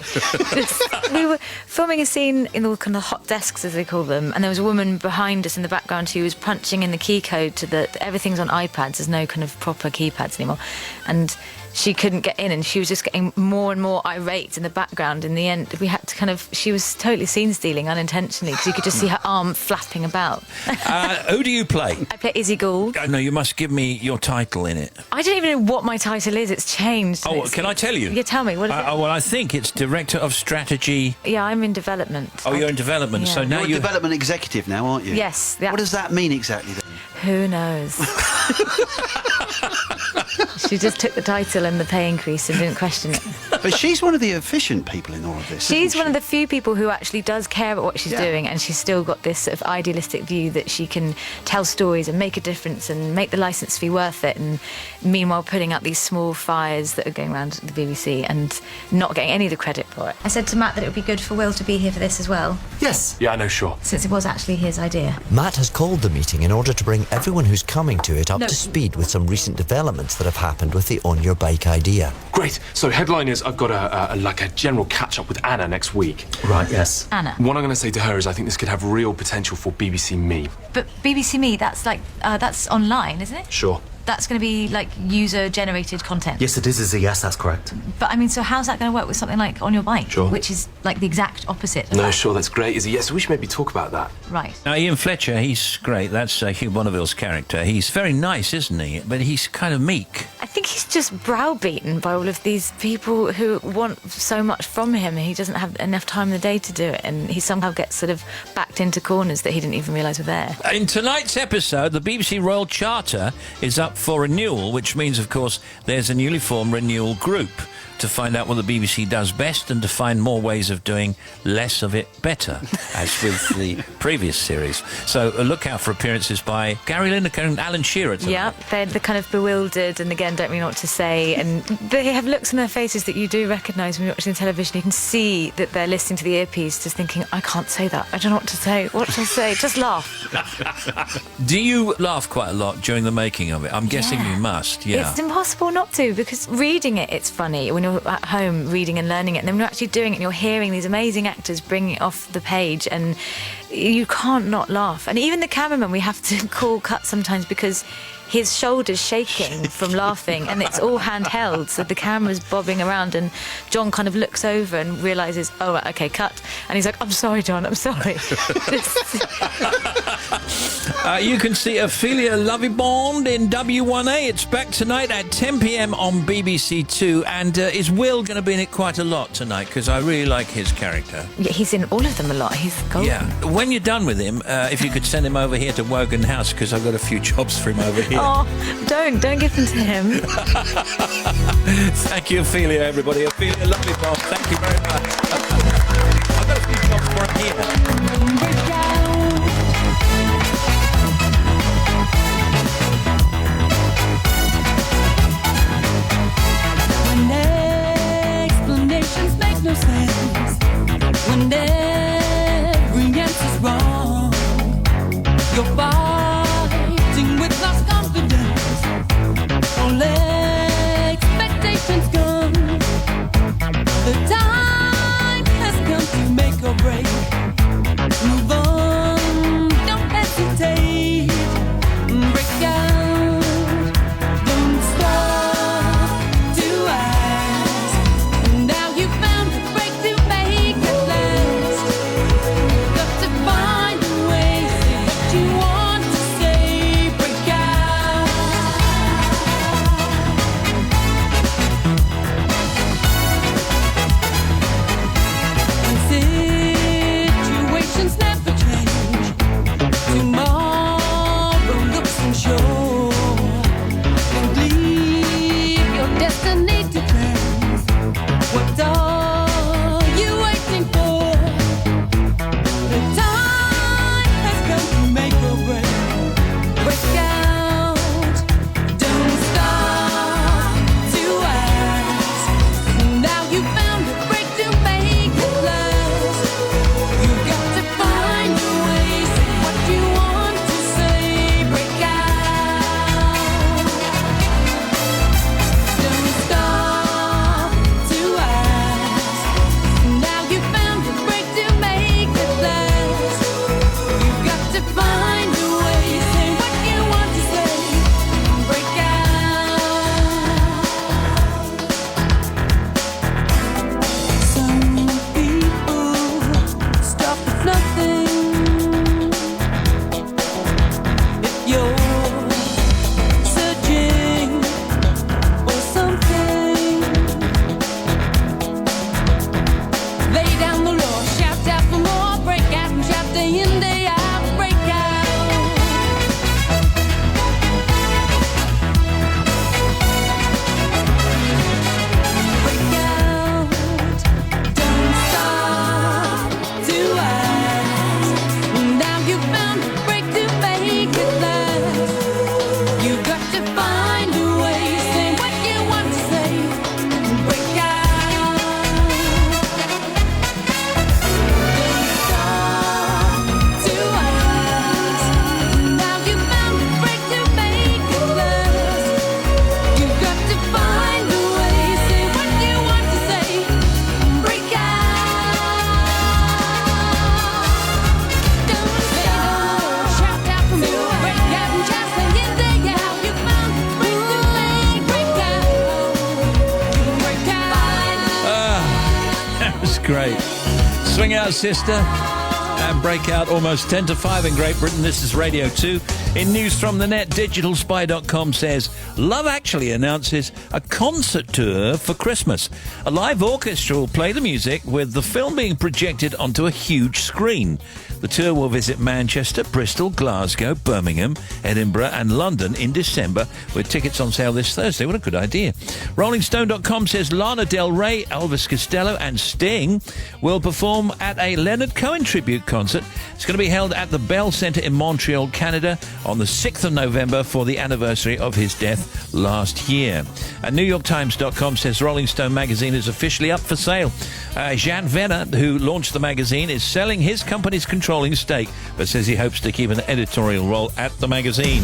We were filming a scene in the kind of hot desks, as they call them, and there was a woman behind us in the background who was punching in the key code to everything's on iPads, there's no kind of proper keypads anymore. And she couldn't get in and she was just getting more and more irate in the background. In the end, we had to she was totally scene stealing unintentionally because you could just see her arm flapping about. Who do you play? I play Izzy Gould. No, you must give me your title in it. I don't even know what my title is. It's changed. Oh, can I tell you? Yeah, tell me. What is it? Well, I think it's Director of Strategy. Yeah, I'm in development. Oh, you're in development. Yeah. So now you're a development executive now, aren't you? Yes. What does that mean exactly then? Who knows? She just took the title and the pay increase and didn't question it. But she's one of the efficient people in all of this. She's one of the few people who actually does care about what she's doing, and she's still got this sort of idealistic view that she can tell stories and make a difference and make the licence fee worth it, and meanwhile putting out these small fires that are going around the BBC and not getting any of the credit for it. I said to Matt that it would be good for Will to be here for this as well. Yes. Yeah, I know, sure. Since it was actually his idea. Matt has called the meeting in order to bring everyone who's coming to it up No. to speed with some recent developments that have happened with the On Your Bike idea. Great. So headline is I've got a general catch-up with Anna next week. Right, yes. Anna. What I'm going to say to her is I think this could have real potential for BBC Me. But BBC Me, that's like, that's online, isn't it? Sure. That's going to be like user-generated content. Yes, it is, Izzy. Yes, that's correct. But I mean, so how's that going to work with something like On Your Bike? Sure. Which is like the exact opposite of No, that. sure, that's great, Izzy. Yeah, so we should maybe talk about that. Right. Now, Ian Fletcher, he's great. That's Hugh Bonneville's character. He's very nice, isn't he? But he's kind of meek. I think he's just browbeaten by all of these people who want so much from him. He doesn't have enough time in the day to do it, and he somehow gets sort of backed into corners that he didn't even realise were there. In tonight's episode, the BBC Royal Charter is up for renewal, which means, of course, there's a newly formed renewal group to find out what the BBC does best and to find more ways of doing less of it better, as with the previous series. So look out for appearances by Gary Lineker and Alan Shearer tonight. Yeah, they're kind of bewildered and, again, don't really know what to say. And they have looks on their faces that you do recognise when you're watching the television. You can see that they're listening to the earpiece, just thinking, I can't say that. I don't know what to say. What should I say? Just laugh. Do you laugh quite a lot during the making of it? I'm guessing you must, yeah. It's impossible not to, because reading it, it's funny when you're at home reading and learning it, and then when you're actually doing it and you're hearing these amazing actors bringing it off the page, and you can't not laugh. And even the cameraman, we have to call cut sometimes because his shoulder's shaking from laughing, and it's all handheld, so the camera's bobbing around, and John kind of looks over and realises, oh, right, okay, cut. And he's like, I'm sorry, John, I'm sorry. You can see Ophelia Lovibond in W1A. It's back tonight at 10 p.m. on BBC Two. And is Will going to be in it quite a lot tonight? Because I really like his character. Yeah, he's in all of them a lot. He's golden. Yeah. When you're done with him, if you could send him over here to Wogan House, because I've got a few jobs for him over here. Oh, don't give them to him. Thank you, Ophelia, everybody. Ophelia Lovibond, thank you very much. I've got a few jobs for him here. When explanations make no sense, when every answer's wrong, you're fighting with lost confidence. All expectations gone. The time has come to make or break. Move on, don't hesitate. Break out, don't stop to ask. Now you found a break to make it last. Got to find a way, say what you want to say. Break out. Situations never change. Tomorrow looks unsure. Don't leave your destiny to chance. What are great. Swing Out Sister and Breakout almost 10 to 5 in Great Britain. This is Radio 2. In news from the net, digitalspy.com says Love Actually announces a concert tour for Christmas. A live orchestra will play the music with the film being projected onto a huge screen. The tour will visit Manchester, Bristol, Glasgow, Birmingham, Edinburgh and London in December, with tickets on sale this Thursday. What a good idea. RollingStone.com says Lana Del Rey, Elvis Costello and Sting will perform at a Leonard Cohen tribute concert. It's going to be held at the Bell Centre in Montreal, Canada on the 6th of November for the anniversary of his death last year. And NewYorkTimes.com says Rolling Stone magazine is officially up for sale. Jean Venner, who launched the magazine, is selling his company's controlling stake, but says he hopes to keep an editorial role at the magazine.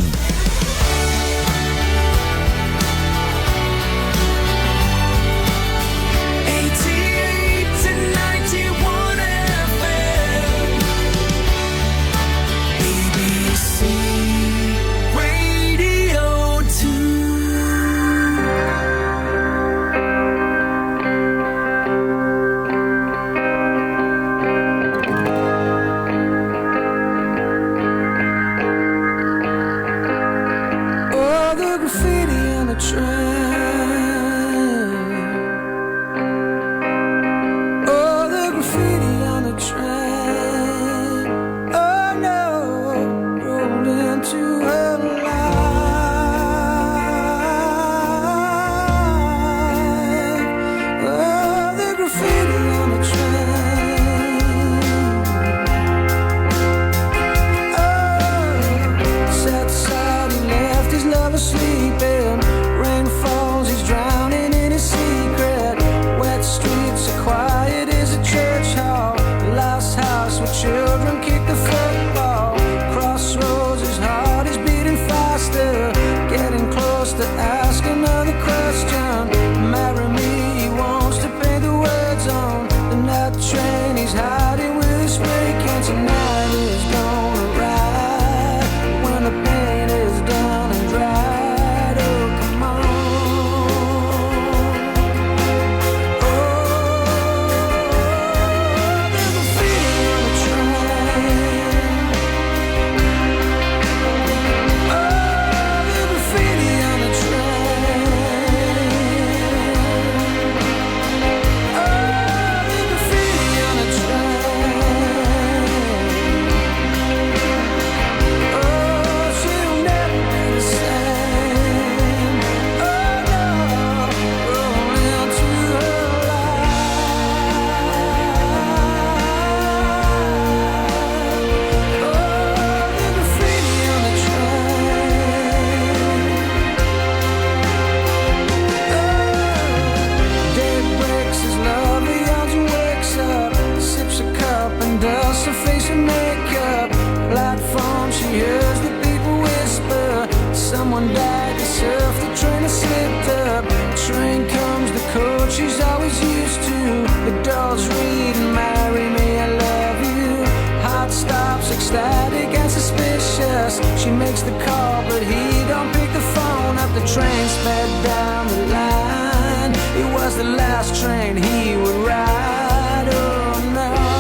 She makes the call, but he don't pick the phone up. The train sped down the line. It was the last train he would ride. Oh no.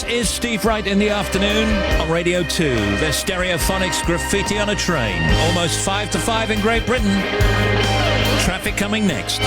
Is Steve Wright in the afternoon on Radio 2. Their Stereophonics Graffiti on a Train. Almost 5 to 5 in Great Britain. Traffic coming next.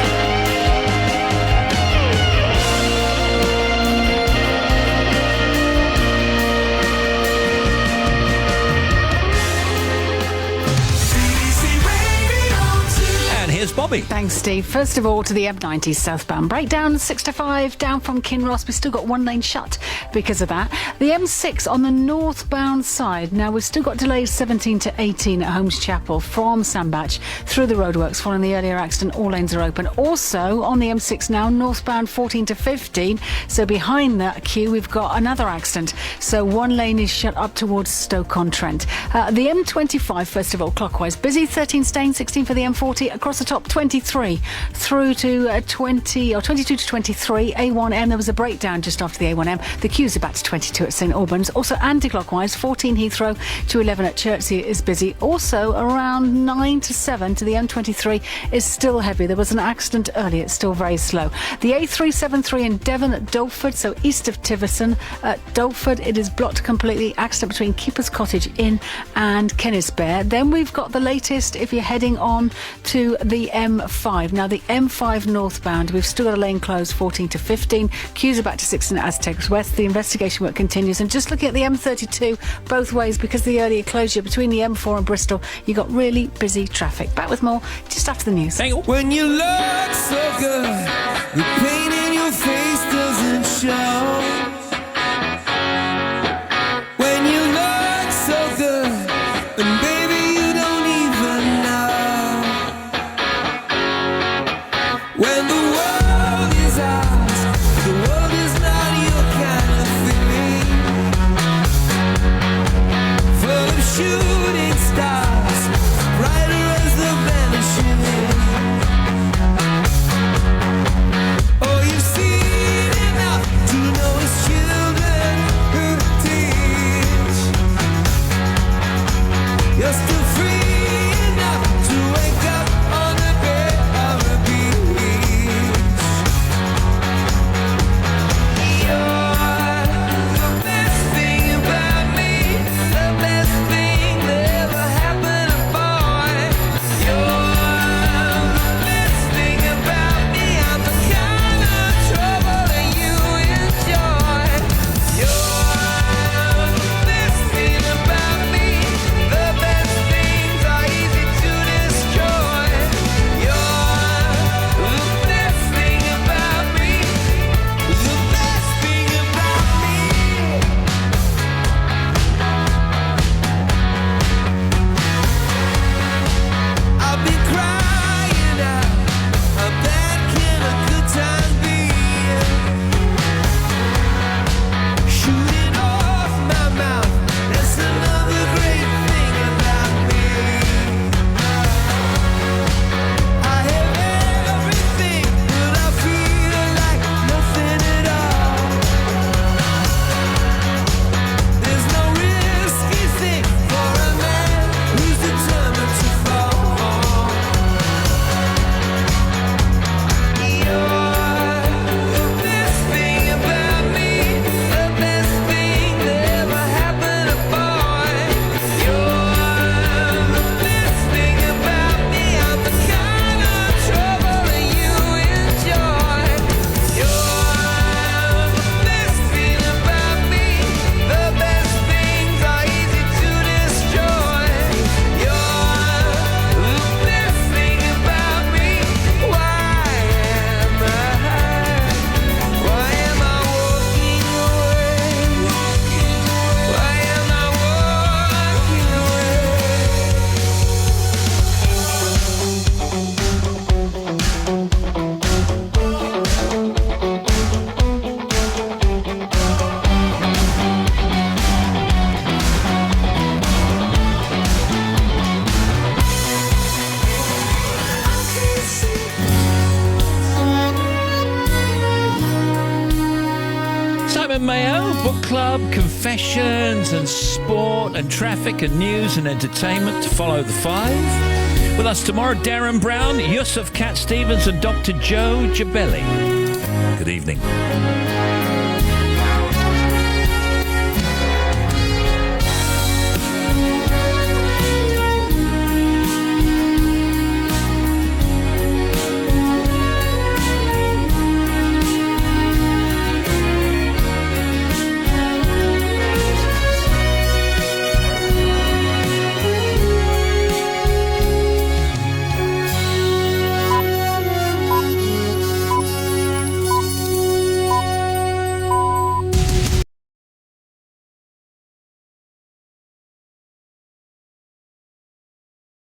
Bobby. Thanks, Steve. First of all, to the M90 southbound breakdown, 6 to 5 down from Kinross. We've still got one lane shut because of that. The M6 on the northbound side. Now, we've still got delays 17 to 18 at Holmes Chapel from Sandbach through the roadworks following the earlier accident. All lanes are open. Also, on the M6 now, northbound 14 to 15. So behind that queue, we've got another accident. So one lane is shut up towards Stoke-on-Trent. The M25, first of all, clockwise. Busy, 13 staying, 16 for the M40. Across the top, 23 through to 22 to 23. A1M, there was a breakdown just after the A1M. The queues are back to 22 at St Albans. Also anti-clockwise, 14 Heathrow to 11 at Chertsey is busy. Also around 9 to 7 to the M23 is still heavy. There was an accident earlier. It's still very slow. The A373 in Devon at Dulford, so east of Tiverson at Dulford, it is blocked completely. Accident between Keeper's Cottage Inn and Kennisbeare. Then we've got the latest if you're heading on to the M5. Now, the M5 northbound, we've still got a lane closed 14 to 15. Queues are back to 16 at Aztecs West. The investigation work continues. And just looking at the M32 both ways, because of the earlier closure between the M4 and Bristol, you got really busy traffic. Back with more just after the news. When you look so good, the pain in your face doesn't show. When you look so good, and baby you don't even know. When the world is ours, the world is not your kind of thing. Full of shooting stars, brighter as the vanishing. Oh, you've seen enough to know it's children who teach. You're still free enough to wake up on the bed of a beach. You're the best thing about me, the best thing that ever happened to a boy. You're the best thing about me, I'm the kind of trouble that you enjoy. You're the best thing about me, the best things are easy to destroy. You're the best thing about me, the best thing about me. I've been crying out, how bad can a good time be? Shooting off my mouth, that's another great thing about me. I have everything, but I feel like nothing at all. There's no risky thing for a man who's determined to fall. You're the best thing about me, the best thing that ever happened to a boy. You're the best thing about me, I'm the kind of trouble that you enjoy. You're the best thing about me, the best things are easy to destroy. You're the best thing about me. Why am I walking away? Why am I walking Simon Mayo, book club, confessions and sport and traffic and news and entertainment to follow the five. With us tomorrow, Darren Brown, Yusuf Cat Stevens and Dr. Joe Gibelli. Good evening.